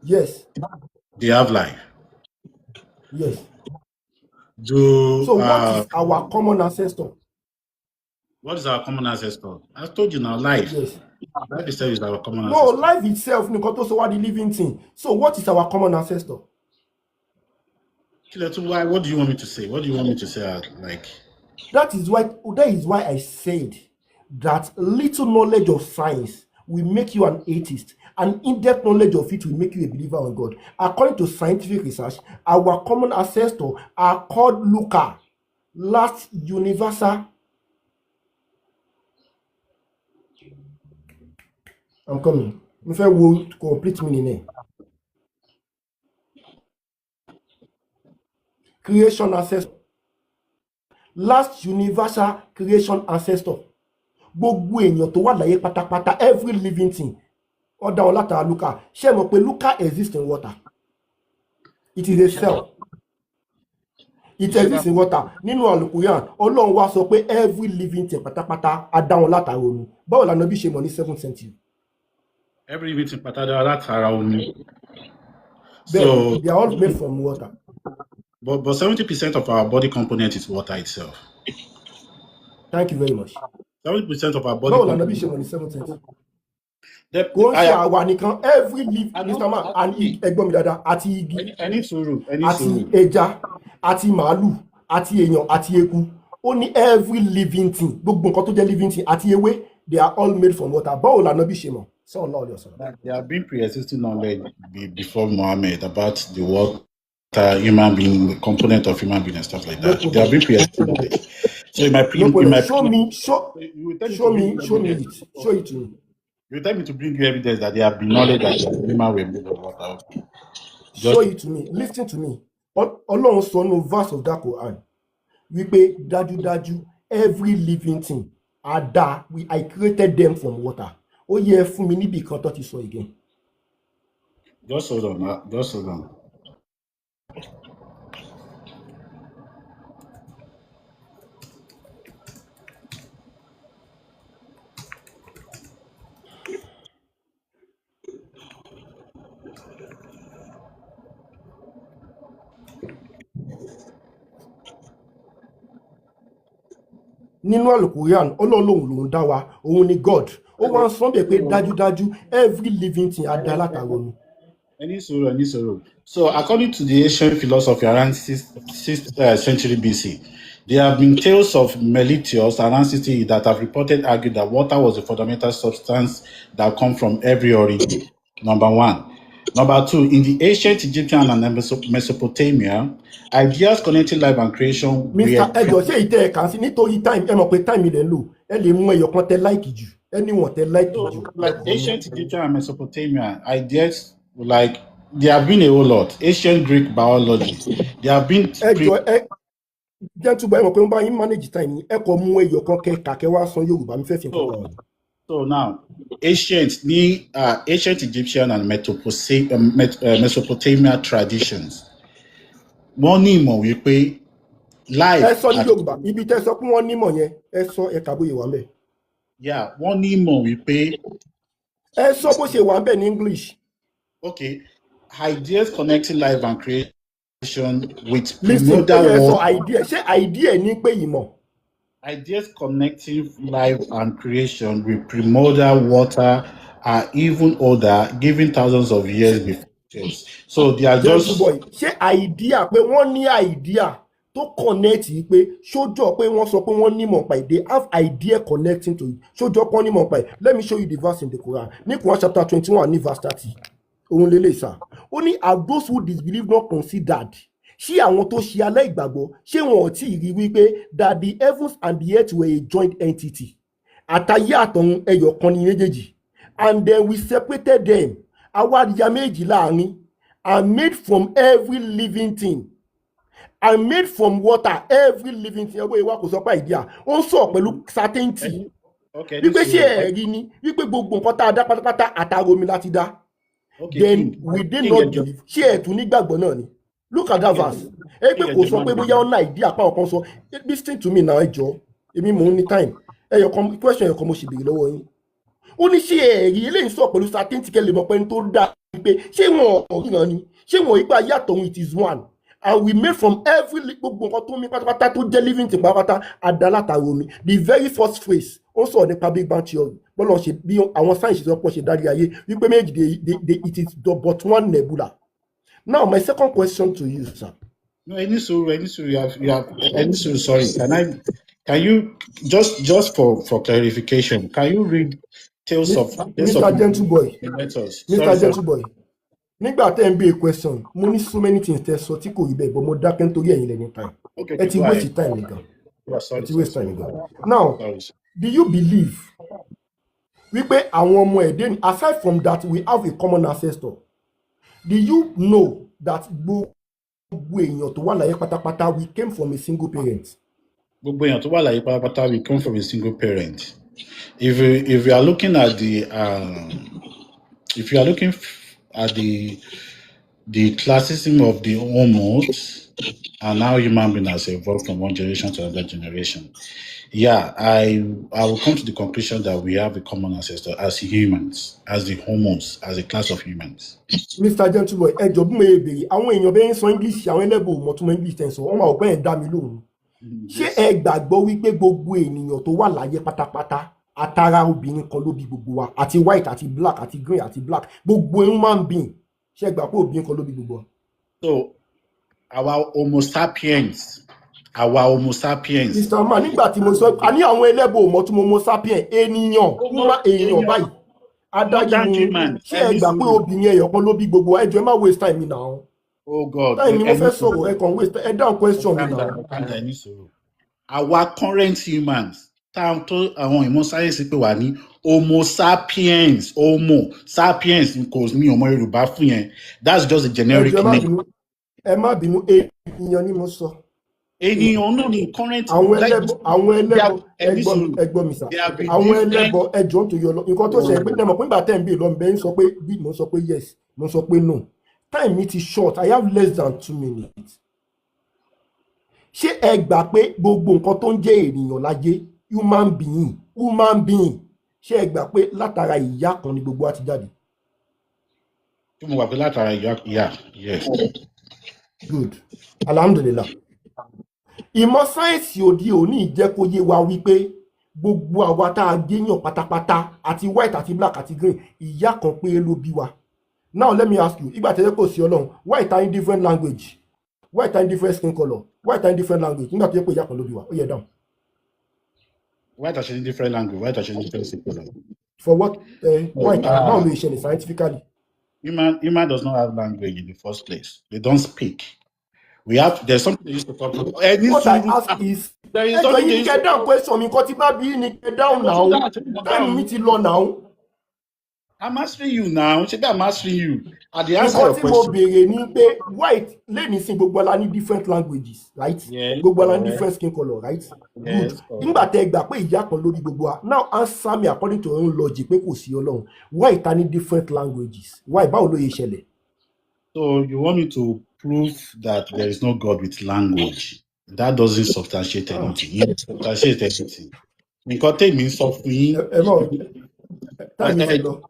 Speaker 1: Yes.
Speaker 3: They have life.
Speaker 1: Yes.
Speaker 3: So
Speaker 1: what is our common ancestor?
Speaker 3: What is our common ancestor? I told you now, life.
Speaker 1: Yes.
Speaker 3: Life itself is our common ancestor.
Speaker 1: No, life itself, so what the living thing. So what is our common ancestor?
Speaker 3: Why? What do you want me to say? What do you want me to say? Like
Speaker 1: that is why I said that little knowledge of science will make you an atheist, and in-depth knowledge of it will make you a believer on God. According to scientific research, our common ancestors are called Luca, last universal. I'm coming. If I will complete meaning. Creation ancestor. Last universal creation ancestor. Gbogbo èèyàn tó wà láyé pátápátá, every living thing. Ọ̀dà wọn látara Luca. Ṣé mọ̀ pé Luca exists in water? It is a cell. It exists in water. Nínú Al-Quran, Ọlọ́run wá sọ pé every living thing pátápátá á dá wọn látara omi. Báwo la Nábì ṣe mọ̀ ní 7th century?
Speaker 3: Every living thing pátápátá látara omi.
Speaker 1: So they are all made from water.
Speaker 3: But 70% of our body component is water itself.
Speaker 1: Thank you very much.
Speaker 3: 70% of our body.
Speaker 1: Báwo la Nábì ṣe mọ̀ ní 7th century? Kò ṣe àwa nìkan every live Mr. Man and ẹgbọ́n mi dáadáa àti igi àti ẹja àti màálù àti èèyàn àti eku ó ní every living thing gbogbo nǹkan tó jẹ́ living thing àti ewé they are all made from water. Báwo la Nábì ṣe mọ̀? Sallallahu alaihi wasallam.
Speaker 3: There have been pre-existing knowledge before Muhammad about the water, human being, the component of human being and stuff like that. There have been pre-existing knowledge. So in my
Speaker 1: show it to me.
Speaker 3: You tell me to bring you evidence that there have been knowledge that human were made of water.
Speaker 1: Show it to me. Listen to me. Ọlọ́run sọ no verse of that Quran wípé dájúdájú every living thing I created them from water. Ó yẹ fún mi níbi kan tó ti sọ again.
Speaker 3: Just hold on.
Speaker 1: Nínú Al-Quran Ọlọ́run ló ń dá wa òun ni God ó wá ń sọ bẹ́ẹ̀ pé dájúdájú every living thing á dá látara omi.
Speaker 3: Any sorrow. So according to the ancient philosophy around 6th century BC, there have been tales of Meletius around 60 that have argued that water was a fundamental substance that come from every origin. Number one. Number two, in the ancient Egyptian and Mesopotamia, ideas connecting life and creation.
Speaker 1: Mr. Ẹjọ́ ṣé ìtẹ́ ẹ̀ka sí nítorí time ẹ mọ̀ pé time ilẹ̀ ń lò ẹ lè mú ẹyọ kan tẹ láìkì jù anyone tẹ like
Speaker 3: So,
Speaker 1: jù
Speaker 3: like
Speaker 1: ẹ̀kọ́
Speaker 3: ancient Egyptian and Mesopotamia, ideas like there have been a whole lot. Ancient Greek biology, there have been
Speaker 1: ẹjọ ẹ gentleman ẹ mọ̀ pé wọ́n bá yín manage time yín ẹ kọ́ mú ẹyọ kan kàkẹ́ wá san Yorùbá mi fẹ́ fi nǹkan kan.
Speaker 3: So now, ancient Egyptian and Mesopotamia traditions. Wọ́n ní ìmọ̀ wípé life.
Speaker 1: Ẹ sọ ní Yorùbá ibi tẹ́ sọ pé wọ́n nímọ̀ yẹn ẹ sọ ẹ kàbóyè wà mẹ́.
Speaker 3: Yeah, wọ́n ní ìmọ̀ wípé.
Speaker 1: Ẹ sọ bó ṣe wà mẹ́ ní English.
Speaker 3: Okay, ideas connecting life and creation with
Speaker 1: Listen,
Speaker 3: primordial
Speaker 1: ẹ sọ
Speaker 3: water.
Speaker 1: idea ṣé idea ní pé ìmọ̀.
Speaker 3: Ideas connecting life and creation with primordial water are even older, given thousands of years before. So they are just.
Speaker 1: Boy, ṣé idea pé wọ́n ní idea tó connect yìí pé ṣójọ́ pé wọ́n sọ pé wọ́n nímọ̀ pa they have idea connecting to it ṣójọ́ pé wọ́n nímọ̀ pa let me show you the verse in the Quran ní Quran chapter 21 ní verse 30 òun lélẹ̀ sá ó ní are those who disbelieve not considered ṣé àwọn tó ṣe aláìgbàgbọ́ ṣé wọn ò tí ì rí wípé that the heavens and the earth were a joint entity àtayé àtọ̀run ẹyọ kan ní méjèèjì and then we separated them àwa ya méjì láàrin and made from every living thing and made from water every living thing ẹgbẹ́ ìwà kò sọ pé ìdí à ó ń sọ pẹ̀lú certainty wípé ṣé ẹ̀rí ni wípé gbogbo nǹkan tá a dá pátápátá àtàrà omi láti dá then we did not believe ṣé ẹ̀tún nígbàgbọ́ náà ni look at that verse ẹ pé kò sọ pé bóyá ọ̀nà ìdí àpá ọ̀kan sọ listen to me now ẹ jọ èmi mò ń ní time ẹyọ kan question ẹyọ kan mo sì béèrè lọ́wọ́ yín ó ní ṣé ẹ̀rí eléyìí sọ pẹ̀lú certainty kẹ́ lè mọ̀ pé ní tó dá pé ṣé wọn ò ríran ni ṣé wọn ìgbà yàtọ̀ it is one and we made from every gbogbo nǹkan tó mi pátápátá tó jẹ́ living thing pátápátá adalátara omi the very first phrase ó sọ̀rọ̀ nípa big bang theory bọ́lá ṣe bí àwọn sáyẹ̀nsì sọ pé ṣe dárí ayé wípé méjì it is but one nebula. Now my second question to you, sir.
Speaker 3: No, any sorry. Can you just for clarification? Can you read Tales of
Speaker 1: Mr. Gentleboy? Mr. Gentleboy. Nígbà tẹ́ ń béèrè question, mo ní so many things tẹ́ sọ tí kò rí bẹ́ẹ̀ but mo dákẹ́ nítorí ẹ̀yin lẹ́ni time. Ẹ ti waste time nìkan. Ẹ ti waste time nìkan. Now, do you believe wípé àwọn ọmọ ẹ̀dẹ́ aside from that we have a common ancestor? Do you know that gbogbo èèyàn tó wà láyé pátápátá we came from a single parent?
Speaker 3: Gbogbo èèyàn tó wà láyé pátápátá we come from a single parent. If you are looking at the classism of the homos and how human being has evolved from one generation to another generation, yeah, I will come to the conclusion that we have a common ancestor as humans, as the homos, as a class of humans.
Speaker 1: Mr. Gentleboy, ẹ jọ̀ọ́ bí mo béèrè àwọn èèyàn bẹ́ẹ̀ ń sọ English àwọn ẹlẹ́bùn mọ̀ tó mọ English tẹ̀ ń sọ wọ́n máa ọ̀pẹ́ ẹ̀ dá mi lóhùn. Ṣé ẹ gbàgbọ́ wípé gbogbo ènìyàn tó wà láyé pátápátá àtàrà obìnrin kan ló bí gbogbo wa àti white àti black àti green àti black gbogbo human being ṣé ẹ gbà pé obìnrin kan ló bí gbogbo wa?
Speaker 3: So our homo sapiens. Mr.
Speaker 1: Man, nígbà tí mo sọ a ní àwọn ẹlẹ́bùn mọ̀ tó mọ homo sapiens èèyàn báyìí adájú ṣé ẹ gbà pé obìnrin ẹyọ kan ló bí gbogbo wa ẹ jọ̀ọ́ ẹ má waste time mi náà.
Speaker 3: Oh God.
Speaker 1: Time ni mo fẹ́ sọ̀rọ̀ ẹ kàn waste ẹ dáhùn question mi náà.
Speaker 3: Our current humans táwọn tó àwọn ìmọ̀ sáyẹ́nsì pé wà ní homo sapiens kò ní ọmọ Yorùbá fún yẹn that's just a generic name.
Speaker 1: Ẹ má bínú ènìyàn ni mo sọ.
Speaker 3: Ènìyàn náà ní current.
Speaker 1: Àwọn ẹlẹ́bọ ẹgbọ́n mi sà àwọn ẹlẹ́bọ ẹjọ́ tó yọ lọ nǹkan tó ṣe pé tẹmọ̀ pé nígbà tẹ́ ń bè lọ bẹ́ẹ̀ ń sọ pé bí mo sọ pé yes mo sọ pé no time mi ti short I have less than 2 minutes. Ṣé ẹ gbà pé gbogbo nǹkan tó ń jẹ́ ènìyàn láyé human being ṣé ẹ gbà pé látara ìyá kan ni gbogbo wa ti jáde?
Speaker 3: Tí mo gbà pé látara ìyá yes.
Speaker 1: Good. Alhamdulillah. Ìmọ̀ sáyẹ́nsì òde òní jẹ́ kó yé wa wípé gbogbo àwa tá a géèyàn pátápátá àti white àti black àti green ìyá kan pé ló bí wa. Now let me ask you, ìgbà tẹ́lẹ̀ kò sí Ọlọ́run, why are in different language? Why are in different skin color? Why are in different language? Nígbà tó yẹ pé ìyá kan ló bí wa, ó yẹ dáhùn.
Speaker 3: Why are in different language? Why are in different skin color?
Speaker 1: For what? Why now we share scientifically?
Speaker 3: Human does not have language in the first place. They don't speak. There's something they used to talk about.
Speaker 1: What I ask is,
Speaker 3: There is
Speaker 1: ẹjọ́
Speaker 3: only
Speaker 1: yìí
Speaker 3: the
Speaker 1: ní kẹ́ dáhùn question mi nǹkan tí bá bí ní kẹ́ dáhùn náà táìmù mi ti lọ náà.
Speaker 3: I'm answering you now. Ṣebí I'm answering you. At the answer
Speaker 1: nǹkan
Speaker 3: your
Speaker 1: tí mo
Speaker 3: question.
Speaker 1: béèrè ni pé white lẹ́ni sí gbogbo ala ní different languages right
Speaker 3: Yes,
Speaker 1: gbogbo ala ní
Speaker 3: correct.
Speaker 1: different skin colour right good
Speaker 3: Yes, correct.
Speaker 1: nígbà tẹ́ gbà pé ìyá kan lórí gbogbo wa now answer me according to your own logic pé kò sí Ọlọ́run why ta ní different languages why báwo ló yẹ ṣẹlẹ̀.
Speaker 3: So you want me to prove that there is no God with language? That doesn't substantiate anything. It substantiates everything. Nǹkan tèmi sọ fún yín.
Speaker 1: ẹ mọ̀ táìmù ti lọ.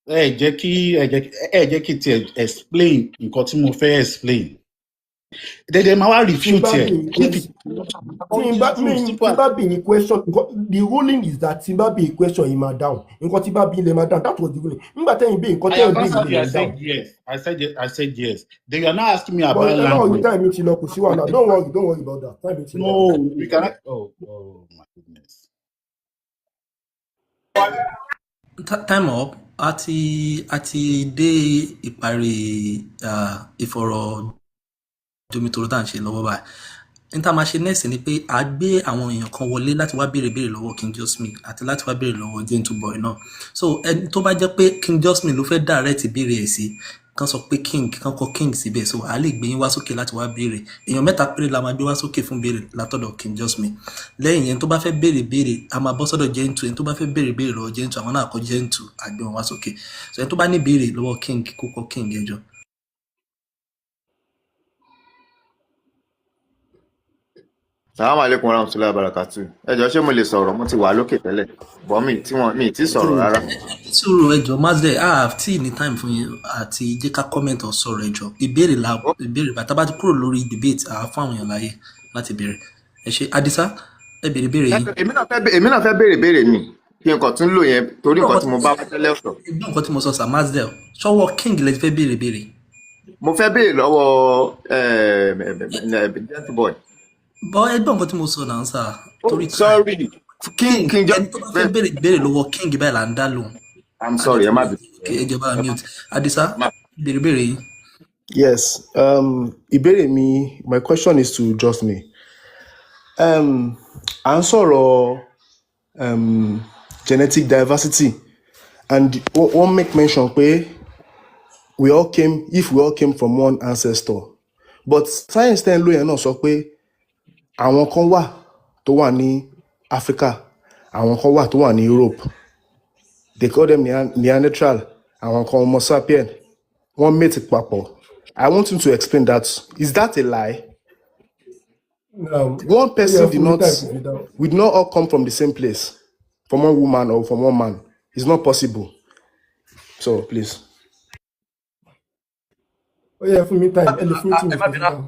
Speaker 3: Ẹ jẹ́ kí tiẹ̀ explain nǹkan tí mo fẹ́ explain. Dẹ̀dẹ̀ máa wá refute ẹ̀.
Speaker 1: tí n bá béèrè question the ruling is that tí n bá béèrè question yìí máa down nǹkan tí bá bí ilẹ̀ máa down that was the ruling nígbà tẹ́yìn béèrè nǹkan tẹ́yìn béèrè ilẹ̀ máa down.
Speaker 3: I said yes. Then you are now asking me about language.
Speaker 1: But time ti lọ kò sí wàhálà don't worry about that time ti lọ.
Speaker 3: No, we cannot. Oh my goodness.
Speaker 2: Time up àti dé ìparí ìfọ̀rọ̀jomitoro tá à ń ṣe lọ́wọ́ báyìí níta máa ṣe nẹ́ẹ̀sì ni pé a gbé àwọn èèyàn kan wọlé láti wá béèrè lọ́wọ́ King justMe àti láti wá béèrè lọ́wọ́ gentleboy náà so ẹni tó bá jẹ́ pé King justMe ló fẹ́ direct ìbéèrè ẹ̀ sí kan sọ pé kan kọ king síbẹ̀ so a lè gbé yín wá sókè láti wá béèrè èèyàn 3 péré la máa gbé wá sókè fún béèrè látọ̀dọ̀ King justMe lẹ́yìn yẹn tó bá fẹ́ béèrè a máa bọ́ sọ́dọ̀ gentle ẹni tó bá fẹ́ béèrè lọ́wọ́ gentle àwọn náà kọ gentle àgbẹ̀ wọn wá sókè so ẹni tó bá ní béèrè lọ́wọ́ king kó kọ king ẹjọ́.
Speaker 5: Assalamu alaikum warahmatullahi wabarakatuh. Ẹ jọ̀ọ́ ṣé mo lè sọ̀rọ̀ mo ti wà lókè tẹ́lẹ̀ bọ́ mi ti sọ̀rọ̀ rárá.
Speaker 2: sùúrù ẹjọ́ mazde tí ní time fún yín àti jẹ́ ká comment or sọ̀rọ̀ ẹjọ́ ìbéèrè bàtà bá ti kúrò lórí debate fún àwọn èèyàn láyé láti béèrè ẹ ṣe Adisa ẹ béèrè yìí.
Speaker 5: èmi náà fẹ́ béèrè mi kí nǹkan tún lò yẹn torí nǹkan tí mo bá wá tẹ́lẹ̀ ọ̀tọ̀.
Speaker 2: ìgbọ́n nǹkan tí mo sọ sir mazde ṣọwọ́ king lẹ ti fẹ́ béèrè.
Speaker 5: mo fẹ́ béèrè lọ́wọ́ gentleboy.
Speaker 2: bọ́ ẹgbọ́n nǹkan tí mo sọ náà sà torí
Speaker 5: sorry king
Speaker 2: ẹni tó bá fẹ́ béèrè lọ́wọ́ king báyìí là ń dá lóhùn.
Speaker 5: I'm sorry ẹ má bì.
Speaker 2: ẹ jẹ́ bá mute Adisa béèrè yìí.
Speaker 6: Yes, ìbéèrè mi, my question is to justMe. À ń sọ̀rọ̀ genetic diversity and one make mention pé we all came from one ancestor but science ten ló yẹn náà sọ pé àwọn kan wà tó wà ní Africa àwọn kan wà tó wà ní Europe they call them Neanderthal àwọn kan Homo sapien wọ́n mate papọ̀. I want him to explain that. Is that a lie? One person we did not all come from the same place, from one woman or from one man. It's not possible. So, please.
Speaker 1: Fún mi time ẹ lè fún mi tí mo fi dáhùn.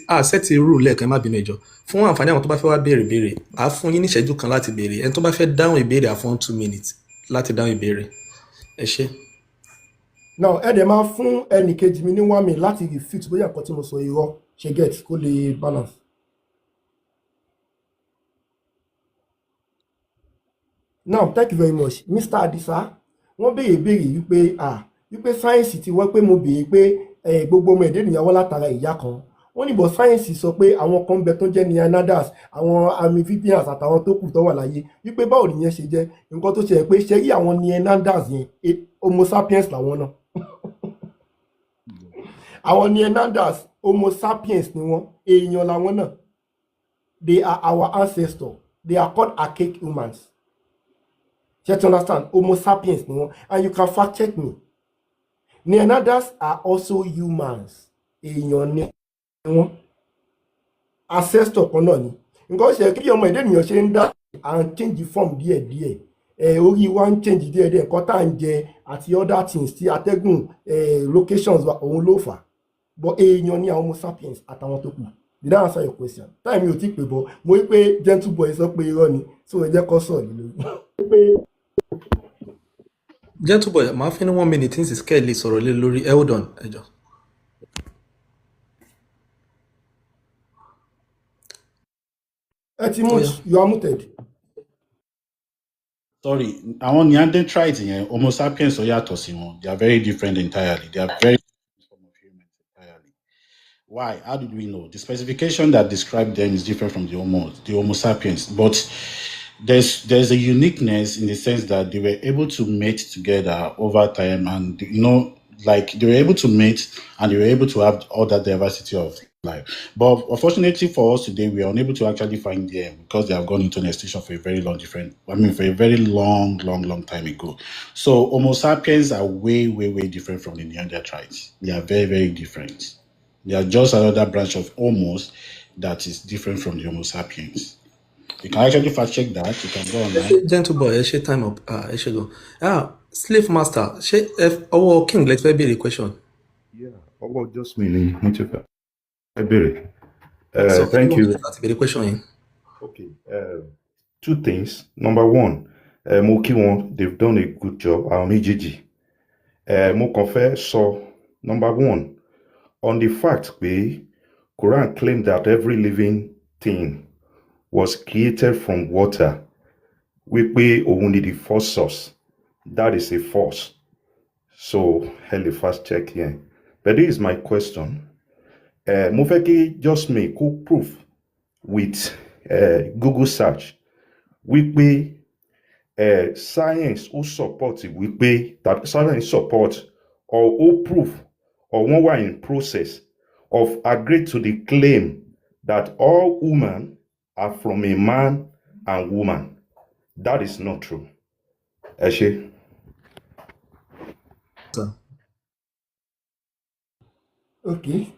Speaker 2: àṣẹ́tì rú lẹ́ẹ̀kan má bínú ẹjọ́ fún àǹfààní àwọn tó bá fẹ́ wá béèrè á fún yín ní ìṣẹ́jú kan láti béèrè ẹni tó bá fẹ́ dáhùn ìbéèrè á fún 2 minutes láti dáhùn ìbéèrè ẹ ṣé.
Speaker 1: now ẹ dẹ̀ máa fún ẹnì kejì mi ní 1 minute láti refute bóyá nǹkan tí mo sọ irọ́ ṣe get kó lè balance. now thank you very much Mr. Adisa wọ́n béèrè wípé sáyẹ́nsì ti wọ́n pé mo béèrè pé gbogbo ọmọ ẹ̀dẹ́ ènìyàn wá látara ìyá kan wọ́n ní bọ̀ sáyẹ́nsì sọ pé àwọn kan ń bẹ tó jẹ́ Neanderthals àwọn amphibians àtàwọn tó kù tó wà láyé wípé báwo nìyẹn ṣe jẹ́ nǹkan tó ṣe é pé ṣe rí àwọn Neanderthals yẹn Homo sapiens làwọn náà àwọn Neanderthals Homo sapiens ni wọ́n èèyàn làwọn náà they are our ancestors they are called archaic humans you understand Homo sapiens ni wọ́n and you can fact check me. Neanderthals are also humans. Èèyàn ni wọ́n. Ancestor kan náà ni. Nǹkan ṣe kí ọmọ ẹ̀dẹ́ ènìyàn ṣe ń dá and change form díẹ̀díẹ̀. Orí wa ń change díẹ̀díẹ̀ nǹkan tá à ń jẹ àti other things tí atẹ́gùn locations wa òun ló fà. But èèyàn ni àwọn Homo sapiens àtàwọn tó kù. Did I answer your question? Táìmì ò tí pè bọ́. Mo rí pé gentleboy sọ pé irọ́ ni. So ẹ jẹ́ kó sọ̀rọ̀ lórí.
Speaker 2: gentleboy máa fi ní 1 minute tí n sì scale lè sọ̀rọ̀ lé lórí hold on ẹjọ́.
Speaker 1: Ẹ ti mute, you are muted.
Speaker 3: Sorry, àwọn Neanderthals yẹn Homo sapiens ó yàtọ̀ sí wọn. They are very different entirely. They are very different form of humans entirely. Why? How did we know? The specification that described them is different from the Homo sapiens, but there's a uniqueness in the sense that they were able to mate together over time, and like they were able to mate and they were able to have all that diversity of life. But unfortunately for us today, we are unable to actually find them because they have gone into an extinction for a very long time ago. So Homo sapiens are way, way, way different from the Neanderthals. They are very, very different. They are just another branch of Homos that is different from the Homo sapiens. You can actually fact check that. You can go online.
Speaker 2: Gentle boy, ẹ ṣe time up. Ẹ ṣe gan. Slave master, ṣé ọwọ́ king let's fẹ́ béèrè question?
Speaker 7: Yeah, ọwọ́ justMe ni mo ti fẹ́ béèrè.
Speaker 2: So
Speaker 7: Thank you.
Speaker 2: láti béèrè question yẹn.
Speaker 7: Okay, two things. Number one, mo kí wọn, they've done a good job. Àwọn méjèèjì. Mo kàn fẹ́ sọ, number one, on the fact pé Quran claimed that every living thing was created from water. Wípé òun ni the first source. That is a false. So, hell fast check here. But this is my question. Mo fẹ́ kí justMe kó proof with Google search wípé science ó support wípé that science support or ó proof or wọ́n wà in process of agree to the claim that all women are from a man and woman. That is not true. Ẹ ṣé.
Speaker 1: Okay.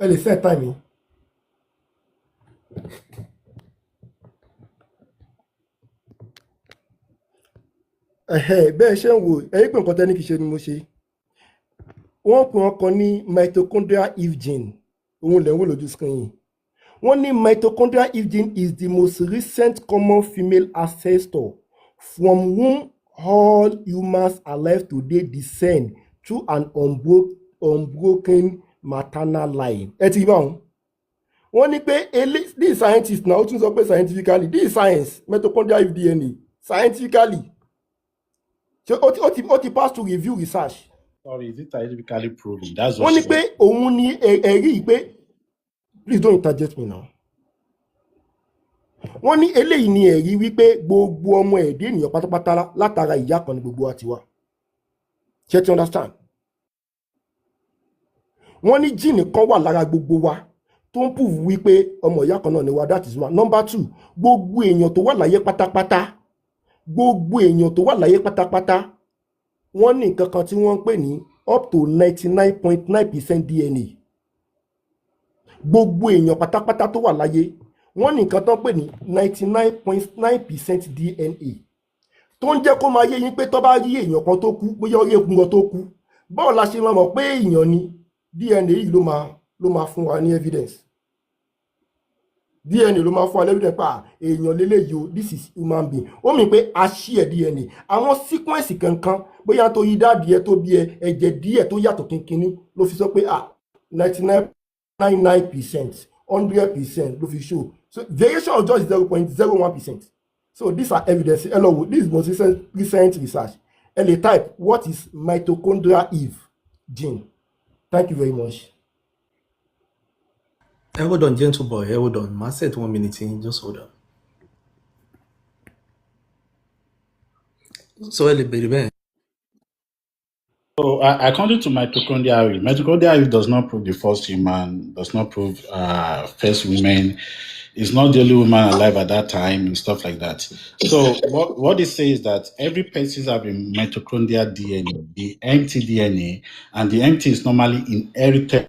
Speaker 1: Ẹ lè set time yìí. Bẹ́ẹ̀ ṣe ń wò ẹ̀yìn pé nǹkan tẹ́ni kìí ṣe ni mo ṣe. Wọ́n pè wọ́n kan ní mitochondrial Eve gene. Òun lẹ̀ ń wò lójú screen yìí. Wọ́n ní mitochondrial Eve gene is the most recent common female ancestor from whom all humans alive today descend through an unbroken maternal line. Ẹ ti rí báwọn. Wọ́n ní pé this scientist náà ó tún sọ pé scientifically this science mitochondrial Eve DNA scientifically so ó ti pass to review research.
Speaker 3: Sorry, is it scientifically proven? That's what
Speaker 1: wọ́n ní pé òun ni ẹ̀rí pé please don't interject me now. Wọ́n ní eléyìí ni ẹ̀rí wípé gbogbo ọmọ ẹ̀dá ènìyàn pátápátá látara ìyá kan ni gbogbo wa ti wá. Ṣé ti understand? Wọ́n ní gene kan wà lára gbogbo wa tó ń prove wípé ọmọ ìyá kan náà ni wa, that is one. Number two, gbogbo èèyàn tó wà láyé pátápátá wọ́n ní nǹkan kan tí wọ́n ń pè ní up to 99.9% DNA. Gbogbo èèyàn pátápátá tó wà láyé wọ́n ní nǹkan tó ń pè ní 99.9% DNA. Tó ń jẹ́ kó máa yé yín pé tó bá rí èèyàn kan tó kú bóyá orí egun kan tó kú báwo la ṣe máa mọ̀ pé èèyàn ni DNA yìí ló máa fún wa ní evidence. DNA ló máa fún wa ní evidence pa èèyàn lélẹ́yìí o, this is human being. Ó mì pé a share DNA. Àwọn sequence kankan bóyá tó yí dáàdì ẹ tó bí ẹ ẹ̀jẹ̀ díẹ̀ tó yàtọ̀ kínkínní ló fi sọ pé 99.99%, 100% ló fi show. So variation of just 0.01%. So these are evidence. Hello, this is most recent research. Ẹ type what is mitochondrial Eve gene. Thank you very much.
Speaker 2: Hold on, gentle boy. Hold on. I said 1 minute in. Just hold on. So,
Speaker 3: So, according to mitochondrial Eve does not prove the first human, does not prove first women. It's not the only woman alive at that time and stuff like that. So, what they say is that every person has a mitochondrial DNA, the empty DNA, and the empty is normally inherited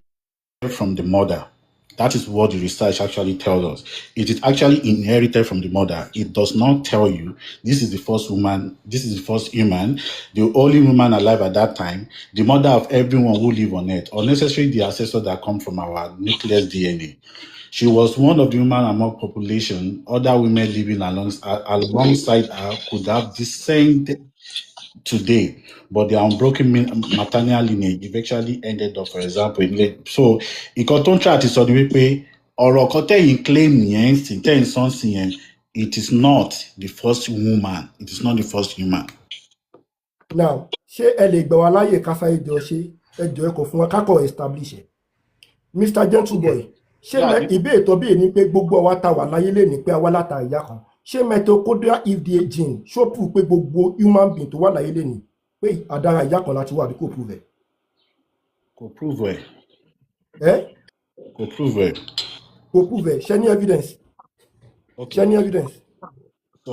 Speaker 3: from the mother. That is what the research actually tells us. It is actually inherited from the mother. It does not tell you this is the first woman, this is the first human, the only woman alive at that time, the mother of everyone who live on earth, or necessarily the ancestors that come from our nucleus DNA. She was one of the women among population. Other women living alongside her could have descended today, but their unbroken maternal lineage eventually ended up, for example, in late. So, nǹkan tó ń try àti sọ ni wípé ọ̀rọ̀ kan tẹ́yìn claim yẹn sìn tẹ́yìn sọ́nsìn yẹn, it is not the first woman, it is not the first human.
Speaker 1: Now, ṣé ẹ lè gbà wá láyè káfá ẹjọ́ ṣe ẹjọ́ ẹ kò fún wa kákọ̀ establish ẹ̀. Mr. Gentle Boy, ṣé ìbéèrè tó bí ní pé gbogbo àwa tá wà láyé lè ní pé àwa látara ìyá kan? Ṣé mitochondrial FDA gene ṣó prove pé gbogbo human being tó wà láyé lè ní pé àdára ìyá kan láti wà bí kò prove ẹ̀?
Speaker 3: Kò prove ẹ̀.
Speaker 1: Ẹ́
Speaker 3: Kò prove ẹ̀.
Speaker 1: kò prove ẹ̀, ṣé ní evidence? Ṣé ní evidence?
Speaker 3: So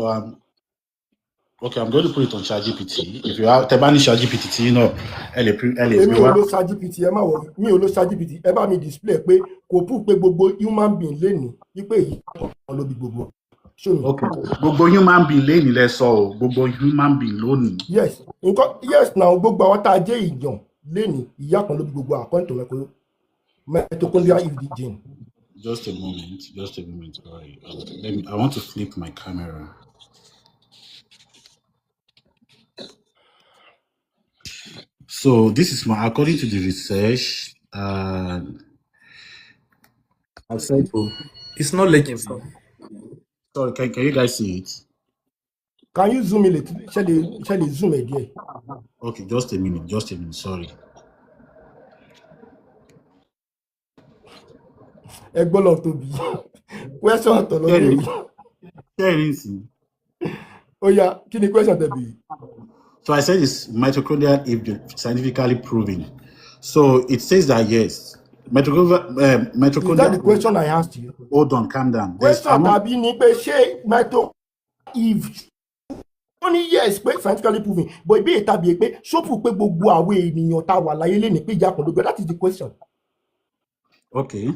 Speaker 3: okay, I'm going to put it on ChatGPT. If you have Tebani ChatGPT, you know,
Speaker 1: Èmi ò lo ChatGPT, ẹ má wọrí, mi ò lo ChatGPT, ẹ bá mi display pé kò prove pé gbogbo human being lè ní wípé èyí kan ló bí gbogbo. Show me.
Speaker 3: Okay, gbogbo human being lè ní lẹ sọ o, gbogbo human being lónìí.
Speaker 1: Yes, yes now gbogbo àwọn tá a jẹ́ èèyàn lè ní ìyá kan ló bí gbogbo according to mitochondrial gene.
Speaker 3: Just a moment. All right. I want to flip my camera. So this is according to the research. I said,
Speaker 2: It's not legible.
Speaker 3: Sorry, can you guys see it?
Speaker 1: Can you zoom in little? Shall you zoom it there?
Speaker 3: Okay, just a minute. Sorry.
Speaker 1: Egbolo to be. Question to Oh yeah, kini question to be?
Speaker 3: So I said it's mitochondrial if scientifically proven. So it says that yes, mitochondrial.
Speaker 1: Is that the question I asked you?
Speaker 3: Hold on, calm down.
Speaker 1: Question tàbí ni pé ṣé if only yes pé scientifically proven, but ìbéèrè tàbí pé ṣó prove pé gbogbo àwọn ènìyàn tá wà láyé lè ní pé ìyá kan ló bí. That is the question.
Speaker 3: Okay.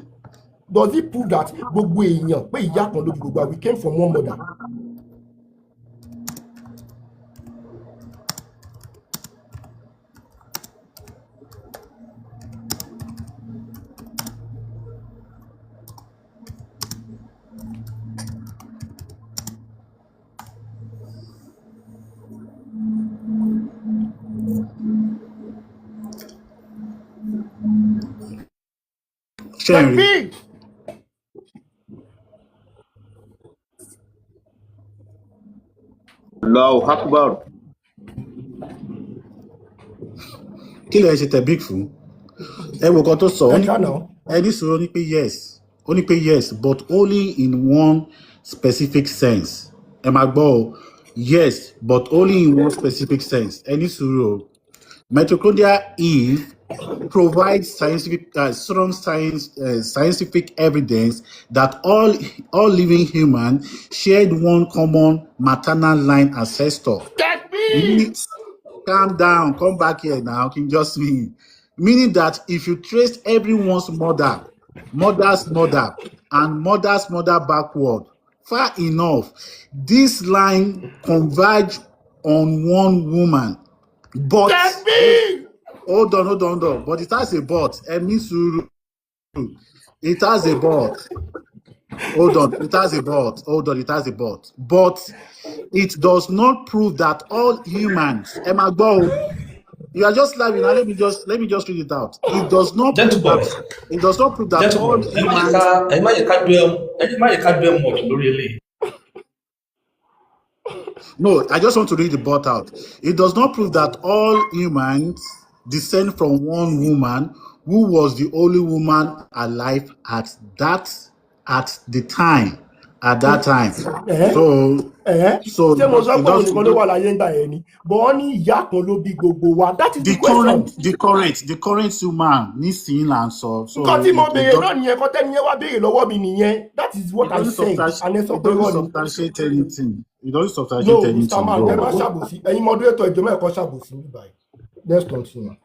Speaker 1: Does it prove that gbogbo èèyàn pé ìyá kan ló bí gbogbo we came from one mother?
Speaker 3: Big.
Speaker 5: Allahu Akbar.
Speaker 3: Kí lẹ ṣe tẹ big fún? Ẹ wo kan tó sọ. Ẹni sọ̀rọ̀ ní pé yes. Ó ní pé yes, but only in one specific sense. Ẹ máa gbọ́ o. Yes, but only in one specific sense. Ẹni sọ̀rọ̀. Mitochondrial Eve provides strong scientific evidence that all living humans shared one common maternal line ancestor. Calm down, come back here now, King justMe. Meaning that if you traced everyone's mother's mother, and mother's mother backward far enough, this line converge on one woman. But hold on. But it has a but. It has a but. Hold on, it has a but. But it does not prove that all humans, Emma Go, you are just laughing. Now let me just read it out. It does not prove that all humans. No, I just want to read the but out. It does not prove that all humans descend from one woman who was the only woman alive at that time. So
Speaker 1: ṣé mo sọ pé òun nìkan ló wà láyé ńgbà yẹn ni, but wọ́n ní ìyá kan ló bí gbogbo wa. That is the question.
Speaker 3: The current human needs to answer. So
Speaker 1: nǹkan tí mo béèrè náà nìyẹn, kọ́ tẹ́ni yẹn wá béèrè lọ́wọ́ mi nìyẹn. That is what I said. And ẹ sọ pé wọ́n
Speaker 3: ni. It doesn't substantiate
Speaker 1: no,
Speaker 3: anything.
Speaker 1: Mr. Man, ẹ má ṣàbòsí. Ẹ̀yin moderator ẹjọ́ mẹ́ẹ̀kọ́ ṣàbòsí ní báyìí. Let's continue.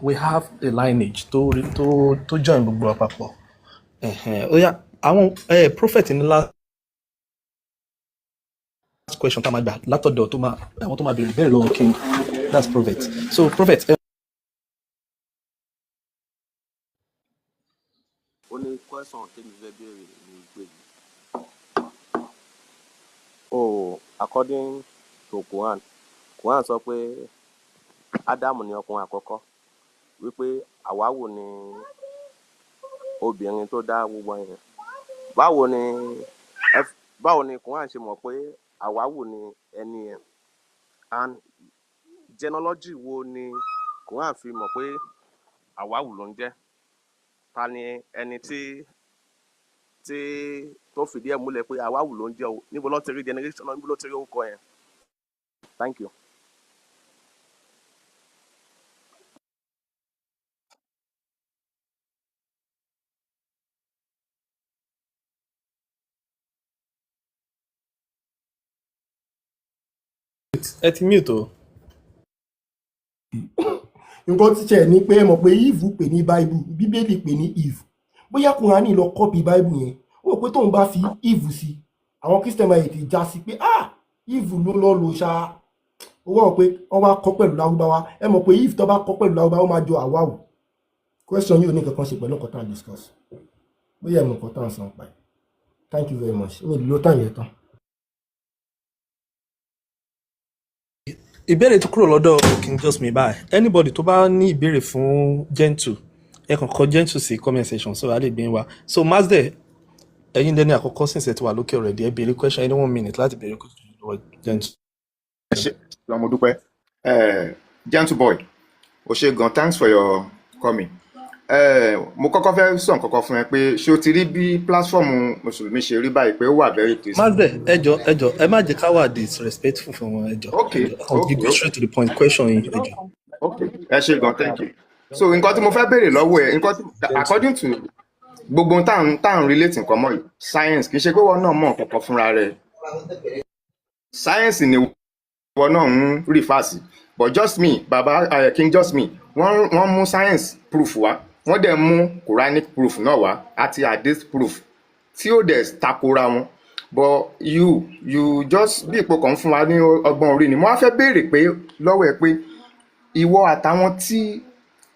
Speaker 2: We have a lineage to join gbogbo àpapọ̀. Ó yá, àwọn prophet in the last question tá máa gbà látọ̀dọ̀ àwọn tó máa béèrè bẹ́ẹ̀ lọ́wọ́ king. That's prophet. So prophet.
Speaker 8: Only question tèmi fẹ́ béèrè ní pé according to Quran sọ pé Ádámù ni ọkùnrin àkọ́kọ́, wípé Àwáwù ni obìnrin tó dá gbogbo yẹn. Báwo ni Quran ṣe mọ̀ pé Àwáwù ni ẹni yẹn? and genealogy wo ni Quran fi mọ̀ pé àwáwù ló ń jẹ́, ta ni ẹni tí tó fìdí ẹ̀ múlẹ̀ pé àwáwù ló ń jẹ́ o, níbo ló ti rí generation náà, níbo ló ti rí orúkọ yẹn. Thank you.
Speaker 2: ẹ ti mute o.
Speaker 1: nǹkan tí tiẹ̀ ní pé ẹ mọ̀ pé Eve pè ní Bible, Bíbélì pè ní Eve. Bóyá Kùránì lọ kọ́pì Bible yẹn, ó rò pé tóun bá fi Eve sí, àwọn Christian máa ètè já sí pé Eve ló lọ lò ṣá. Ó wọ́n pé wọ́n wá kọ́ pẹ̀lú Lárúbáwá. Ẹ mọ̀ pé Eve tó bá kọ́ pẹ̀lú Lárúbáwá ó máa jọ àwáwù. Question yìí ò ní kankan ṣe pẹ̀lú nǹkan tá à ń discuss. Bóyá ẹ mọ̀ nǹkan tá à ń sọ pa ẹ̀. Thank you very much. Mi ò lo time yẹn tán.
Speaker 2: Ìbéèrè tó kúrò lọ́dọ̀ King justMe báyìí. Anybody tó bá ní ìbéèrè fún Gentle, ẹ kàn kọ Gentle sí comment section so a lè gbé wa. So Mazde, ẹ̀yin dẹ́ni àkọ́kọ́ since ẹ ti wà lókè already, ẹ béèrè question any 1 minute láti béèrè question lọ́wọ́ Gentle.
Speaker 5: ẹ ṣé lọ́mọ dúpẹ́ gentle boy o ṣé gan, thanks for your coming. Mo kọ́kọ́ fẹ́ sọ nǹkan kan fún ẹ pé ṣé o ti rí bí platform mùsùlùmí ṣe rí báyìí pé ó wà very tasty.
Speaker 2: Mazde, ẹjọ́ ẹ má jẹ́ ká wà disrespectful fún wọn, ẹjọ́.
Speaker 5: Okay.
Speaker 2: Go straight to the point question yìí, ẹjọ́.
Speaker 5: Okay, ẹ ṣé gan, thank you. So nǹkan tí mo fẹ́ béèrè lọ́wọ́ ẹ, according to gbogbo ohun tá à ń relate nǹkan mọ́ yìí, science kì í ṣe pé wọ́n náà mọ̀ kankan fúnra rẹ̀. Science ni wọ́n náà ń refer sí, but justMe, baba King justMe, wọ́n mú science proof wá, wọ́n dẹ̀ mú Quranic proof náà wá àti hadith proof tí ó dẹ̀ takora wọn. But you just bí ipò kan fún wa ní ọgbọ́n orí ni mo wá fẹ́ béèrè pé lọ́wọ́ ẹ pé ìwọ àtàwọn tí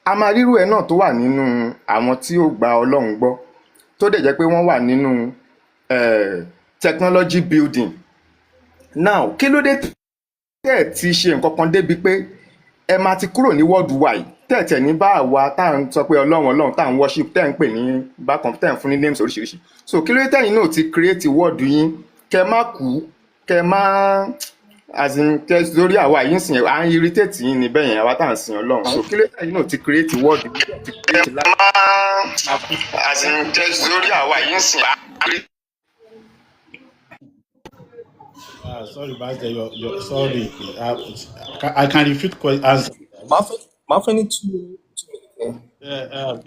Speaker 5: a máa rírú ẹ náà tó wà nínú àwọn tí ó gba Ọlọ́run gbọ́ tó dẹ̀ jẹ́ pé wọ́n wà nínú technology building. Now kí ló dé tẹ́ ti ṣe nǹkan kan débi pé ẹ máa ti kúrò ní worldwide tẹ́ ní bá àwa tá à ń sọ pé Ọlọ́run tá à ń worship tẹ́ ń pè ní bákan tẹ́ ń fún ní names oríṣiríṣi. So kí ló dé tẹ́yìn náà ti create world yín kẹ́ má kú kẹ́ má as in kẹ́ lórí àwa yìí ń sìn à ń irritate yín ní bẹ́yẹn àwa tá à ń sìn Ọlọ́run. So kí ló dé tẹ́yìn náà ti create world yín ti create life as in kẹ́ lórí àwa yìí ń sìn
Speaker 3: sorry, Master, you're sorry. I can refute questions.
Speaker 2: Máa fẹ́ ní 2 minutes.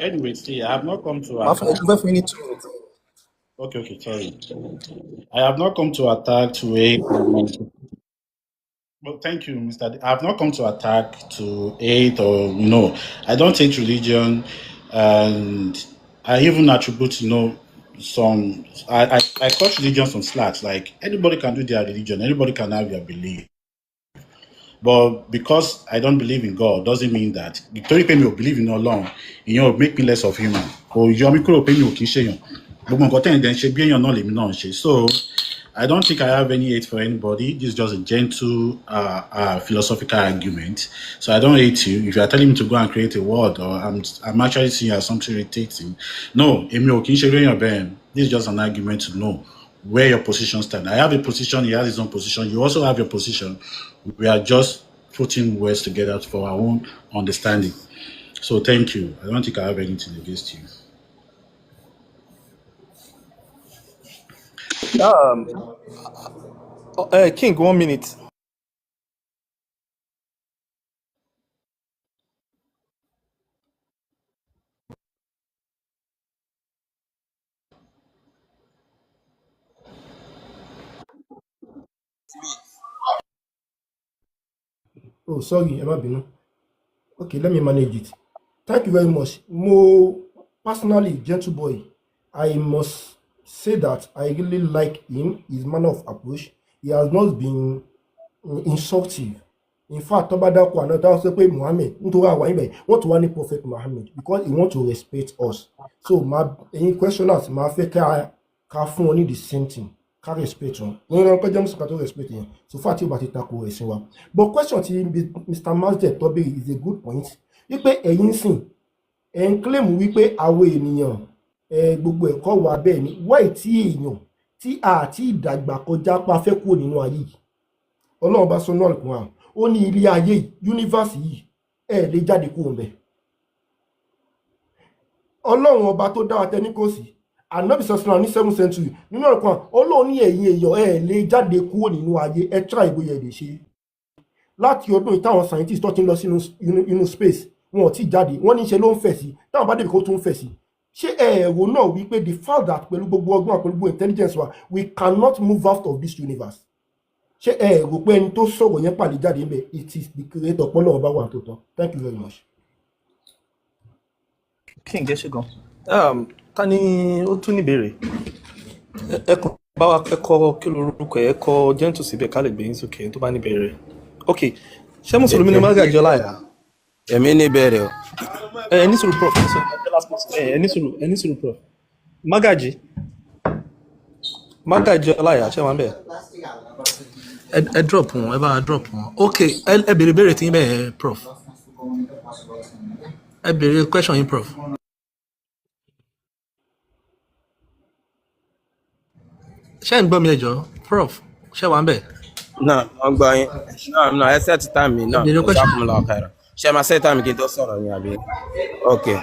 Speaker 3: Anyway, see, I have not come to
Speaker 2: Máa fẹ́ ní 2 minutes.
Speaker 3: Okay, sorry. I have not come to attack to hate. Well, thank you, Mr. I have not come to attack to hate or I don't hate religion, and I even attribute some. I cut religion some slacks. Like anybody can do their religion, anybody can have their belief. But because I don't believe in God doesn't mean that Victoria pay me believe in Allah, make me less of human. Or you me kúrò pé mi ò kì í ṣèyàn. Gbogbo nǹkan tẹ́yìn dẹ̀ ń ṣe bí èèyàn náà lèmi náà ń ṣe. So I don't think I have any hate for anybody. This is just a gentle philosophical argument. So I don't hate you. If you are telling me to go and create a world, or I'm actually seeing it as something irritating. No, èmi ò kì í ṣe èèyàn bẹ́ẹ̀. This is just an argument to know where your position stands. I have a position, he has his own position. You also have your position. We are just putting words together for our own understanding. So thank you. I don't think I have anything against you.
Speaker 2: King, 1 minute.
Speaker 1: Oh, sorry, ẹ má bínú. Okay, let me manage it. Thank you very much. Personally, gentle boy, I must say that I really like him, his manner of approach. He has not been insultive. In fact, tó bá dákọ̀ àná táwọn sọ pé Muhammad nítorí àwa ibẹ̀ wọ́n tún wá ní Prophet Muhammad because he want to respect us. So ẹ̀yin questioners máa fẹ́ ká fún wọn ní the same thing, ká respect wọn. Wọ́n rán kọjá mùsùlùmí ká tó respect yẹn. So far tí o bá ti tako ẹ̀sìn wa. But question ti Mr. Mazde tó béèrè is a good point. Wípé ẹ̀yin sìn ẹ̀ ń claim wípé àwọn ènìyàn gbogbo ẹ̀kọ́ wa bẹ́ẹ̀ ni wáì tí èèyàn tí àti ìdàgbà kọjá pa fẹ́ kúrò nínú ayé yìí. Ọlọ́run bá sọ ní Al-Qur'an ó ní ilé ayé yìí universe yìí ẹ lè jáde kúrò ńbẹ̀. Ọlọ́run ọba tó dá wa tẹ ní kò sí Ànábì sọ̀sọ̀rọ̀ ní 7th century nínú ọ̀rọ̀ kan Ọlọ́run ní ẹ̀yin èèyàn ẹ lè jáde kúrò nínú ayé ẹ try bóyá ẹ lè ṣe. Láti ọdún yìí táwọn scientists tó ti ń lọ sínú inú space wọn ò tí jáde wọ́n ní ṣe ló ń fẹ̀ sí táwọn bá débi kó tún ń fẹ̀ sí. Ṣé ẹ̀rọ náà wípé the fact that pẹ̀lú gbogbo ọgbọ́n àpẹẹrẹ gbogbo intelligence wa we cannot move out of this universe. Ṣé ẹ̀rọ pé ẹni tó sọ̀rọ̀ yẹn pàlè jáde ń bẹ̀ it is the creator pọ́lọ́ ọba wà tó tán. Thank you very much.
Speaker 2: King ẹ ṣe gan. Ta ni ó tún níbèrè? Ẹ kàn bá wa kọ kí lorúkọ ẹ kọ gentle síbẹ̀ ká lè gbé yín sókè tó bá níbèrè. Ok, ṣé Mùsùlùmí ni Magaji Ọláìyá?
Speaker 9: Èmi níbèrè o.
Speaker 2: Ẹ ní sùúrù prof, ẹ ní sùúrù prof. Magaji Ọláìyá ṣé wọn bẹ̀? Ẹ drop wọn, ẹ bá wa drop wọn. Ok, ẹ béèrè béèrè tí yín bẹ́ẹ̀ prof. Ẹ béèrè question yín prof. Ṣé ń gbọ́ mi ẹjọ́ prof ṣé wà ń bẹ̀?
Speaker 9: Náà wọ́n gbọ́ yín. Náà ẹ set time mi náà.
Speaker 2: Béèrè question.
Speaker 9: Ṣàkùnmọ́lá ọ̀kẹ́rọ̀. Ṣé máa set time kí n tó sọ̀rọ̀ ni àbí? Okay.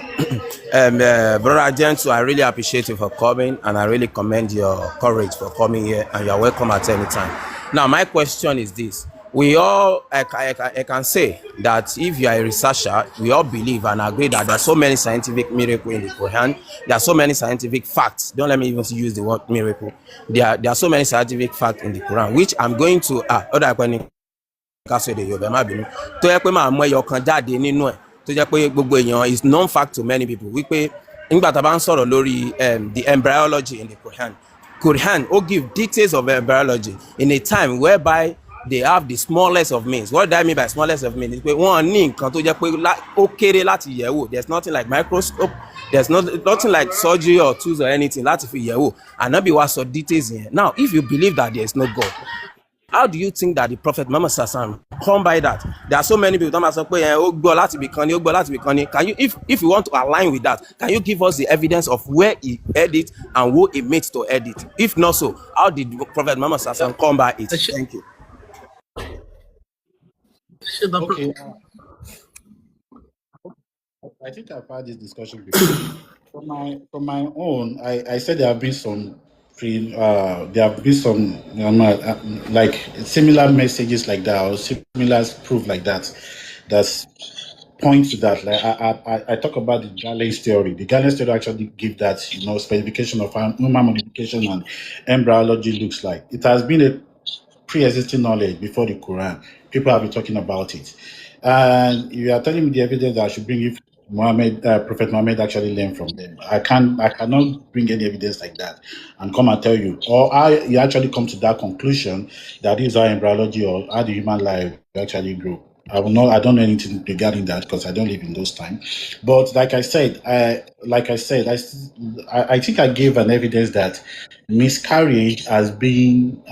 Speaker 9: Brother Gentle, I really appreciate you for coming and I really commend your courage for coming here and you are welcome at any time. Now my question is this. We all, I can say that if you are a researcher, we all believe and agree that there are so many scientific miracles in the Quran. There are so many scientific facts. Don't let me even use the word miracle. There are so many scientific facts in the Quran, which I'm going to tó yẹ pé máa mú ẹyọ kan jáde nínú ẹ̀ tó jẹ́ pé gbogbo èèyàn is known fact to many people wípé nígbà tá a bá ń sọ̀rọ̀ lórí the embryology in the Quran ó give details of embryology in a time whereby they have the smallest of means. What do I mean by smallest of means? Pé wọ́n ní nǹkan tó jẹ́ pé ó kéré láti yẹ̀ wò. There's nothing like microscope. There's nothing like surgery or tools or anything láti fi yẹ̀ wò. Ànábì wa sọ details yẹn. Now, if you believe that there is no God, how do you think that the Prophet Muhammad Sallallahu come by that? There are so many people that say, "Oh, gbọ́ láti bí kan ni, ó gbọ́ láti bí kan ni." Can you, if you want to align with that, can you give us the evidence of where he edit and who he made to edit? If not so, how did Prophet Muhammad Sallallahu come by it? Thank you.
Speaker 3: Okay. I think I've had this discussion before. From my own, I said there have been some like similar messages like that or similar proof like that that's point to that. Like I talk about the Galen theory. The Galen theory actually give that specification of how human modification and embryology looks like. It has been a pre-existing knowledge before the Quran. People have been talking about it, and you are telling me the evidence that I should bring if Prophet Muhammad actually learned from them. I cannot bring any evidence like that and come and tell you, or you actually come to that conclusion that is how embryology or how the human life actually grew. I don't know anything regarding that because I don't live in those times. But like I said, I think I gave an evidence that miscarriage has been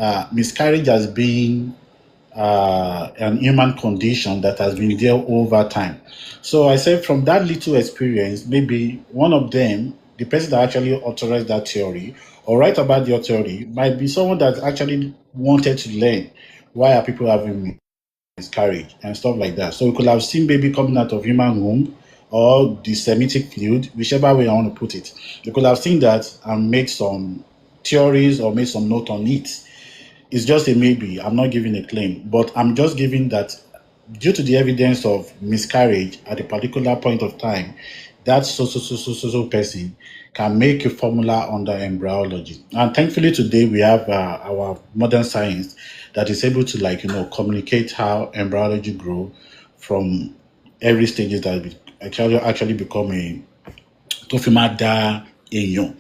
Speaker 3: an human condition that has been there over time. So I said from that little experience, maybe one of them, the person that actually authorized that theory or write about the theory, might be someone that actually wanted to learn why are people having miscarriage and stuff like that. So we could have seen baby coming out of human womb or the Semitic fluid, whichever way I want to put it. You could have seen that and make some theories or make some note on it. It's just a maybe. I'm not giving a claim, but I'm just giving that due to the evidence of miscarriage at a particular point of time, that so person can make a formula under embryology. And thankfully today we have our modern science that is able to communicate how embryology grow from every stages that actually become a tofimada eyon.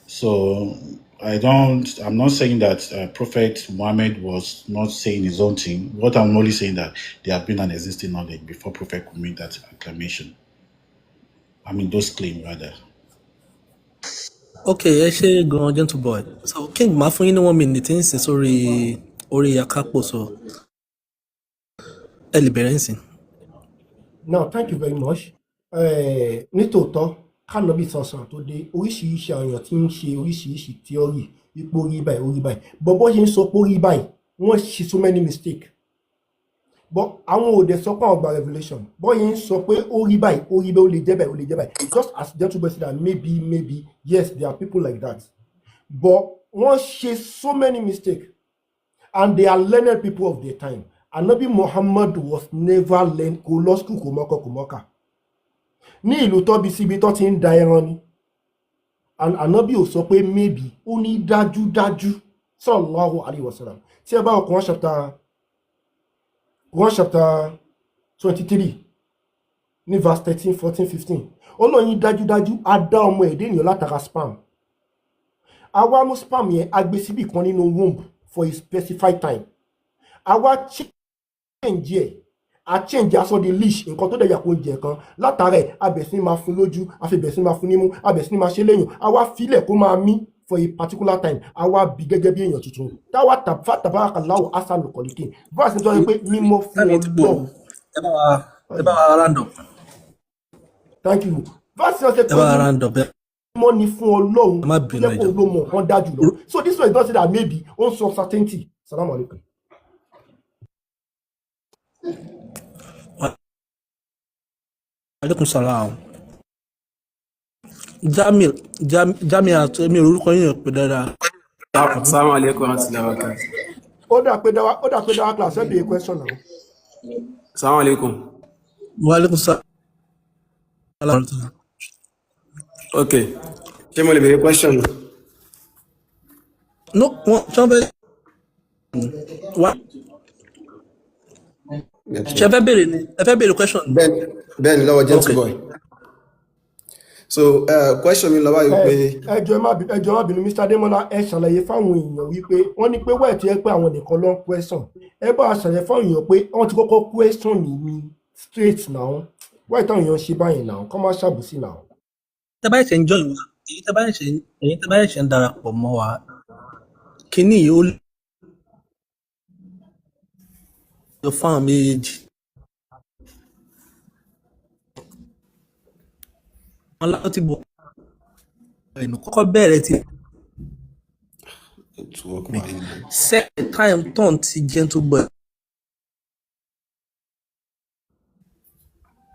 Speaker 3: So I'm not saying that Prophet Muhammad was not saying his own thing. What I'm only saying that there have been an existing knowledge before Prophet could make that acclamation. I mean, those claims rather.
Speaker 2: Okay, ẹ ṣe gan gentle boy. So King máa fún yín ní 1 minute ń sìn sórí orí akápò so ẹ lè bẹ̀rẹ̀ ń sìn.
Speaker 1: Now, thank you very much. Nítòótọ́ kánọ́bì sọ̀sán tó dé oríṣiríṣi àwọn èèyàn tí ń ṣe oríṣiríṣi tíọ́rì ipò orí báyìí bọ́bọ́ ṣe ń sọ pé orí báyìí wọ́n ṣe so many mistakes. but àwọn ò dẹ̀ sọ pé àwọn gba revelation bọ́yìn ń sọ pé ó rí báyìí ó rí bẹ́ẹ̀ ó lè jẹ́ báyìí ó lè jẹ́ báyìí just as gentleman said that maybe yes there are people like that but wọ́n ṣe so many mistakes and they are learned people of their time. Anabi Muhammad was never learned kò lọ school kò mọ́kà ní ìlú tó bí síbi tó ti ń da ẹran ni and Anabi ò sọ pé maybe ó ní dájúdájú sallallahu alayhi wa sallam tí ẹ bá ọkùnrin chapter 23 ní verse 13 14 15 Ọlọ́run dájúdájú á dá ọmọ ẹ̀dá ènìyàn látara spam àwa mú spam yẹn a gbé síbì kan nínú womb for a specified time àwa change ẹ̀ a change aṣọ di leash nǹkan tó dẹ̀yà kó jẹ kan látara ẹ̀ abẹ̀sí máa fún lójú afẹ́bẹ̀sí máa fún nímú abẹ̀sí máa ṣe lẹ́yìn àwa filẹ̀ kó máa mí for a particular time àwa bí gẹ́gẹ́ bí èèyàn tuntun táwa tabarakallahu ahsanul khaliqin verse nítorí pé mímọ́ fún Ọlọ́run.
Speaker 2: ẹ bá wa round up.
Speaker 1: Thank you. Verse nítorí
Speaker 2: ẹ bá wa round up.
Speaker 1: mímọ́ ni fún Ọlọ́run
Speaker 2: ẹ má bínú
Speaker 1: jẹ́ kó ló mọ̀ wọ́n dájú lọ so this one is not say that maybe ó ń sọ certainty. Salaam alaikum.
Speaker 2: Alaikum salam. Jamia mi orúkọ yín pé dáadáa.
Speaker 10: Assalamu alaikum warahmatullahi wabarakatuh.
Speaker 1: Ó dà pé dáwà class ẹ bèèrè question now.
Speaker 10: Assalamu alaikum.
Speaker 2: Wa alaikum salam.
Speaker 10: Okay. Ṣé mo lè bèèrè question?
Speaker 2: No, ṣé fẹ́ bèèrè ni ẹ fẹ́ bèèrè question.
Speaker 10: Ben lọ́wọ́ gentle boy. So question mi lọ́wọ́ yìí pé.
Speaker 1: ẹjọ́ má bínú Mr. Ademola ẹ ṣàlàyé fáwọn èèyàn wípé wọ́n ní pé wẹ́ẹ̀ tí ẹ pé àwọn nìkan ló ń question ẹ bá a ṣàlàyé fáwọn èèyàn pé wọ́n ti kọ́kọ́ question ní straight now wẹ́ẹ̀ táwọn èèyàn ṣe báyìí now kọ́ máa ṣàbùsí now.
Speaker 2: tẹ́ bá ṣe ń join wa èyí tẹ́ bá ṣe ń darapọ̀ mọ́ wa kíní yìí ó lè fún àwọn méjèèjì. wọ́n láwọn ti bọ̀ ẹnu kọ́kọ́ bẹ̀rẹ̀ ti second time turn ti gentle boy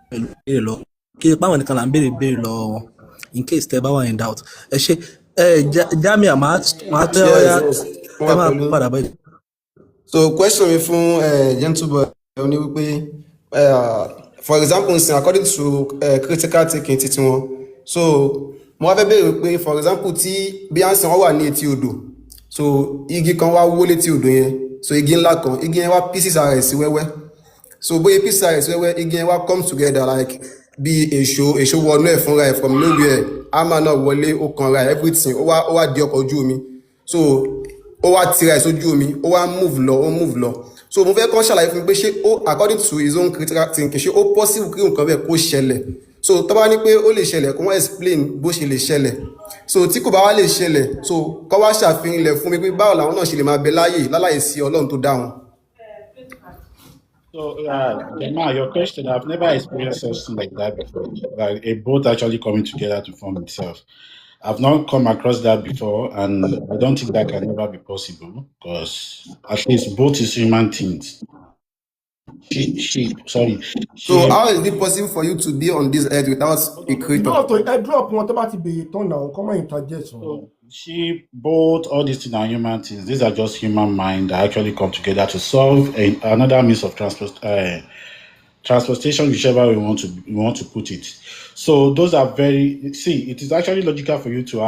Speaker 2: pẹ̀lú béèrè lọ kí ipá wọn nìkan là ń béèrè lọ wọn in case tẹ́ bá wà in doubt ẹ ṣe Jamia máa tẹ́ ọ́yá ẹ máa padà bọ́.
Speaker 10: So question mi fún gentle boy ó ní wípé for example according to critical thinking títí wọn so mo wá fẹ́ béèrè pé for example tí bí à ń sìn wọ́n wà ní etí odò so igi kan wá wó létí odò yẹn so igi ńlá kan igi yẹn wá pieces ara ẹ̀ sí wẹ́wẹ́ so bóyá pieces ara ẹ̀ sí wẹ́wẹ́ igi yẹn wá come together like bí èso wọnú ẹ̀ fúnra ẹ̀ from nowhere ama náà wọlé ó kanra everything ó wá di ọkọ̀ ojú omi so ó wá tira ẹ̀ sójú omi ó wá move lọ so mo fẹ́ kàn ṣàlàyé fún mi pé ṣé ó according to his own critical thinking ṣé ó possible kí nǹkan bẹ́ẹ̀ kó ṣẹlẹ̀ so tó bá ní pé ó lè ṣẹlẹ̀ kó wọ́n explain bó ṣe lè ṣẹlẹ̀ so tí kò bá wá lè ṣẹlẹ̀ so kó wá ṣàfihàn ilẹ̀ fún mi pé báwo làwọn náà ṣe lè máa bẹ láàyè láláyè sí Ọlọ́run tó dá wọn.
Speaker 3: So, Jamal, your question, I've never experienced something like that before, like a boat actually coming together to form itself. I've not come across that before, and I don't think that can never be possible, because at least boat is human things.
Speaker 10: So how is it possible for you to be on this earth without a creator?
Speaker 1: Drop one about the turn now. Come on, interject.
Speaker 3: So, both all these things are human things. These are just human mind that actually come together to solve another means of transportation, whichever we want to put it. So those are it is actually logical for you to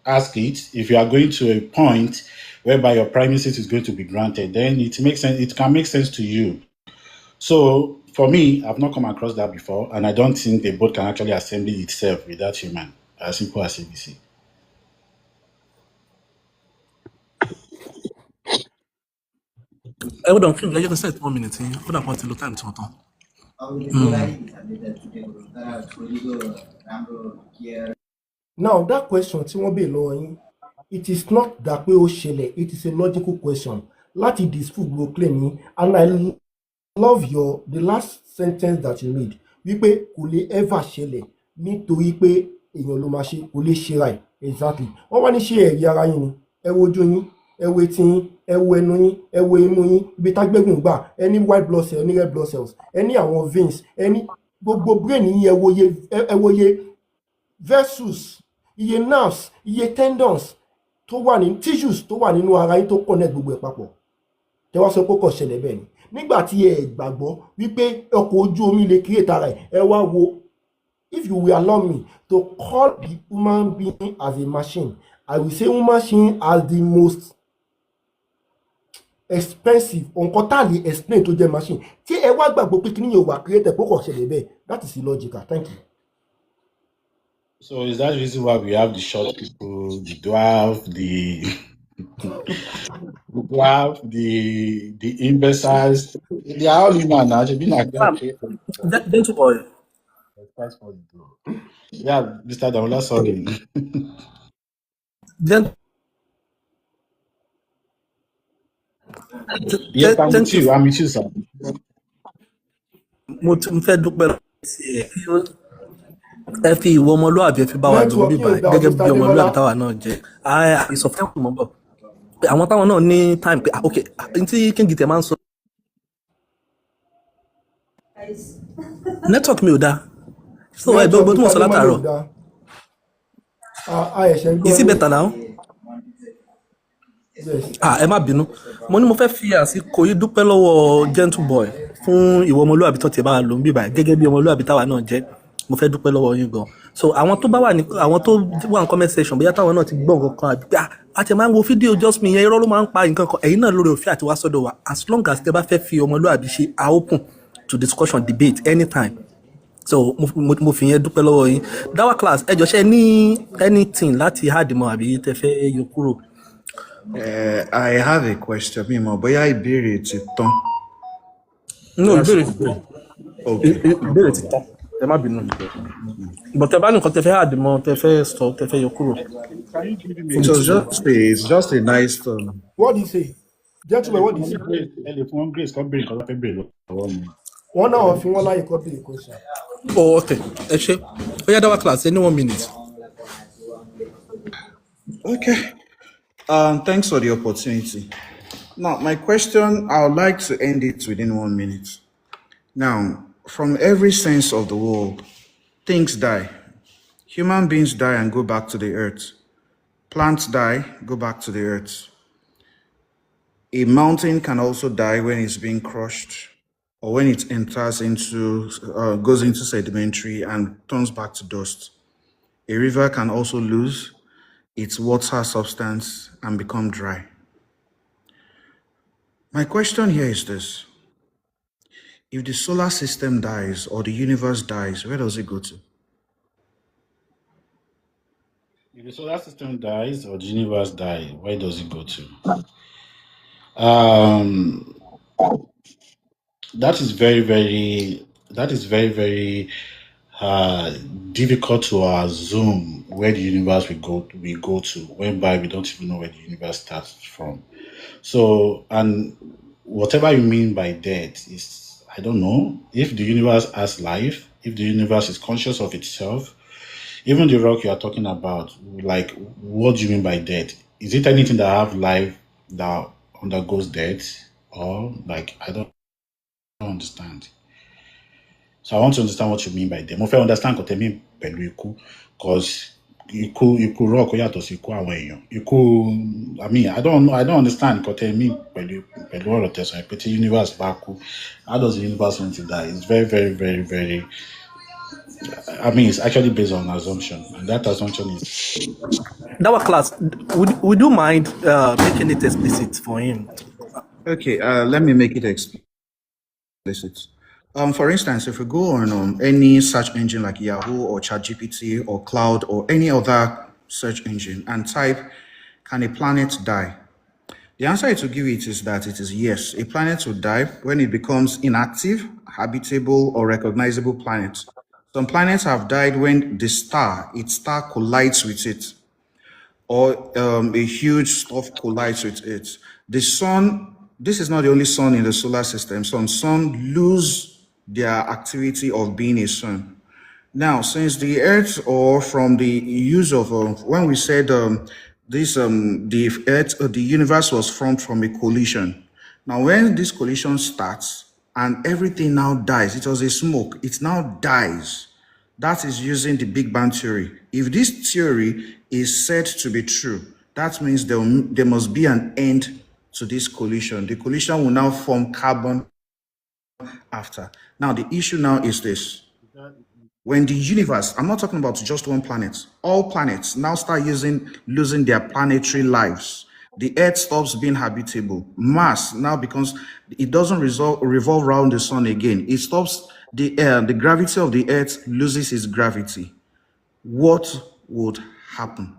Speaker 3: ask it if you are going to a point whereby your premises is going to be granted, then it makes sense. It can make sense to you. So for me, I've not come across that before, and I don't think the boat can actually assemble itself without human, as simple as ABC.
Speaker 2: Hold on, King, I just said 1 minute. Hold on, until the time to talk.
Speaker 1: Now that question tí wọ́n bèèrè lọ́wọ́ yín, it is not that pé ó ṣẹlẹ̀, it is a logical question láti disprove gbogbo claim yín, and I love the last sentence that you made wípé kò lè ever ṣẹlẹ̀ nítorí pé èèyàn ló máa ṣe kò lè ṣe ra ẹ̀ exactly wọ́n wá ní ṣe ẹ̀rí ara yín ni ẹ wo ojú yín ẹ wo etí yín ẹ wo ẹnu yín, ẹ wo imú yín, ibi tágbẹ́gùn gbà, ẹ ní white blood cells, ẹ ní red blood cells, ẹ ní àwọn veins, ẹ ní gbogbo brain yín, ẹ wo iye vessels, iye nerves, iye tendons tó wà ní tissues tó wà nínú ara yín tó connect gbogbo ẹ̀ papọ̀. Tẹ wá sọ pé kò ṣẹlẹ̀ bẹ́ẹ̀ ni. Nígbà tí ẹ gbàgbọ́ wípé ọkọ̀ ojú omi lè create ara ẹ̀, ẹ wá wo, if you will allow me to call the human being as a machine, I will say human machine as the most expensive nǹkan tá a lè explain tó jẹ́ machine. Tí ẹ wá gbàgbọ́ pé kíní yóò wà created pé kò ṣẹlẹ̀ bẹ́ẹ̀, that is illogical. Thank you.
Speaker 3: So is that the reason why we have the short people, the dwarf, the the imbeciles? They are all human now. They've been like that.
Speaker 2: Gentle boy.
Speaker 3: Yeah, Mr. Damola, sorry. Yes, I'm with you. I'm with you, sir.
Speaker 2: Mo fẹ́ dúpẹ́ sí ẹ fi ìwọ ọmọlúwàbí ẹ fi bá wa lò bíbá gẹ́gẹ́ bí ọmọlúwàbí táwa náà jẹ́ ìsọfún ẹ̀kọ́ mọ́ bọ̀ pé àwọn táwọn náà ní time pé ok tí kíngì tẹ̀ máa ń sọ network mi ò dáa so ẹ gbogbo tí mo sọ látàárọ̀ is it better now? Ẹ má bínú mo ní mo fẹ́ fi àsìkò yìí dúpẹ́ lọ́wọ́ gentle boy fún ìwọ ọmọlúwàbí tó ti bá wa lò bíbá gẹ́gẹ́ bí ọmọlúwàbí táwa náà jẹ́ mo fẹ́ dúpẹ́ lọ́wọ́ yín gan so àwọn tó bá wà ní àwọn tó wà ní comment section bóyá táwọn náà ti gbọ́ nǹkan kan àbí pé àti máa ń wo fídíò justme yẹn irọ́ ló máa ń pa nǹkan kan ẹ̀yin náà lórí òfin àti wá sọ́dọ̀ wa as long as tẹ́ bá fẹ́ fi ọmọlúwàbí ṣe are open to discussion debate anytime so mo fi yẹn dúpẹ́ lọ́wọ́ yín dawa class ẹ jọ̀ọ́ ṣé ní anything láti hádìmọ̀ àbí tẹ́ fẹ́ yọ kúrò.
Speaker 6: I have a question mi mọ̀ bóyá ìbéèrè ti tán.
Speaker 2: No ìbéèrè ti tán. Okay. Ìbéèrè ti tán. Ẹ má bínú. But ẹ bá ní nǹkan tẹ́ fẹ́ hádìmọ̀ tẹ́ fẹ́ sọ tẹ́ fẹ́ yọ kúrò.
Speaker 6: It's just a nice
Speaker 1: What do you say? Gentlemen, what do you say? Wọ́n náà wọ́n fi wọ́n láyè kọ́ béèrè question.
Speaker 2: Oh, okay. Ẹ ṣé. Ó yá dawa class any 1 minute.
Speaker 6: Okay. Thanks for the opportunity. Now, my question, I would like to end it within 1 minute. Now, from every sense of the world, things die. Human beings die and go back to the earth. Plants die, go back to the earth. A mountain can also die when it's being crushed or when it enters into, goes into sedimentary and turns back to dust. A river can also lose its water substance and become dry. My question here is this. If the solar system dies or the universe dies, where does it go to?
Speaker 3: If the solar system dies or the universe dies, where does it go to? That is very, very difficult to assume where the universe will go to, whereby we don't even know where the universe starts from. So, and whatever you mean by death is, I don't know, if the universe has life, if the universe is conscious of itself, even the rock you are talking about, like, what do you mean by death? Is it anything that have life that undergoes death? Or, like, I don't understand. So I want to understand what you mean by death. Mo fẹ́ understand what you mean pẹ̀lú ikú, because ikú rock yàtọ̀ sí ikú àwọn èèyàn. Ikú, I mean, I don't understand what you mean pẹ̀lú ọ̀rọ̀ tẹ̀sán pé tí universe bá kú. How does the universe want to die? It's very, very, very, very, I mean, it's actually based on assumption, and that assumption is...
Speaker 2: Dawa class, would you mind making it explicit for him?
Speaker 6: Okay, let me make it explicit. For instance, if we go on any search engine like Yahoo or ChatGPT or Cloud or any other search engine and type, can a planet die? The answer it will give it is that it is yes. A planet will die when it becomes inactive, habitable, or recognizable planet. Some planets have died when its star collides with it, or a huge stuff collides with it. The sun, this is not the only sun in the solar system. Some sun lose their activity of being a sun. Now, since the Earth, or from the use of, when we said
Speaker 7: the Earth or the universe was formed from a collision. Now, when this collision starts and everything now dies, it was a smoke, it now dies. That is using the Big Bang theory. If this theory is said to be true, that means there must be an end to this collision. The collision will now form carbon after. Now, the issue now is this. When the universe, I'm not talking about just one planet, all planets now start losing their planetary lives. The Earth stops being habitable. Mars now becomes, it doesn't revolve around the sun again. It stops, the gravity of the Earth loses its gravity. What would happen?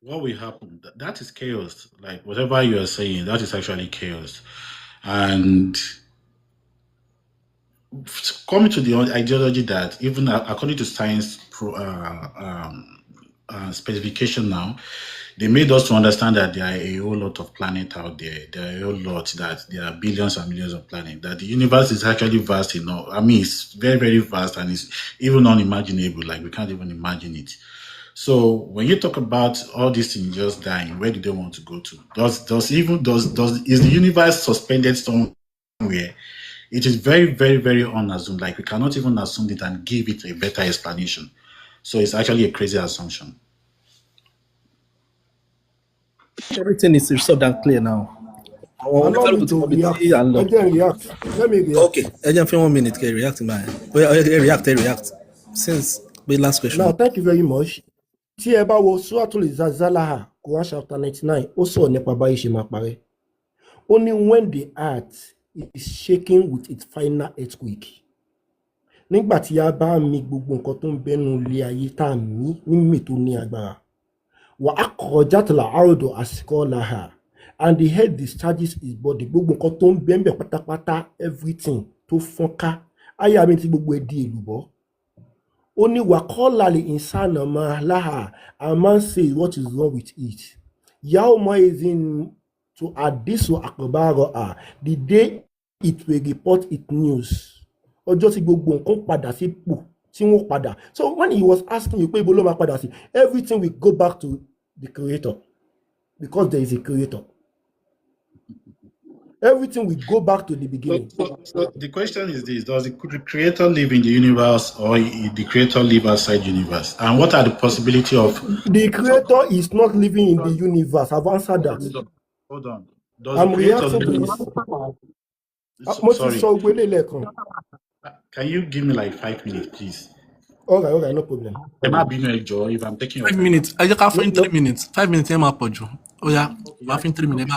Speaker 3: What will happen? That is chaos. Like whatever you are saying, that is actually chaos. And coming to the ideology that even according to science specification now, they made us to understand that there are a whole lot of planets out there. There are a whole lot, that there are billions and millions of planets, that the universe is actually vast enough. I mean, it's very, very vast, and it's even unimaginable. Like we can't even imagine it. So when you talk about all these things just dying, where do they want to go to? Is the universe suspended somewhere? It is very, very, very unassumed. Like we cannot even assume it and give it a better explanation. So it's actually a crazy assumption.
Speaker 2: Everything is resolved and clear now.
Speaker 1: Allow me to react. Again, react. Let me react.
Speaker 2: Okay, again, for 1 minute, can react, man. React. Since the last question.
Speaker 1: Now, thank you very much. Tí ẹ bá wo Suratul Zalzala, Quran chapter 99, ó sọ̀rọ̀ nípa báyìí ṣe máa parẹ́. Ó ní when the earth is shaking with its final earthquake. Nígbà tí a bá mi gbogbo nǹkan tó ń bẹ́nu ilé ayé tá a mí mímì tó ní agbára. Wa akhrajat al-ardu asqalaha, and the head discharges his body. Gbogbo nǹkan tó ń bẹ́ńbẹ̀ pátápátá, everything tó fọ́nká. Ayé àmì tí gbogbo ẹ̀ di èlùbọ́. Ó ní waqala al-insanu ma laha, a man says what is wrong with it. Yawma idhin tuhaddisu akhbaraha, the day it will report its news. Ọjọ́ tí gbogbo nǹkan padà sí ipò tí wọ́n padà. So when he was asking you pé ibo ló máa padà sí, everything will go back to the creator, because there is a creator. Everything will go back to the beginning.
Speaker 3: So the question is this: does the creator live in the universe, or the creator live outside the universe? And what are the possibility of?
Speaker 1: The creator is not living in the universe. I've answered that.
Speaker 3: Hold on.
Speaker 1: I'm reacting to this.
Speaker 3: Sorry. Can you give me like 5 minutes, please?
Speaker 1: All right, no problem.
Speaker 3: If I'm taking
Speaker 2: 5 minutes, I just have 3 minutes. 5 minutes, I'm up. Oh yeah,
Speaker 3: okay,
Speaker 2: 3 minutes.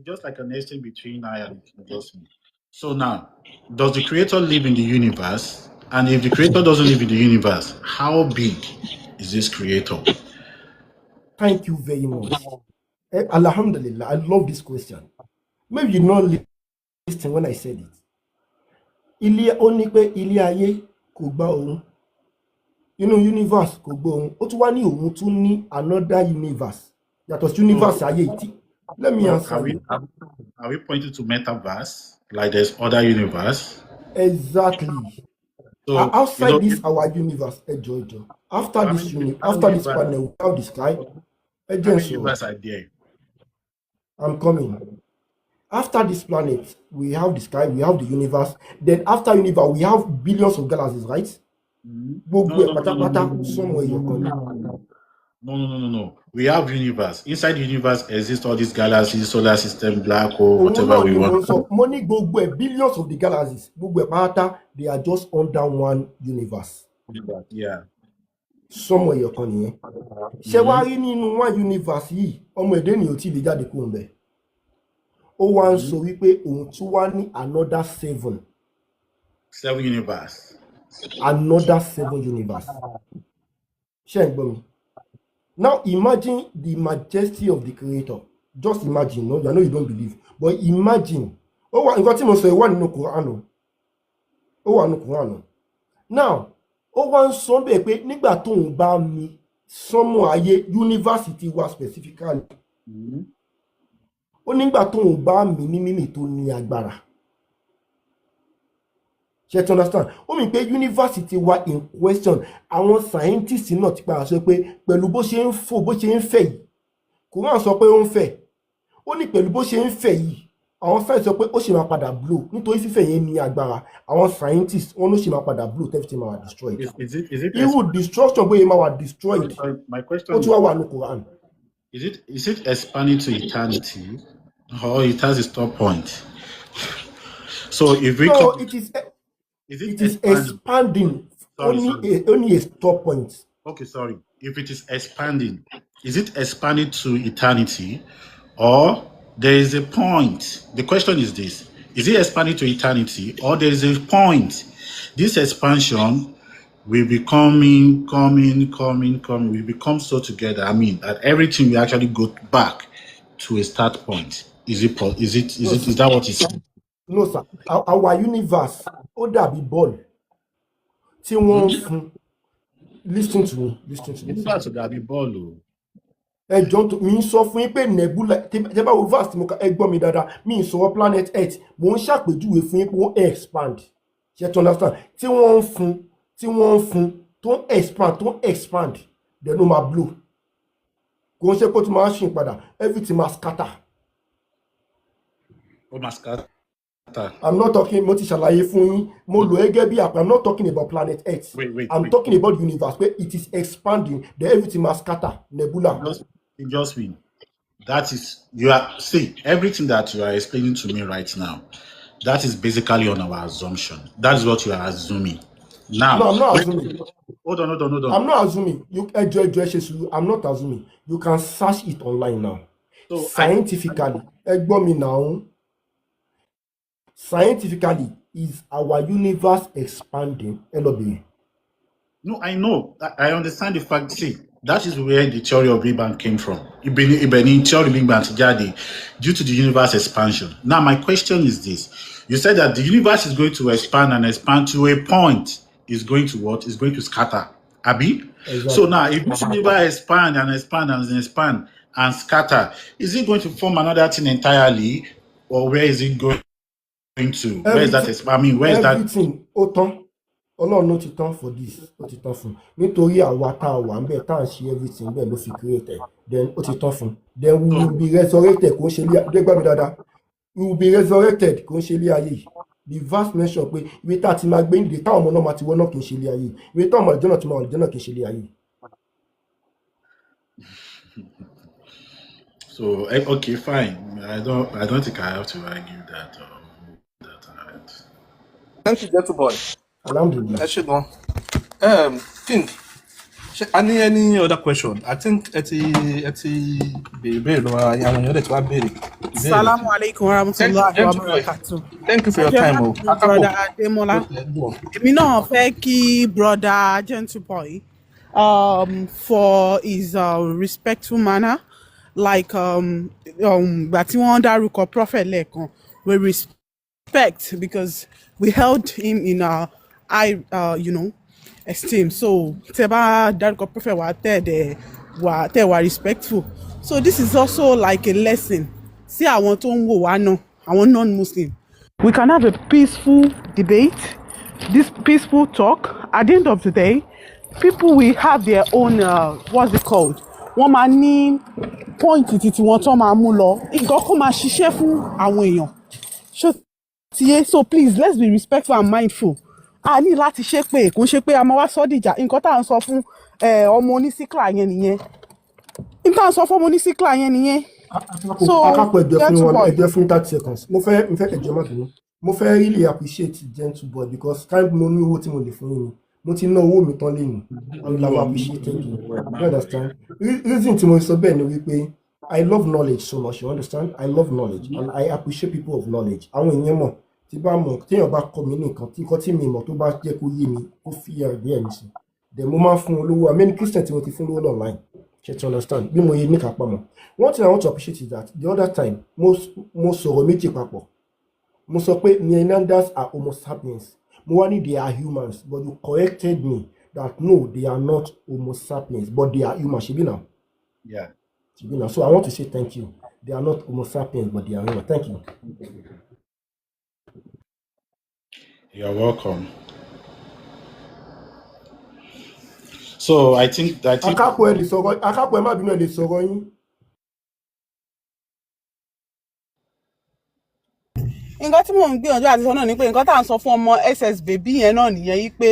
Speaker 3: Just like an exchange between I and justMe. So now, does the creator live in the universe? And if the creator doesn't live in the universe, how big is this creator?
Speaker 1: Thank you very much. Alhamdulillah, I love this question. Maybe you not listen when I said it. Ilé ó ní pé ilé ayé kò gbà òun. Inú universe kò gbà òun. Ó tún wá ní òun tún ní another universe. Yàtọ̀ sí universe ayé ìtì. Let me answer you.
Speaker 3: Are we pointing to metaverse? Like there's other universe?
Speaker 1: Exactly.
Speaker 3: So
Speaker 1: outside this our universe, Ejo. After this panel, we have the sky.
Speaker 3: How many universe are there?
Speaker 1: I'm coming. After this planet, we have the sky, we have the universe. Then after universe, we have billions of galaxies, right?
Speaker 3: No. We have universe. Inside the universe exist all these galaxies, solar system, black hole, whatever we want.
Speaker 1: So money billions of the galaxies, they are just under one universe.
Speaker 3: Yeah.
Speaker 1: Somewhere you're coming. Ṣé nínú one universe yìí, ọmọ èdè ni ó ti lè jáde kúrò ńbẹ̀. Ó wá ń sọ wípé òun tún wá ní another 7
Speaker 3: universe.
Speaker 1: Another 7 universe. Ṣé ẹ gbọ́ mi? Now imagine the majesty of the creator. Just imagine, no? I know you don't believe, but imagine. In fact, mo sọ ìwà nínú Quran. Ó wà nínú Quran. Now, ó wá ń sọ bẹ́ẹ̀ pé nígbà tó ń bá mi sánmọ̀ ayé university wa specifically. Ó nígbà tó ń bá mi ní mímì tó ní agbára. ṣe ti understand ó mì pé university wa in question àwọn scientists náà ti padà sọ pé pẹ̀lú bó ṣe ń fò bó ṣe ń fẹ̀ yìí Quran sọ pé ó ń fẹ̀ ó ní pẹ̀lú bó ṣe ń fẹ̀ yìí àwọn fẹ́ sọ pé ó ṣì máa padà blow nítorí fífẹ̀ yẹn ní agbára àwọn scientists wọn ló ṣì máa padà blow tẹ́fí tí máa wà destroyed irú destruction bóyá máa wà destroyed
Speaker 3: My question
Speaker 1: ó tún wá wà ní Quran.
Speaker 3: is it expanding to eternity or it has a stop point? So if we
Speaker 1: No,
Speaker 3: come,
Speaker 1: it is
Speaker 3: it
Speaker 1: expanding only a stop point.
Speaker 3: Okay, sorry. If it is expanding, is it expanding to eternity or there is a point? The question is this: is it expanding to eternity or there is a point? This expansion will be coming. We become so together. I mean, that everything will actually go back to a start point. Is that what it's saying?
Speaker 1: No, sir. Our universe, ó dàbí ball. Tí wọ́n ń fún. Listen to me.
Speaker 3: Universe will be ball.
Speaker 1: Ẹjọ́ mi ń sọ fún yín pé nebula tẹ́ bá wo vast mo ka ẹ gbọ́ mi dáadáa mi ń sọ planet Earth mo ń ṣàpèjúwe fún yín pé wọ́n expand ṣe to understand tí wọ́n ń fún tó ń expand then ó máa blow kò ń ṣe pé ó ti máa ṣìn padà everything máa scatter.
Speaker 3: Ó máa scatter.
Speaker 1: I'm not talking mo ti ṣàlàyé fún yín mo lò ẹ́ gẹ́gẹ́ bí àpò I'm not talking about planet Earth.
Speaker 3: Wait,
Speaker 1: I'm talking about universe where it is expanding then everything must scatter nebula.
Speaker 3: Just mean that is everything that you are explaining to me right now. That is basically on our assumption. That is what you are assuming. Now,
Speaker 1: no, I'm not assuming.
Speaker 3: Hold on.
Speaker 1: I'm not assuming. I'm not assuming. You can search it online now. So scientifically, scientifically, is our universe expanding?
Speaker 3: No, I know. I understand the fact. See, that is where the theory of Big Bang came from. Ibeni theory of Big Bang due to the universe expansion. Now, my question is this. You said that the universe is going to expand to a point. Is going to what? Is going to scatter. Abi? Exactly. So now, if the universe expand and scatter, is it going to form another thing entirely? Or where is it going to? Where is that? Where is that?
Speaker 1: Everything, Ọlọ́run ló ti tán for this ó ti tán fún nítorí àwa tá a wà ń bẹ̀ tá à ń ṣe everything bẹ́ẹ̀ ló fi create then ó ti tán fún then we will be resurrected kò ń ṣe dégbà mi dáadáa we will be resurrected kò ń ṣe ilé ayé yìí the verse mention pé ìwé tá a ti máa gbé nídìí táwọn ọmọ náà máa ti wọ́n náà kì í ṣe ilé ayé ìwé táwọn ọmọ àlùjọ náà ti máa àlùjọ náà kì í ṣe ilé ayé.
Speaker 3: So okay, fine. I don't think I have to argue that.
Speaker 2: Thank you, gentleman.
Speaker 1: Alhamdulillah.
Speaker 2: King, any other question? I think
Speaker 11: Assalamu alaikum warahmatullahi wabarakatuh.
Speaker 2: Thank you for your time.
Speaker 11: Brother Ademola. Èmi náà fẹ́ kí brother Gentleboy for his respectful manner, like gbà tí wọ́n dárúkọ prophet lẹ́ẹ̀kan, we respect because we held him in our high esteem. So tẹ́ bá dárúkọ prophet wa tẹ́ wà respectful. So this is also like a lesson. Sí àwọn tó ń wò wá náà, àwọn non-Muslim. We can have a peaceful debate, this peaceful talk. At the end of the day, people will have their own, what's it called? Wọ́n máa ní point títí wọ́n tó máa mú lọ. Nǹkan kó máa ṣiṣẹ́ fún àwọn èèyàn. So please, let's be respectful and mindful. A ní láti ṣe pé kò ń ṣe pé a máa wá sọ́dìjà. Nǹkan tá à ń sọ fún ọmọ onísíkìlà yẹn nìyẹn. So
Speaker 1: ẹjọ́ fún 30 seconds mo fẹ́ ẹjọ́ má bínú mo fẹ́ really appreciate Gentleboy because kind mo ní owó tí mo lè fún yín ni mo ti ná owó mi tán lẹ́nu and you have appreciated you understand reason tí mo sọ bẹ́ẹ̀ ni wípé I love knowledge so much you understand I love knowledge and I appreciate people of knowledge àwọn èèyàn mọ̀ tí bá mọ̀ téèyàn bá kọ́ mi ní nǹkan tí mi mọ̀ tó bá jẹ́ kó yé mi kó fi ẹ̀rí ẹ̀ mi sí then mo máa ń fún olówó amẹ́ni Christian tí mo ti fún lówó online. To understand bí mo yẹ ní kápá mọ̀ one thing I want to appreciate is that the other time mo sọ̀rọ̀ méjì papọ̀ mo sọ pé Neanderthals are homo sapiens mo wá ní they are humans but you corrected me that no they are not homo sapiens but they are humans ṣebí now.
Speaker 3: Yeah.
Speaker 1: Ṣebí now so I want to say thank you they are not homo sapiens but they are humans thank you.
Speaker 3: You're welcome. So I think
Speaker 1: akápò ẹ lè sọ̀rọ̀, akápò ẹ má bínú, ẹ lè sọ̀rọ̀ yín.
Speaker 11: nǹkan tí mò ń gbìyànjú àti sọ náà ni pé nǹkan tá à ń sọ fún ọmọ ss baby yẹn náà nìyẹn yìí pé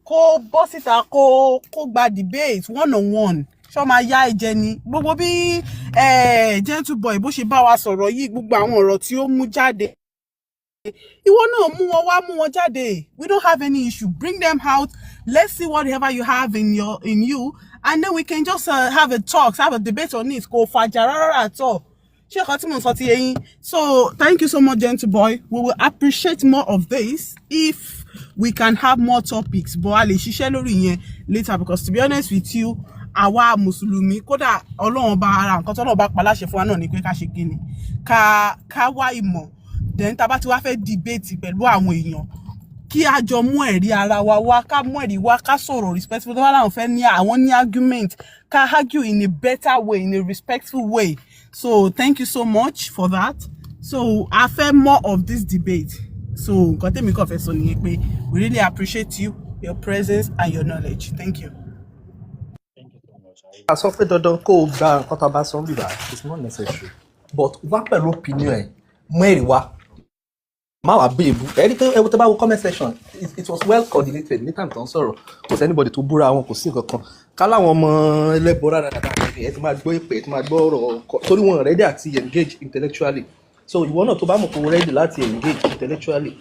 Speaker 11: kó bọ́ síta kó gba debate one on one ṣọ́ máa yá ẹ̀jẹ̀ ni gbogbo bí gentle boy bó ṣe bá wa sọ̀rọ̀ yìí gbogbo àwọn ọ̀rọ̀ tí ó mú jáde ìwọ náà mú wọn wá mú wọn jáde. We don't have any issue. Bring them out. Let's see whatever you have in you, and then we can just have a talk, have a debate on it. Kò fàjà rárá at all. Ṣé nǹkan tí mo sọ ti yé yín? So thank you so much, gentle boy. We will appreciate more of this if we can have more topics. But a lè ṣiṣẹ́ lórí yẹn later, because to be honest with you, àwa mùsùlùmí kódà Ọlọ́run bá ara nǹkan tọ́lọ́run bá pa láṣẹ fún wa náà ni pé ká ṣe kíni ká wá ìmọ̀. Then tá bá ti wá fẹ́ debate pẹ̀lú àwọn èèyàn kí a jọ mú ẹ̀rí ara wa wá, ká mú ẹ̀rí wá, ká sọ̀rọ̀ respectful. Tó bá láwọn fẹ́ ní àwọn ní argument, ká argue in a better way, in a respectful way. So thank you so much for that. So I fẹ́ more of this debate. So nǹkan tèmi kàn fẹ́ sọ nìyẹn pé we really appreciate you, your presence and your knowledge. Thank you.
Speaker 2: a sọ pé dandan kó o gba nǹkan tá a bá sọ ń bìbà it's not necessary but wá pẹ̀lú opinion ẹ̀ mú ẹ̀rí wá má wàá bèèbù ẹni pé ẹwọ tó bá wo comment section it was well coordinated ní time tó ń sọ̀rọ̀ kò sí anybody tó búra wọn kò sí nǹkan kan ká láwọn ọmọ ẹlẹ́bọ̀ọ́rà dáadáa ẹ ti máa gbọ́ ìpè ẹ ti máa gbọ́ ọ̀rọ̀ torí wọn ready àti engage intellectually so ìwọ náà tó bá mọ̀ pé wọn ready láti engage intellectually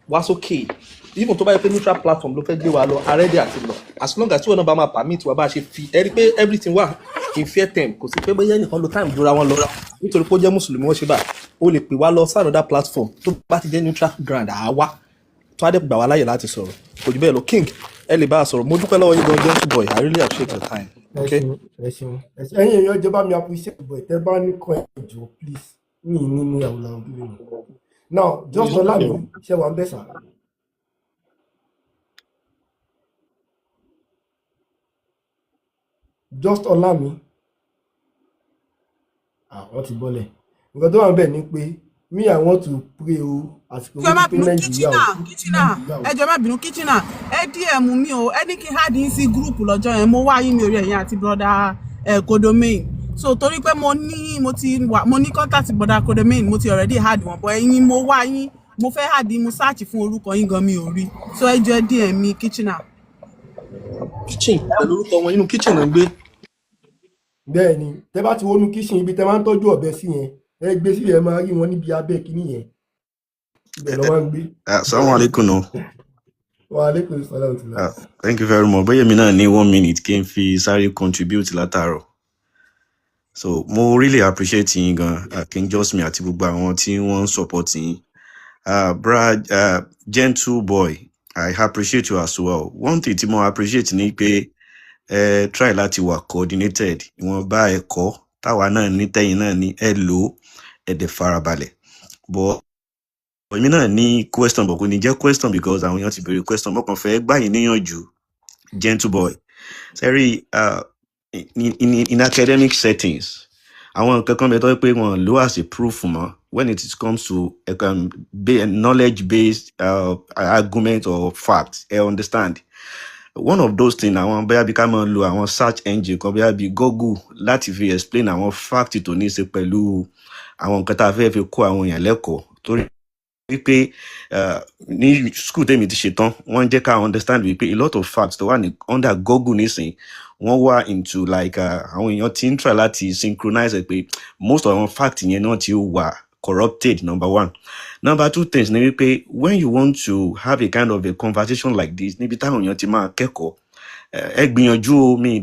Speaker 2: wá sókè even tó bá yẹ pé neutral platform ló fẹ́ gbé wa lọ ready àti lọ as long as tí wọn náà bá máa permit wa bá ṣe fi ẹ rí pé everything wà in fair time kò sí pé bóyá nìkan lo time jura wọn lọ nítorí pé ó jẹ́ mùsùlùmí wọ́n ṣe bá o lè pè wá lọ sí another platform tó bá ti jẹ́ neutral ground àwa tó á dẹ̀ gbà wá láyè láti sọ̀rọ̀ kò jù bẹ́ẹ̀ lọ king ẹ lè bá a sọ̀rọ̀ mo dúpẹ́ lọ́wọ́ yín gan gentle boy I really appreciate your time.
Speaker 1: ẹ̀yin èèyàn ìjọba mi appreciate boy tẹ́ bá ní kọ́ ẹ̀jọ̀ please mi nínú àwòrán bí mi now just ọlá mi ṣe wà ń bẹ̀ sà. just ọlá mi àwọn ti bọ́lẹ̀ nǹkan tó wà ń bẹ̀ ni pé me I want to pray o àsìkò wípé pé nàìjíríà o
Speaker 11: ẹjọ má bínú kitchener ẹ dm mi o ẹni kí n há dín sí gúrùpù lọ́jọ́ yẹn mo wá yín mi orí ẹ̀yìn àti broda Kodomain so torí pé mo ní contact broda Kodomain mo ti already had wọn but ẹ̀yin mo wá yín mo fẹ́ há dín mo search fún orúkọ yín gan mi ò rí so ẹjọ ẹ dm mi kitchener.
Speaker 2: kitchen pẹ̀lú orúkọ wọn inú kitchen náà gbé.
Speaker 1: bẹ́ẹ̀ ni tẹ́ bá ti wọnú kitchen ibi tẹ́ máa ń tọ́jú ọ̀bẹ sí yẹn ẹ gbé sílẹ̀ ẹ máa rí wọn níbi abẹ́ kínní yẹn ibẹ̀ ló máa ń gbé.
Speaker 12: Assalamu alaikum no.
Speaker 1: Wa alaikum salam.
Speaker 12: Thank you very much bóyá mi náà ní 1 minute kí n fi sáré contribute látàárọ̀ so mo really appreciate yín gan King justMe àti gbogbo àwọn tí wọ́n ń support yín Brad gentle boy I appreciate you as well. One thing tí mo appreciate ni pé try láti wà coordinated ìwọ̀n bá ẹ̀kọ́ táwa náà ní tẹ́yìn náà ní ẹ lò ẹ̀dẹ̀ farabalẹ̀ but èmi náà ní question but kò ní jẹ́ question because àwọn èèyàn ti béèrè question mo kàn fẹ́ gbà yín níyànjú gentle boy sorry in academic settings àwọn nǹkan kan bẹ tó pé wọn lò as a proof mọ́ when it comes to knowledge based argument or fact I understand one of those things àwọn bóyá bí ká máa lo àwọn search engine kan bóyá bí Google láti fi explain àwọn fact tó ní í ṣe pẹ̀lú àwọn nǹkan tá a fẹ́ fi kó àwọn èèyàn lẹ́kọ̀ọ́ torí wípé ní school tèmi ti ṣe tán wọ́n jẹ́ ká understand wípé a lot of facts tó wà ní under Google nísìn wọ́n wà into like àwọn èèyàn ti ń try láti synchronize pé most of àwọn fact yẹn náà ti wà corrupted number one. Number two things ni wípé when you want to have a kind of a conversation like this níbi táwọn èèyàn ti máa kẹ́kọ̀ọ́ ẹ gbìyànjú o mi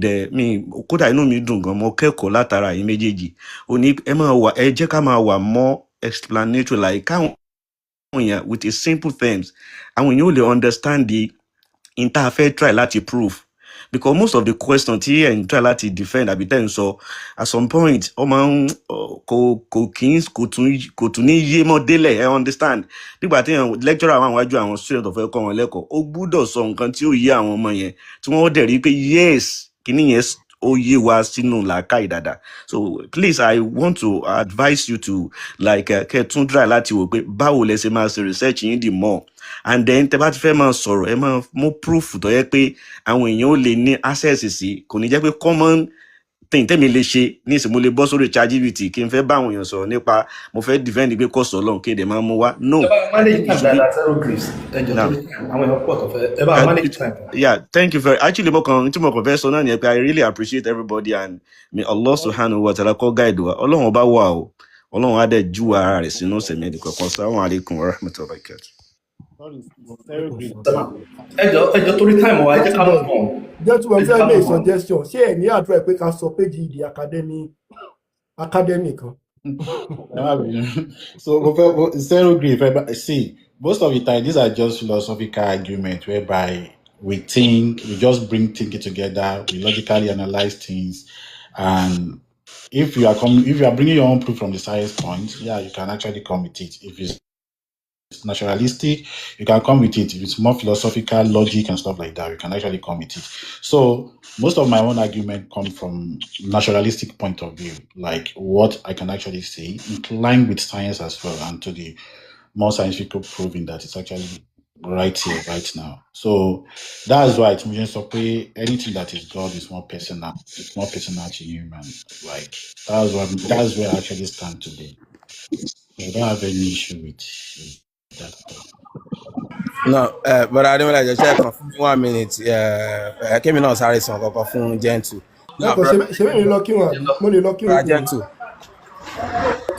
Speaker 12: kódà inú mi dùn gan mo kẹ́kọ̀ọ́ látara yín méjèèjì ó ní ẹ jẹ́ ká máa wà more explanatory like káwọn èèyàn with a simple terms àwọn èèyàn ò lè understand the interface try láti prove because most of the questions tí ẹ̀ ń try láti defend àbí tẹ́ ń sọ at some point ó máa ń kò tún ní yé mọ́ délẹ̀ ẹ understand nígbà tí lecturer àwọn àwájú àwọn student ọ̀fẹ́ kọ́ wọn lẹ́kọ̀ọ́ ó gbúdọ̀ sọ nǹkan tí ó yé àwọn ọmọ yẹn tí wọ́n dẹ̀ rí pé yes kìíní yẹn ó yé wa sínú làákàyè dáadáa. So please, I want to advise you to like kẹ́ tún try láti wò pé báwo lẹ ṣe máa ṣe research yín the more, and then tẹ́ bá ti fẹ́ máa sọ̀rọ̀ ẹ máa mú proof tó yẹ pé àwọn èèyàn ó lè ní access sí, kò ní jẹ́ pé common thing tẹ́mi lè ṣe ní ìsìn mo lè bọ́ sórí ChatGPT kí n fẹ́ bá àwọn èèyàn sọ̀rọ̀ nípa mo fẹ́ defend pé kò sọ Ọlọ́run kéde máa mú wá. No, I think it should be now. Yeah, thank you very actually mo kàn fẹ́ sọ náà ni pé I really appreciate everybody, and may Allah subhanahu wa ta'ala kó guide wa. Ọlọ́run ọba wà o, Ọlọ́run á dẹ̀ ju ara rẹ̀ sínú sẹ̀mí ẹ̀dì kankan. Assalamu alaikum wa rahmatullahi wa barakatuh.
Speaker 2: ẹjọ torí time wa ẹ jẹ́ ká mọ̀ ọ́n.
Speaker 1: Gentlemen, fẹ́ make suggestion. Ṣé ẹ ní àdúrà pé ká sọ péjì ìdí academy kan?
Speaker 3: So, zero agree. See, most of the time, these are just philosophical arguments whereby we just bring thinking together, we logically analyze things, and if you are bringing your own proof from the science point, yeah, you can actually come with it. If it's naturalistic, you can come with it. If it's more philosophical, logic and stuff like that, you can actually come with it. So most of my own argument come from naturalistic point of view, like what I can actually say, inclined with science as well, and to the more scientific proving that it's actually right here, right now. So that's why it means anything that is God is more personal. It's more personal to human. Like that's where I actually stand today. I don't have any issue with that.
Speaker 9: No, but I don't like to check on 1 minute. I came in on sorry song from Gentle.
Speaker 1: No, ṣe me lọ kírun, mo lè lọ kírun.
Speaker 9: Gentle.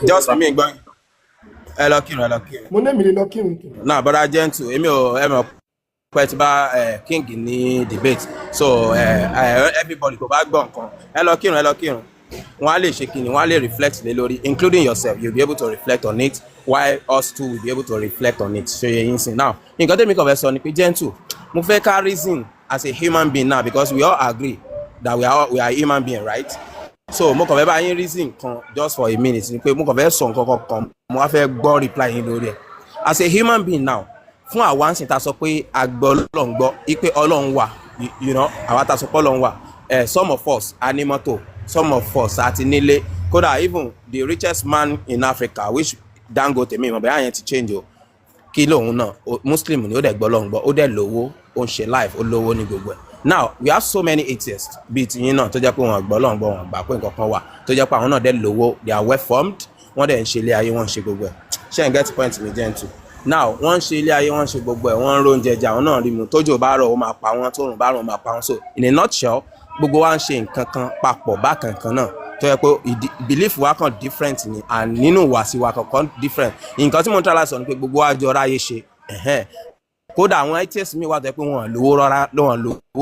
Speaker 9: Just me going. I lọ kírun.
Speaker 1: Mo ní mi lè lọ kírun.
Speaker 9: No, but I Gentle. Èmi ò pẹ̀tù bá King ní debate. So everybody go back gbọ́ nǹkan. Ẹ lọ kírun. Wọ́n á lè ṣe kíni, wọ́n á lè reflect lé lórí, including yourself. You'll be able to reflect on it, while us too will be able to reflect on it. So you're insane. Now, nǹkan tẹ́mi kàn fẹ́ sọ ni pé Gentle, mo fẹ́ ká reason as a human being now, because we all agree that we are human being, right? So mo kàn fẹ́ bá yín reason kan just for a minute ni pé mo kàn fẹ́ sọ nǹkan kan, mo wá fẹ́ gbọ́ reply yín lórí ẹ̀. As a human being now, fún àwa ń sìn ta sọ pé àgbọ̀ Ọlọ́run gbọ́, ipe Ọlọ́run wà, you know, àwa ta sọ pé Ọlọ́run wà. Some of us á ní mọ́tò, some of us àti nílé, kódà even the richest man in Africa, which Dangote mi mọ̀ bẹ́ẹ̀ yẹn ti change o, kí lóun náà Muslim ni ó dẹ̀ gbọ́ Ọlọ́run gbọ́, ó dẹ̀ lówó, ó ń ṣe life, ó lówó ní gbogbo ẹ̀. Now we have so many atheists bíi tiyín náà tó jẹ́ pé wọ́n gbọ́ Ọlọ́run gbọ́, wọ́n gbà pé nǹkan kan wà, tó jẹ́ pé àwọn náà dẹ̀ lówó, they are well formed, wọ́n dẹ̀ ń ṣe ilé ayé, wọ́n ń ṣe gbogbo ẹ̀. Ṣé n get point mi Gentle? Now wọ́n ń ṣe ilé ayé, wọ́n ń ṣe gbogbo ẹ̀, wọ́n ń róúnjẹ jẹ, àwọn náà rí mu, tójò bá rọ̀ ó máa pa wọ́n, tóòrùn bá rọ̀ ó máa pa wọ́n. So in a nutshell, gbogbo wa ń ṣe nǹkan kan papọ̀ bákan kan náà, tó yẹ pé belief wa kan different ni, and nínú ìwàsí wa kankan different. Nǹkan tí mo ń try láti sọ ni pé gbogbo wa jọ ráyé ṣe. Kódà àwọn atheists mi wà tó yẹ pé wọ́n lówó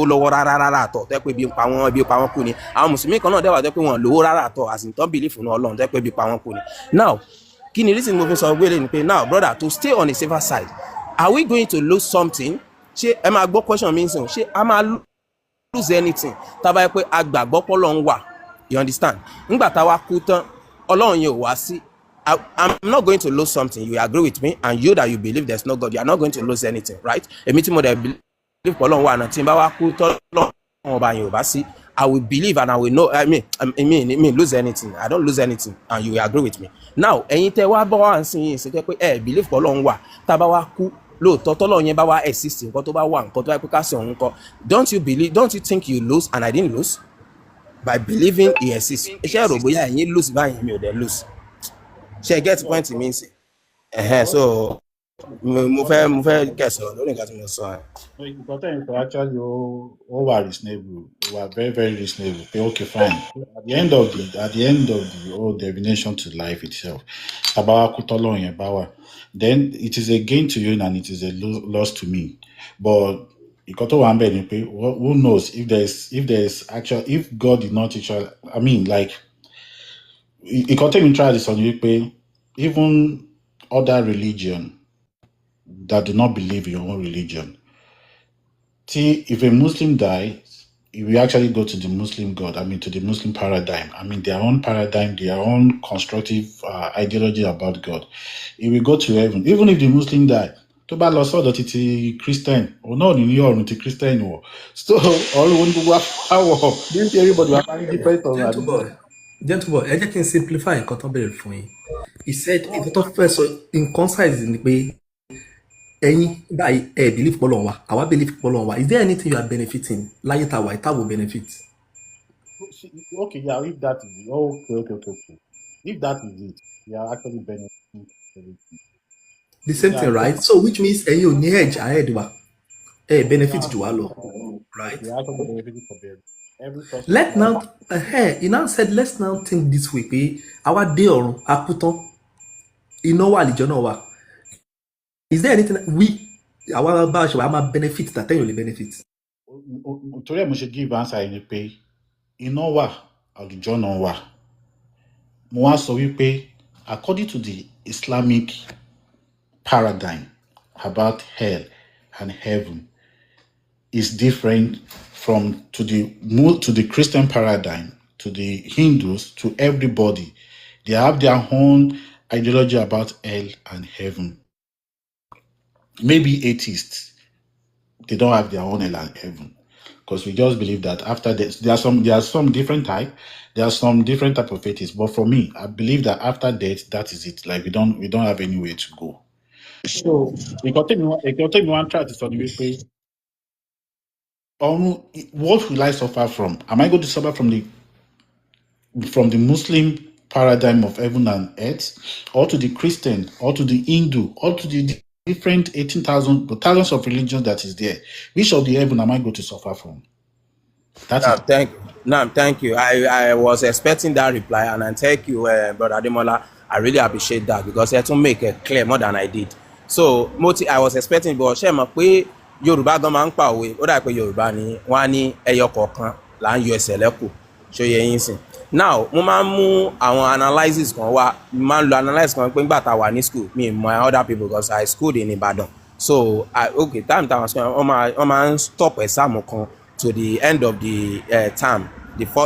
Speaker 9: lọ́wọ́ rárá àtọ̀, tó yẹ pé bí pa wọ́n kú ni. Àwọn mùsùlùmí kan náà dẹ̀ wà tó yẹ pé wọ́n lówó rárá àtọ̀, àsìntàn belief náà Ọlọ́run tó yẹ pé bí pa wọ́n kú ni. Now kí ni reason mo fi sọ gbélé ni pé now brother, to stay on a safer side, are we going to lose something? Ṣé ẹ máa gbọ́ question mi sìn, ṣé a máa lose anything tá bá yẹ pé agbàgbọ́ pé Ọlọ́run wà? You understand? Nígbà tá wa kú tán, Ọlọ́run yẹn ò wá sí. I'm not going to lose something. You agree with me? And you that you believe there's no God, you are not going to lose anything, right? Èmi tí mo dẹ̀ believe pé Ọlọ́run wà náà, tí n bá wá kú tán Ọlọ́run ọba yẹn ò bá sí, I will believe and I will know. I mean lose anything. I don't lose anything, and you will agree with me. Now, ẹ̀yin tẹ́ wá bọ́ wá ń sìn yín sí pé believe pé Ọlọ́run wà, tá bá wá kú lóòótọ́ tọ́lọ́run yẹn bá wá exist, nǹkan tó bá wà, nǹkan tó bá pé ká sí òun kọ́, don't you think you lose and I didn't lose by believing he exists? Ṣé rò bóyá ẹ̀yin lose báyìí mi ò dẹ̀ lose? Ṣé get point mi sí? So mo fẹ́ kẹsàn-án lórí nǹkan tí mo sọ ẹ̀.
Speaker 3: Important for actually all reasonable. We are very, very reasonable. Okay, fine. At the end of the whole definition to life itself, then it is a gain to you and it is a loss to me. But who knows if God did not actually, I mean, like, it can take me try this on you, even other religion that do not believe in your own religion. See, if a Muslim dies, we actually go to the Muslim God, to the Muslim paradigm. Their own paradigm, their own constructive ideology about God. If we go to heaven, even if the Muslim die, tó bá lọ sọ́dọ̀ títí Christian òun náà ní ọ̀run ti Christian wọ̀ so ọ̀run oní gbogbo àwọ̀ bí everybody wà ní different ọ̀run àbí.
Speaker 2: Gentleman, ẹ jẹ́ kí n simplify nǹkan tó bẹ̀rẹ̀ fún yín. He said nǹkan tó fẹ́ sọ in concise ni pé ẹ̀yin báyìí ẹ believe pọ́lọ̀ wa àwa believe pọ́lọ̀ wa is there anything you are benefiting láyé tá a wà ìta wo benefit.
Speaker 3: Okay, yeah, if that is it. Okay. If that is it, we are actually benefiting everything.
Speaker 2: The same thing, right? So which means ẹ̀yin ò ní edge ahead wa benefit jù wá lọ, right?
Speaker 3: We are actually benefiting from every person.
Speaker 2: Let now he now said let's now think this way pé àwa dé ọ̀run a kú tán iná wà àlìjọ náà wà. Is there anything àwa bá a ṣe wà á máa benefit tàtẹ́yìn ò lè benefit?
Speaker 3: Torí ẹ̀ mo ṣe give answer yìí ni pé iná wà àlùjọ náà wà. Mo wá sọ wípé according to the Islamic paradigm about hell and heaven is different from to the Christian paradigm, to the Hindus, to everybody. They have their own ideology about hell and heaven. Maybe atheists, they don't have their own hell and heaven. Because we just believe that after death, there are some different type. There are some different type of atheists. But for me, I believe that after death, that is it. Like we don't have anywhere to go. So we continue one try to study what will I suffer from? Am I going to suffer from the Muslim paradigm of heaven and earth, or to the Christian, or to the Hindu, or to the different 18,000 thousands of religions that is there? Which of the heaven am I going to suffer from?
Speaker 9: Thank you. I was expecting that reply, and I thank you, Brother Ademola. I really appreciate that because you have to make it clear more than I did. So I was expecting, but ṣé mọ̀ pé Yorùbá gan máa ń pa òwe, ó dà pé Yorùbá ni wọ́n á ní ẹyọ kọ̀ọ̀kan là ń yọ ẹsẹ̀ lẹ́kù, ṣó yẹ yín sìn. Now mo máa ń mú àwọn analysis kan wá, mo máa ń lo analysis kan pé nígbà tá a wà ní school mi mọ other people because I schooled in Ibadan. So time tá a wà school wọ́n máa ń stop exam kan to the end of the term,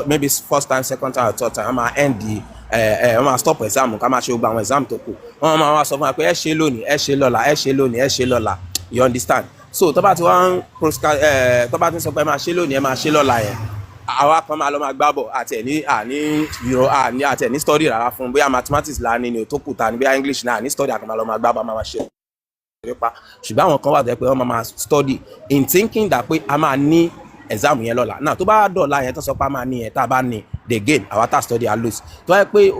Speaker 9: maybe first time, second time or third time, wọ́n máa end the wọ́n máa stop exam ká máa ṣe gbogbo àwọn exam tó kù. Wọ́n máa wá sọ fún wa pé ẹ ṣe lónìí, ẹ ṣe lọ́la, ẹ ṣe lónìí, ẹ ṣe lọ́la. You understand? So tó bá ti wá ń sọ pé ẹ máa ṣe lónìí, ẹ máa ṣe lọ́la yẹn, àwa kan máa lọ máa gbá bọ̀ àti ẹni study rárá fún bóyá mathematics là ní ni tó kù ta ni bóyá English náà ní study àkànmá lọ máa gbá bọ̀ máa ṣe ṣùgbọ́n àwọn kan wà tẹ́ pé wọ́n máa study in thinking that pé a máa ní exam yẹn lọ́la náà tó bá dọ̀la yẹn tó sọ pé a máa ní yẹn tá a bá ní the gain àwa tá a study a lose tó yẹ pé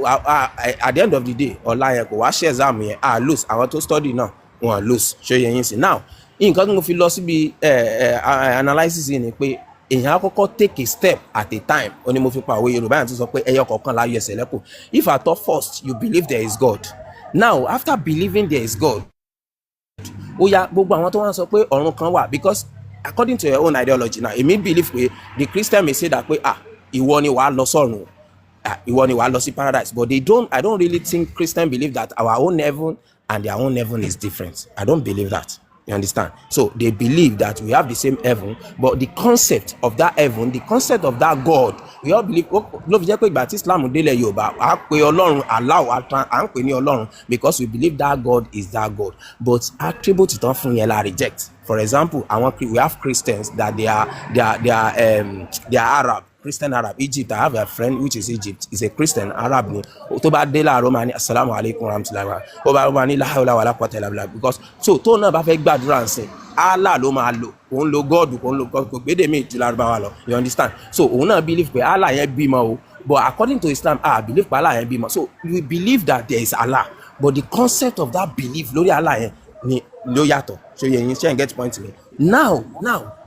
Speaker 9: at the end of the day ọ̀la yẹn kò wá ṣe exam yẹn a lose àwọn tó study náà wọ́n lose ṣé yẹn yín sí now nǹkan tí mo fi lọ síbi analysis yìí ni pé èèyàn àkọ́kọ́ take a step at a time ó ní mo fi pa òwe Yorùbá yẹn tó sọ pé ẹyọ kọ̀ọ̀kan láyé ẹsẹ̀ lẹ́kọ̀ọ́ if at all first you believe there is God now after believing there is God ó yá gbogbo àwọn tó wá sọ pé ọ̀run kan wà because according to your own ideology now èmi believe pé the Christian may say that pé ìwọ ni wàá lọ sọ́run ìwọ ni wàá lọ sí paradise but I don't really think Christian believe that our own heaven and their own heaven is different. I don't believe that. You understand? So they believe that we have the same heaven, but the concept of that heaven, the concept of that God, we all believe. Ló fi jẹ́ pé ìgbà tí Islam délẹ̀ Yorùbá, à ń pe Ọlọ́run Allah, à ń pè ní Ọlọ́run because we believe that God is that God. But attribute tán fún yẹn la reject. For example, we have Christians that they are Arab. Christian Arab, Egypt. I have a friend which is Egypt. He's a Christian Arab ni. Tó bá dé láàárọ̀ máa ní assalamu alaikum warahmatullahi wabarakatuh. Ó bá ní la hawla wala quwwata illa billah because so tó náà bá fẹ́ gbàdúrà ńsìn Allah ló máa lò. Òun lo God, òun lo God, kò gbédè mí ju Lárúbáwá lọ. You understand? So òun náà believe pé Allah yẹn bímọ o. But according to Islam, believe pé Allah yẹn bímọ. So we believe that there is Allah. But the concept of that belief lórí Allah yẹn ni ló yàtọ̀. So you can get point me. Now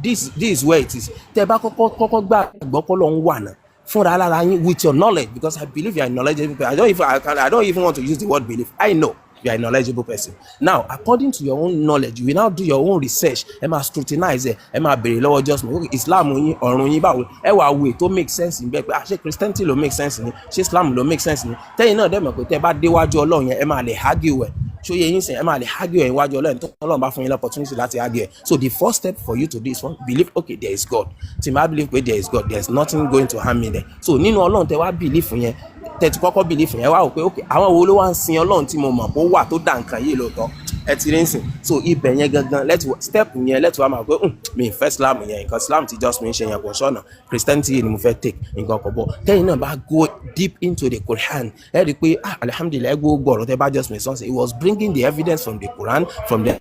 Speaker 9: this is where it is. Tẹ́ bá kọ́kọ́ gbàgbọ́ pé Ọlọ́run wà náà fúnra lára yín with your knowledge because I believe you are a knowledgeable person. I don't even want to use the word belief. I know you are a knowledgeable person. Now according to your own knowledge you will now do your own research. Ẹ máa scrutinize ẹ máa béèrè lọ́wọ́ justMe. Islam yín ọ̀run yín báwo ẹ wà wò tó make sense níbẹ̀ pé ṣé Christianity ló make sense ni ṣé Islam ló make sense ni tẹ́yìn náà dẹ̀ mọ̀ pé tẹ́ bá déwájú Ọlọ́run yẹn ẹ máa lè argue ẹ̀. So yẹn sìn ẹ máa lè argue ẹ̀ iwájú Ọlọ́run tó Ọlọ́run bá fún yín opportunity láti argue ẹ̀. So the first step for you to do is one believe okay there is God. Tí ma believe pé there is God there is nothing going to harm me there. So nínú Ọlọ́run tẹ́ wá believe yẹn tẹ́ ti kọ́kọ́ believe yẹn wá wò pé okay àwọn wo ló wá ń sin Ọlọ́run tí mo mọ̀ pé ó wà tó dá nǹkan yìí lóòótọ́ ẹ ti rí nsìn so ibẹ̀ yẹn gangan step yẹn let's wá máa pé mi ìfẹ́ Islam yẹn nǹkan Islam ti just mi ṣe yẹn kò sọ̀nà Christianity ni mo fẹ́ take nǹkan kọ̀ bọ̀ tẹ́yìn náà bá go deep into the Quran ẹ rí i pé alhamdulilayi gbogbo ọ̀rọ̀ tẹ́ bá just mi sọ́nsẹ̀ he was bringing the evidence from the Quran from the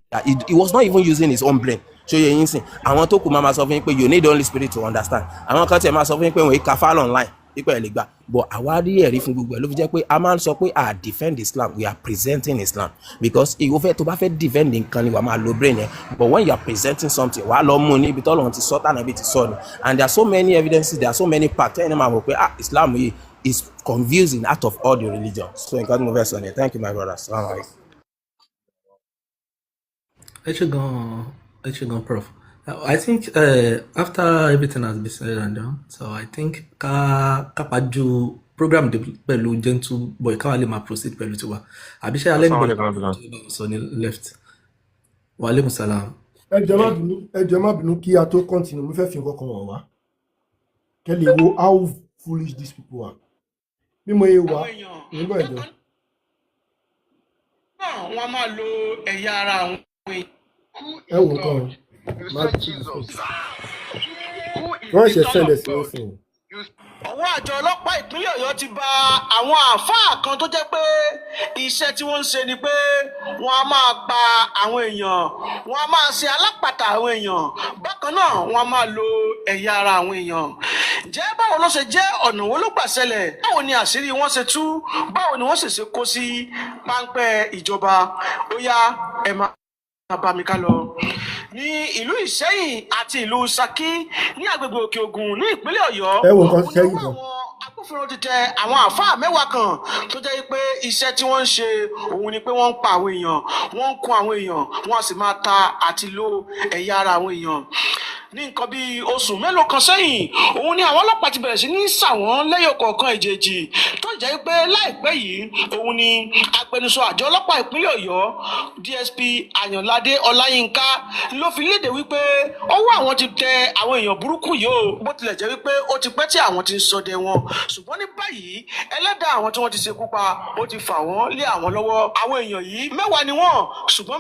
Speaker 9: he was not even using his own brain ṣó yẹ yín sìn àwọn tó kù máa sọ fún yín pé you need the Holy Spirit to understand àwọn kan tiẹ̀ máa sọ fún yín pé wọ́n ka fáàlì online pípẹ́ lè gbà but àwa rí ẹ̀rí fún gbogbo ẹ̀ ló fi jẹ́ pé a máa ń sọ pé defend Islam we are presenting Islam because ìwọ fẹ́ tó bá fẹ́ defend nǹkan ni wàá máa lo brain yẹn but when you are presenting something wàá lọ mú níbi tọ́lọ́run ti sọ tànà bí ti sọ ni and there are so many evidences there are so many facts ẹni máa mọ̀ pé Islam yìí is confusing out of all the religions so nǹkan tí mo fẹ́ sọ ni thank you my brother salaam alaikum.
Speaker 2: ẹ ṣé gan prof. I think after everything has been said and done, so I think kápájú program pẹ̀lú gentle boy káwa lè máa proceed pẹ̀lú tiwa. Àbí ṣé alẹ́ níbẹ̀ sọ ní left. Wa alaikum salam.
Speaker 1: Ẹ jọ̀ọ́ má bínú kí a tó continue, mo fẹ́ fi nǹkan kan wọ̀n wá. Kẹ́ lè wo how foolish these people are. Bí mo yẹ wá, nígbà ẹ̀jọ̀.
Speaker 13: Wọ́n máa lo ẹ̀yà ara àwọn èèyàn.
Speaker 1: Ẹ wò gan-an. Wọ́n ṣe fẹ́lẹ̀ sí òfin.
Speaker 13: Ọwọ́ àjọ ọlọ́pàá ìpínlẹ̀ Ọ̀yọ́ ti bà àwọn àáfàá kan tó jẹ́ pé iṣẹ́ tí wọ́n ń ṣe ni pé wọ́n á máa pa àwọn èèyàn, wọ́n á máa ṣe alápàtà àwọn èèyàn, bákan náà wọ́n á máa lo ẹ̀yà ara àwọn èèyàn. Ǹjẹ́ báwo ló ṣe jẹ́ ọ̀nà wo ló gbà ṣẹlẹ̀? Báwo ni àṣírí wọn ṣe tú? Báwo ni wọ́n sì ṣe kó sí páńpẹ́ ìjọba? Ó yá ẹ máa bá mi ká lọ. Ní ìlú Ìṣẹ́yìn àti ìlú Ṣakí ní agbègbè Òkè Ògùn ní ìpínlẹ̀ Ọ̀yọ́ àwọn agbófinró ti tẹ àwọn àáfàá mẹ́wàá kan tó jẹ́ pé iṣẹ́ tí wọ́n ń ṣe òun ni pé wọ́n ń pa àwọn èèyàn, wọ́n ń kún àwọn èèyàn, wọ́n á sì máa ta àti lo ẹ̀yà ara àwọn èèyàn. Ní nǹkan bíi oṣù mélòó kan sẹ́yìn òun ni àwọn ọlọ́pàá ti bẹ̀rẹ̀ sí ní sà wọ́n lẹ́yọ̀ kọ̀ọ̀kan èjèèjì tó jẹ́ pé láìpẹ́ yìí òun ni agbẹnusọ àjọ ọlọ́pàá ìpínlẹ̀ Ọ̀yọ́ DSP Àyànládé Ọláyínká ló fi léde wípé ọwọ́ àwọn ti tẹ àwọn èèyàn burúkú yìí o bó tilẹ̀ jẹ́ wípé ó ti pẹ́ tí àwọn ti ń ṣọdẹ wọn ṣùgbọ́n ní báyìí ẹlẹ́dàá àwọn tí wọ́n ti ṣekú pa ó ti fà wọ́n lé àwọn lọ́wọ́. Àwọn èèyàn yìí mẹ́wàá ni wọ́n ṣùgbọ́n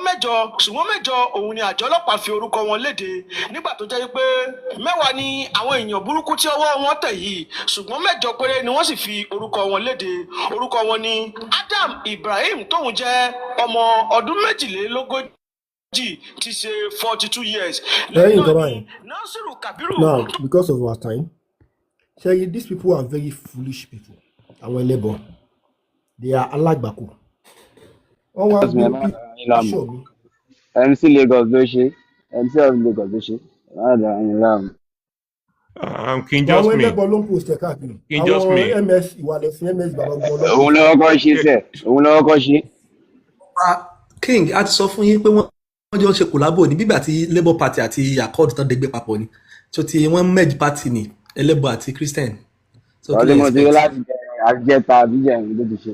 Speaker 13: mẹ́jọ òun ni àjọ ọlọ́pàá fi orúkọ wọn léde nígbà tó jẹ́ pé mẹ́wàá ni àwọn èèyàn burúkú tí ọwọ́ wọn tẹ̀ yìí ṣùgbọ́n 8 péré ni wọ́n sì fi orúkọ wọn léde. Orúkọ wọn ni Adam Ibrahim tóun jẹ́ ọmọ ọdún 22 ti ṣe 42 years.
Speaker 1: Lẹ́yìn ìjọba yẹn. Now because of our time, these people are very foolish people. Àwọn ẹlẹ́bọ, they are alágbàkú. Wọ́n wá gbé píṣọ̀ mi.
Speaker 14: MC Lagos ló ṣe MC of Lagos ló ṣe.
Speaker 1: King just me. Àwọn ẹlẹ́bọ ló ń post ẹ̀ káàkiri. Àwọn MS ìwàlẹ̀sìn MS bàbá gbọ́n lọ.
Speaker 14: Òun lọ́wọ́ kọ́ ṣe sẹ̀. Òun lọ́wọ́ kọ́ ṣe.
Speaker 2: King a ti sọ fún yín pé wọ́n jọ ṣe collabo ní bíbà tí Labour Party àti Accord tán dégbé papọ̀ ni. So ti wọ́n merge party ni ẹlẹ́bọ àti Christian.
Speaker 14: Ọdún mo ti rí láti àjẹta àbíjẹ ìlú ló ti ṣe.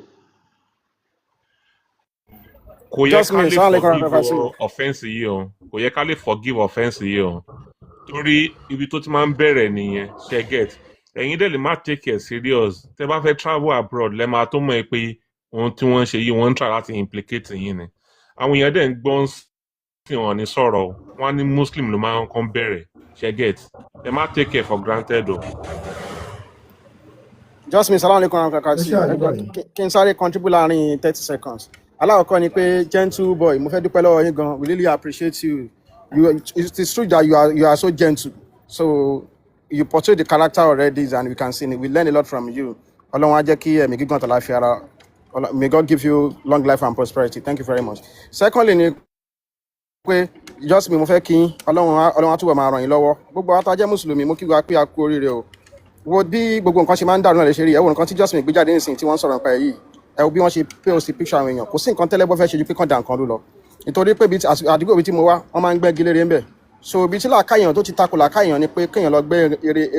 Speaker 15: Kò yẹ ká lè forgive offence yìí o. Kò yẹ ká lè forgive offence yìí o. Torí ibi tó ti máa ń bẹ̀rẹ̀ nìyẹn ṣe get. Ẹ̀yin dẹ̀ lè má take it serious. Tẹ́ bá fẹ́ travel abroad lẹ́ máa tó mọ̀ pé ohun tí wọ́n ń ṣe yìí wọ́n ń try láti implicate yín ni. Àwọn èèyàn dẹ̀ ń gbọ́n sí wọn ní sọ̀rọ̀ wọn ní Muslim ló máa ń kàn bẹ̀rẹ̀ ṣe get. Ẹ má take it for granted o.
Speaker 10: JustMe salaam alaikum rahmatulahi kí n sáré contribute láàrin 30 seconds. Alákọ̀ọ́kọ́ ni pé gentle boy mo fẹ́ dúpẹ́ lọ́wọ́ yín gan, we really appreciate you. It is true that you are so gentle, so you portray the character already and we can see it. We learn a lot from you. Ọlọ́run á jẹ́ kí ẹ̀mí gígùn àtàlàáfíà ara. May God give you long life and prosperity. Thank you very much. Secondly ni pé JustMe mo fẹ́ kí Ọlọ́run á túbọ̀ máa ràn yín lọ́wọ́. Gbogbo àwọn tá jẹ́ Mùsùlùmí mo kí wa pé a kú oríire o. Wo bí gbogbo nǹkan ṣe máa ń dàrú náà lè ṣe rí ẹ wo nǹkan tí JustMe gbé jáde nísìnyí tí wọ́n ń sọ̀rọ̀ nípa èyí ẹ wo bí wọ́n ṣe post picture àwọn èèyàn kò sí nǹkan tẹ́lẹ́gbọ́ fẹ́ ṣe ju pé kàn dà nǹkan ló lọ nítorí pé àdúgbò ibi tí mo wá wọ́n máa ń gbẹ́gi lérè ńbẹ̀ so ibi tí làákàyàn tó ti takò làákàyàn ni pé kéèyàn lọ gbé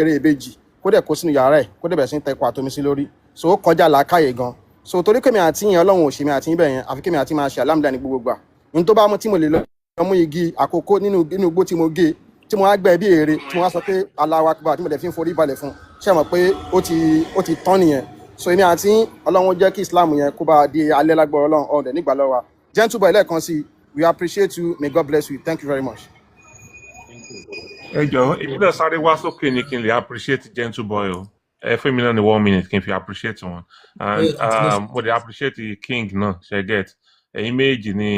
Speaker 10: eré ìbejì kó dẹ̀ kó sínú yàrá ẹ̀ kó dẹ̀ bẹ̀ sí ń tẹ̀kọ̀ àtomi sí lórí so ó kọjá làákàyè gan so torí kémi àti yẹn Ọlọ́run ò ṣe mi àti yín bẹ̀ yẹn àfi kémi àti máa ṣe àlámùdá ní gbogbo gbà ní tó bá mú tí mo lè lọ mú igi àkókò nínú igbó tí mo gé tí mo wá gbẹ́ bí èrè tí mo wá sọ pé Allahu Akbar tí mo dẹ̀ fi ń forí balẹ̀ fún ṣé mọ̀ pé ó ti tán nìyẹn so èmi àti Ọlọ́run jẹ́ kí Islam yẹn kó bá di alẹ́ lágbára Ọlọ́run ọ̀dẹ̀ nígbà lọ́wọ́ gentle boy lẹ́ẹ̀kan sí
Speaker 6: We appreciate you. May God bless you. Thank you very much.
Speaker 15: ẹ jọ èmi náà sáré wá sókè ní kí n lè appreciate gentle boy o ẹ fún mi náà ní 1 minute kí n fi appreciate wọn and mo dey appreciate king náà ṣe get ẹ̀yin méjì ni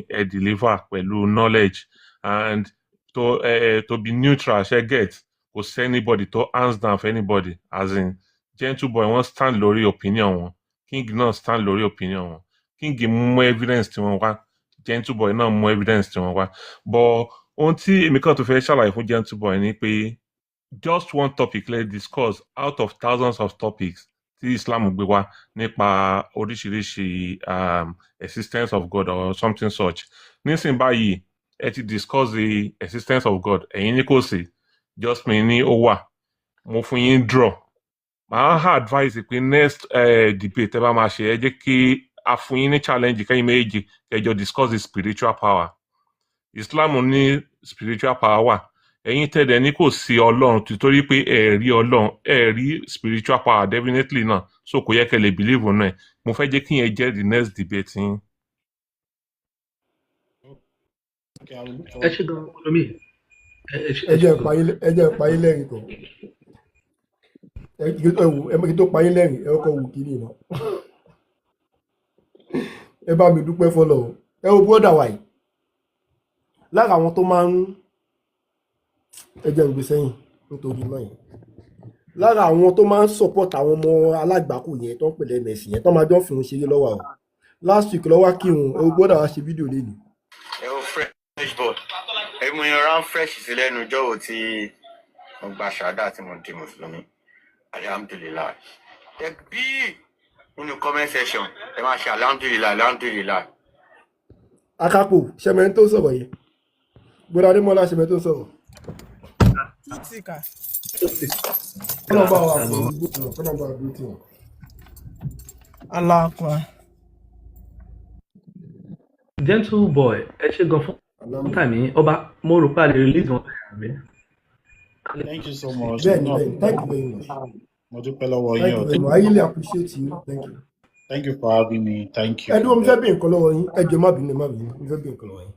Speaker 15: ẹ deliver pẹ̀lú knowledge and to be neutral ṣe get kò sí anybody to hands down for anybody as in gentle boy wọ́n stand lórí opinion wọn king náà stand lórí opinion wọn king mú evidence tí wọ́n wá gentle boy náà mú evidence tí wọ́n wá but ohun tí èmi kan tó fẹ́ ṣàlàyé fún gentle boy ni pé just one topic let's discuss out of thousands of topics tí Islam gbé wá nípa oríṣiríṣi existence of God or something such nísìnyí báyìí ẹ ti discuss the existence of God ẹ̀yin ní kò sí justMe ní ó wà mo fún yín draw màá advise pé next debate ẹ bá máa ṣe ẹ jẹ́ kí a fún yín ní challenge kẹ́yìn méjì kẹjọ discuss the spiritual power Islam ní spiritual power wà ẹ̀yin tẹ̀dẹ̀ ní kò sí ọlọ́run títorí pé ẹ rí ọlọ́run ẹ rí spiritual power definitely náà so kò yẹ kẹ́ lè believe náà mo fẹ́ jẹ́ kí yẹn jẹ́ the next debate yín.
Speaker 2: ẹ ṣe gan olómi
Speaker 1: ẹ jẹ́ payín lẹ́rìn kan ẹ tó payín lẹ́rìn ẹ kọ́ wù kíní náà ẹ bá mi dúpẹ́ fọlọ́ ẹ wo bọ́dà wáyé lára àwọn tó máa ń ẹjẹ́ ìgbé sẹ́yìn nítorí náà yẹn lára àwọn tó máa ń support àwọn ọmọ alágbàkú yẹn tó ń pèlè ms yẹn tó máa jọ fi hàn ṣeré lọ́wọ́ o last week lọ́wọ́ kí wọn ẹ gbọ́dọ̀ wá ṣe fídíò lẹ́nu.
Speaker 5: ẹ wo fresh board ẹ mú yan round fresh sí lẹ́nu ọjọ́ wo tí mo gba ṣàdá tí mo di mùsùlùmí alhamdulilayi ẹ bí nínú comment section ẹ máa ṣe alhamdulilayi.
Speaker 1: Akápò ṣẹmẹ tó sọ̀rọ̀ yìí gbọ́dọ̀ adémọ́lá ṣẹmẹ tó sọ̀rọ̀.
Speaker 11: Tutika.
Speaker 1: Kọ́nàbà wà fún ìdìbò tí wọ́n kọ́nàbà dúró tí wọ́n.
Speaker 11: Aláàkọ́.
Speaker 2: gentle boy ẹ ṣe gan fún tàmí ọba mo rò pé a lè release wọn àmì.
Speaker 3: Thank you so much.
Speaker 1: Bẹ́ẹ̀ni thank you very much.
Speaker 3: Mo dúpẹ́ lọ́wọ́
Speaker 1: Thank
Speaker 3: yín
Speaker 1: you very much. I really appreciate you. Thank you.
Speaker 3: Thank you for having me. Thank you.
Speaker 1: Ẹ dúró mi fẹ́ bí nǹkan lọ́wọ́ yín ẹ jẹ́ má bínú mi fẹ́ bí nǹkan lọ́wọ́ yín.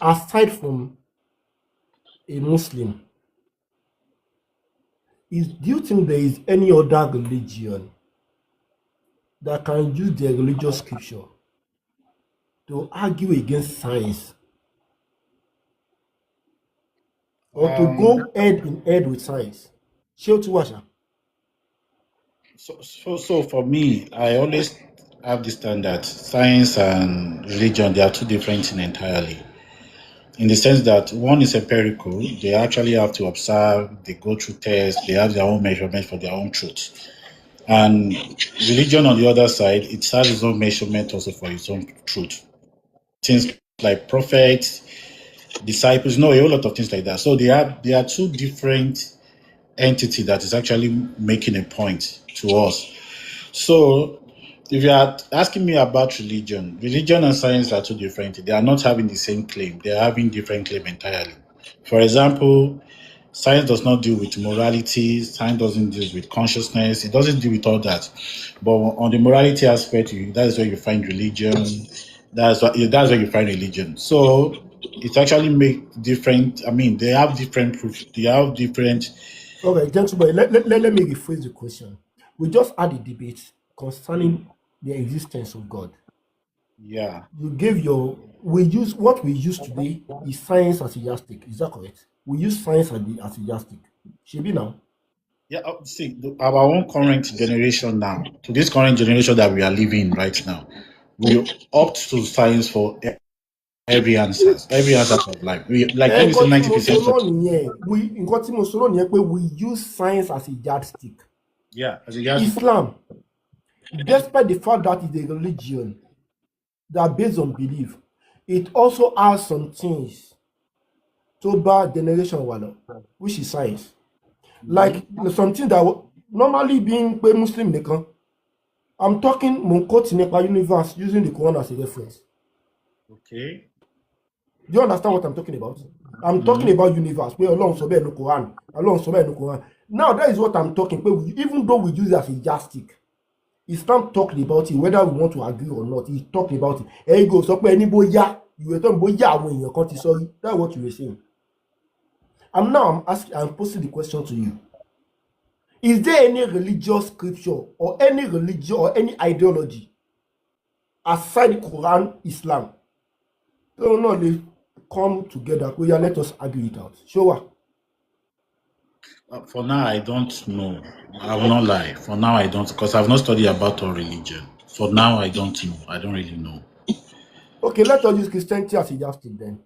Speaker 1: Aside from a Muslim, do you think there is any other religion that can use their religious scripture to argue against science or to go head in head with science? Ṣé o ti wà ṣá?
Speaker 3: So for me, I always have the standard science and religion, they are two different things entirely. In the sense that one is empirical, they actually have to observe, they go through tests, they have their own measurements for their own truth. And religion on the other side, it has its own measurement also for its own truth. Things like prophets, disciples, a whole lot of things like that. So they are two different entities that is actually making a point to us. So if you are asking me about religion and science are two different. They are not having the same claim. They are having different claim entirely. For example, science does not deal with morality. Science doesn't deal with consciousness. It doesn't deal with all that. But on the morality aspect, that is where you find religion. That's where you find religion. So it actually make different. I mean, they have different proof. They have different.
Speaker 1: Okay, gentlemen, let me rephrase the question. We just had a debate concerning the existence of God.
Speaker 3: Yeah.
Speaker 1: You gave what we use today is science as a yardstick. Is that correct? We use science as a yardstick. Should be now.
Speaker 3: Yeah, see, our own current generation now, to this current generation that we are living right now, we opt to science for every answer of life. We like 90%.
Speaker 1: We use science as a yardstick.
Speaker 3: Yeah, as a yardstick.
Speaker 1: Islam, despite the fact that it's a religion that based on belief, it also has some things to bad generation which is science. Like something that normally being Muslim, I'm talking Monkot Nepa universe using the Quran as a reference.
Speaker 3: Okay.
Speaker 1: Do you understand what I'm talking about? I'm talking about universe where along so no Quran, along so no Quran. Now that is what I'm talking about. Even though we use it as a yardstick, Islam talked about it, whether we want to agree or not. He talked about it. Ẹ go sọ pé ẹni bóyá, you were talking bóyá àwọn èèyàn kan ti sọ rí. That's what you were saying. I'm posing the question to you. Is there any religious scripture or any religion or any ideology aside Quran, Islam? No, they come together. Oh, yeah, let us argue it out. Sure.
Speaker 3: For now, I don't know. I will not lie. For now, I don't, because I've not studied about all religion. For now, I don't know. I don't really know.
Speaker 1: Okay, let us use Christianity as a yardstick then.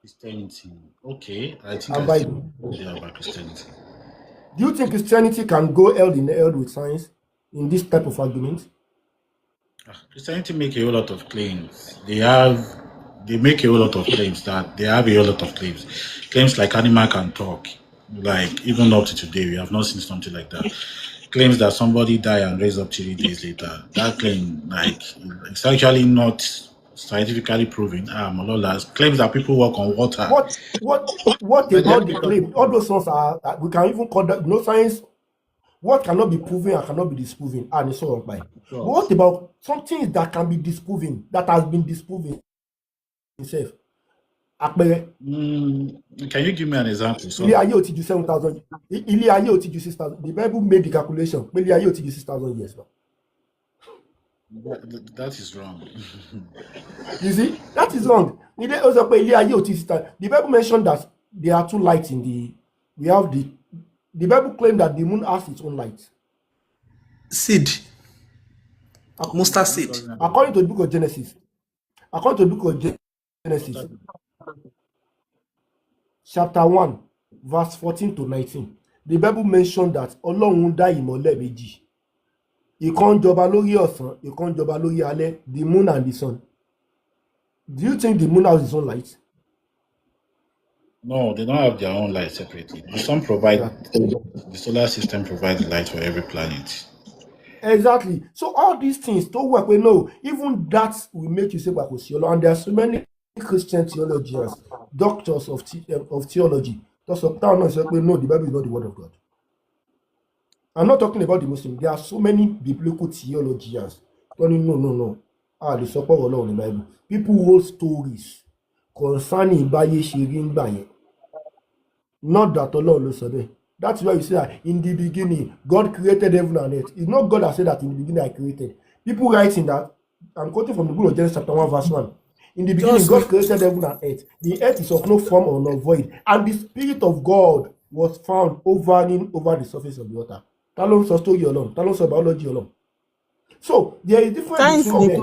Speaker 3: Christianity. Okay, I think
Speaker 1: And
Speaker 3: I
Speaker 1: Bible.
Speaker 3: still about Christianity.
Speaker 1: Do you think Christianity can go held in held with science in this type of argument?
Speaker 3: Christianity make a whole lot of claims. They make a whole lot of claims that they have a whole lot of claims. Claims like animal can talk. Like even up to today, we have not seen something like that. Claims that somebody died and raised up 3 days later. That claim, like, it's actually not scientifically proven. Malolas claims that people walk on water.
Speaker 1: What about the claim? All those ones are we can even call that science. What cannot be proven and cannot be disproven, and it's so on by. But what about something that can be disproven, that has been disproven itself?
Speaker 3: Can you give me an example?
Speaker 1: Ilé ayé ò ti ju 7,000. Ilé ayé ò ti ju 6,000. The Bible made the calculation. Ilé ayé ò ti ju 6,000 years now.
Speaker 3: That is wrong.
Speaker 1: You see, that is wrong. The Bible mentioned that there are two lights in the. We have the Bible claimed that the moon has its own light.
Speaker 2: Seed. Mustard seed.
Speaker 1: According to the book of Genesis. Chapter 1, verse 14 to 19. The Bible mentioned that Ọlọ́run dá ìmọ́lẹ̀ méjì. Ìkan jọba lórí ọ̀sán, ìkan jọba lórí alẹ́, the moon and the sun. Do you think the moon has its own light?
Speaker 3: No, they don't have their own light separately. The sun provides, the solar system provides light for every planet.
Speaker 1: Exactly. So all these things don't work. We know even that will make you say Bakosiolo. And there are so many Christian theologians, doctors of theology. No, the Bible is not the word of God. I'm not talking about the Muslim. There are so many biblical theologians. No. The support of Lord in the Bible. People hold stories concerning Baye Shirin Baye. Not that Allah will say. That's why you say that in the beginning, God created heaven and earth. It's not God that said that in the beginning I created. People writing that, I'm quoting from the book of Genesis chapter 1 verse 1. In the beginning, God created heaven and earth. The earth is of no form or no void. And the Spirit of God was found hovering over the surface of the water. Talon saw story alone. Talon saw biology alone. So there is difference between them.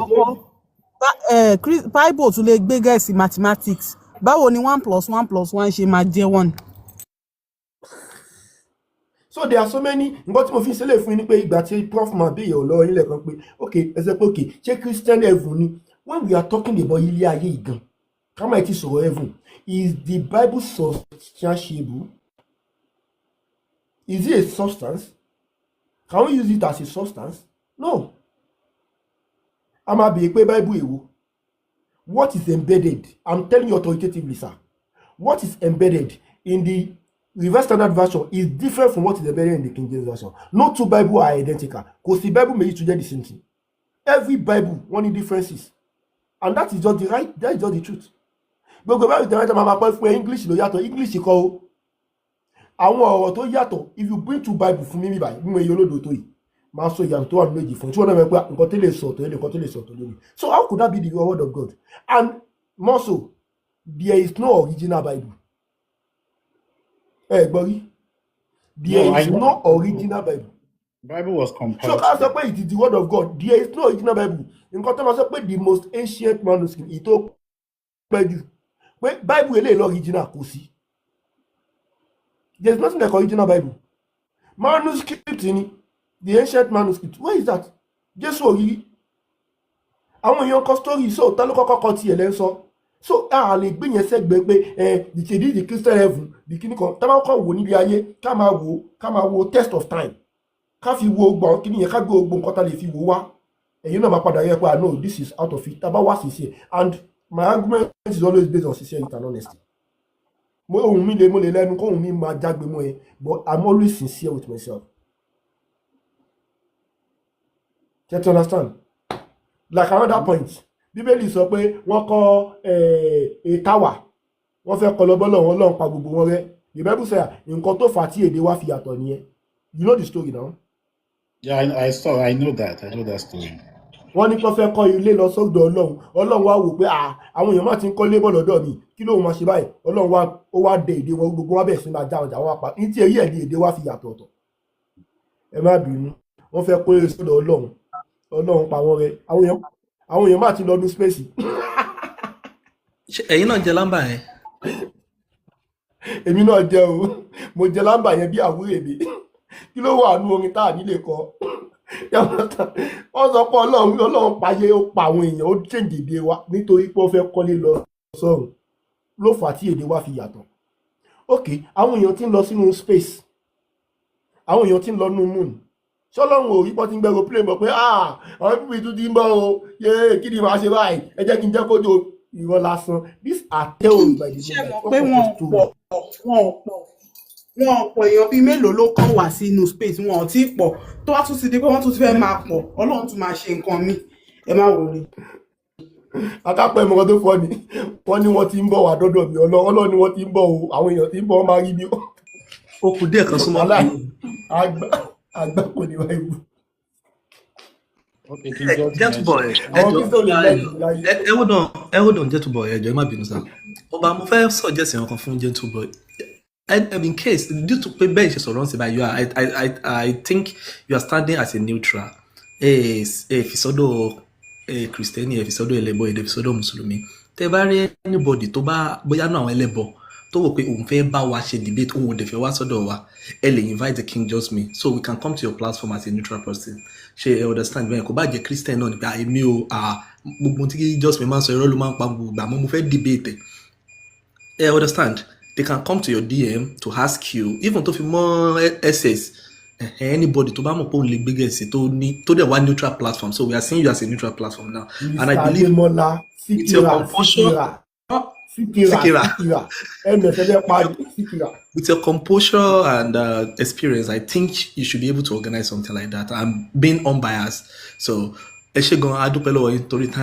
Speaker 11: Bible tún lè gbé gẹ̀ẹ́sì mathematics. Báwo ni 1 + 1 + 1 ṣe máa jẹ́ 1?
Speaker 1: So there are so many. But mo fi ṣẹlẹ̀ fún yín ní pé ìgbà tí prof máa béèrè ọ̀lọ́ ilẹ̀ kan pé okay ẹ sọ pé okay ṣé Christian heaven ni when we are talking about ilé ayé ìgan ká máa ti sọ̀rọ̀ heaven, is the Bible substantiable? Is it a substance? Can we use it as a substance? No. A máa béèrè pé Bible èwo. What is embedded? I'm telling you authoritatively, sir. What is embedded in the Revised Standard Version is different from what is embedded in the King James Version. No two Bibles are identical. Because the Bible may to get the same thing. Every Bible, one differences. And that is just the right, that is just the truth. But go back to the right time, English ló yàtọ̀, English kọ́ àwọn ọ̀rọ̀ tó yàtọ̀. If you bring two Bible fún mi báyìí, mo yọ lódò tó yìí. Máa sọ ìyàtọ̀ tó wà méjì fún. Tí wọ́n náà mọ̀ pé nǹkan tó lè sọ tó lè, nǹkan tó lè sọ tó lè. So how could that be the word of God? And more so, there is no original Bible. Buddy, there is no original Bible.
Speaker 3: Bible was compiled.
Speaker 1: So as I it is the word of God. There is no original Bible. In contrast, the most ancient manuscript. It all Bible is original. There's nothing like original Bible. Manuscript in the ancient manuscript. Where is that? Just so he. I want your story. So tell you so lè gbé yẹn sẹ́gbẹ̀ẹ́ pé the Christian heaven the kini kan tá bá kọ́ wò níbi ayé ká máa wo test of time ká fi wo gbọ̀n kini yẹn ká gbé gbogbo nǹkan tá lè fi wò wá ẹ̀yin náà máa padà yẹ pé no this is out of it tá bá wá sincere, and my argument is always based on sincerity and honesty. Mo lè lẹ́nu kóhun mi máa jágbe mọ́ ẹ, but I'm always sincere with myself. ṣe ti understand like another point bíbélì sọ pé wọ́n kọ́ ètàwà wọ́n fẹ́ kọ́ lọ́bọ́ lọ́wọ́ Ọlọ́run pa gbogbo wọn rẹ́ the Bible say nǹkan tó fà á tí èdè wa fi yàtọ̀ nìyẹn you know the story now.
Speaker 3: Yeah, I know that story.
Speaker 1: Wọ́n ní kó fẹ́ kọ́ ilé lọ sọ́dọ̀ Ọlọ́run wá wò pé àwọn èèyàn máa ti ń kọ́ lébọ̀ lọ́dọ̀ mi kí lóun máa ṣe báyìí Ọlọ́run wá dé èdè wọn gbogbo wọn bẹ̀rẹ̀ sí máa já ọjà wọn apá ní tí èyí ẹ̀ ní èdè wa fi yàtọ̀ ọ̀tọ̀ ẹ má bínú wọ́n fẹ́ kó ilé sọ́dọ̀ Ọlọ́run pa wọn rẹ́ àwọn èèyàn máa ti lọ ní space.
Speaker 2: ẹ̀yin náà jẹ lámbà yẹn.
Speaker 1: èmi náà jẹ o mo jẹ lámbà yẹn bí àwúrèdè kí ló wà nú orin tá à nílé kọ wọ́n sọ pé Ọlọ́run payé ó pa àwọn èèyàn ó change èdè wa nítorí pé ó fẹ́ kọ́lé lọ sọ́run ló fà á tí èdè wa fi yàtọ̀. ok àwọn èèyàn ti ń lọ sínú space àwọn èèyàn ti ń lọ nínú moon ṣọlọ́run ò rí pọ́ ti ń gbẹ́rọ plane mọ̀ pé àwọn pípì tún ti ń bọ̀ o yé kí ni màá ṣe báyìí ẹ jẹ́ kí n jẹ́ kójú irọ́ lásán these are tales by the
Speaker 11: ṣe mọ̀ pé wọn ọ̀pọ̀ èèyàn bíi mélòó ló kàn wá sínú space wọn ò tí ì pọ̀ tó wá tún ti di pé wọ́n tún ti fẹ́ máa pọ̀ Ọlọ́run tún máa ṣe nǹkan míì ẹ má wọlé.
Speaker 1: akápẹ́ ìmọ̀ràn tó fọ́ ni wọ́n ní wọ́n ti ń bọ̀ wá dọ́dọ̀ mi Ọlọ́run ni wọ́n ti ń bọ̀ o àwọn èèyàn ti ń bọ̀ wọ́n máa rí mi o.
Speaker 2: ó kù díẹ̀ kan súnmọ́
Speaker 1: àgbà kò ní wáyé wù.
Speaker 2: Gentleman ẹ hold on Gentleman ẹ jọ̀ọ́ ẹ má bínú sá ọba mo fẹ́ suggest nǹkan fún Gentleman in case due to pé bẹ́ẹ̀ ṣe sọ̀rọ̀ ń ṣe báyìí I think you are standing as a neutral fi sọ́dọ̀ Kristẹni fi sọ́dọ̀ ẹlẹ́bọ fi sọ́dọ̀ mùsùlùmí tẹ́ bá rí anybody tó bá bóyá náà àwọn ẹlẹ́bọ tó wò pé òun fẹ́ bá wa ṣe debate òun ò dẹ̀ fẹ́ wá sọ́dọ̀ wa ẹ lè invite the King justMe so we can come to your platform as a neutral person ṣe ẹ understand bẹ́ẹ̀ kò bá jẹ́ Christian náà nípa èmi o gbogbo tí justMe máa ń sọ irọ́ ló máa ń pa gbogbo ìgbà mo fẹ́ debate ẹ understand they can come to your DM to ask you even tó fi mọ́ SS anybody tó bá mọ̀ pé òun lè gbé gẹ̀ẹ́sì tó dẹ̀ wá neutral platform so we are seeing you as a neutral platform now and I believe with your composure with your composure and experience, I think you should be able to organize something like that. I'm being unbiased. So, ẹ ṣé gan, a dúpẹ́ lọ́wọ́ yín torí time.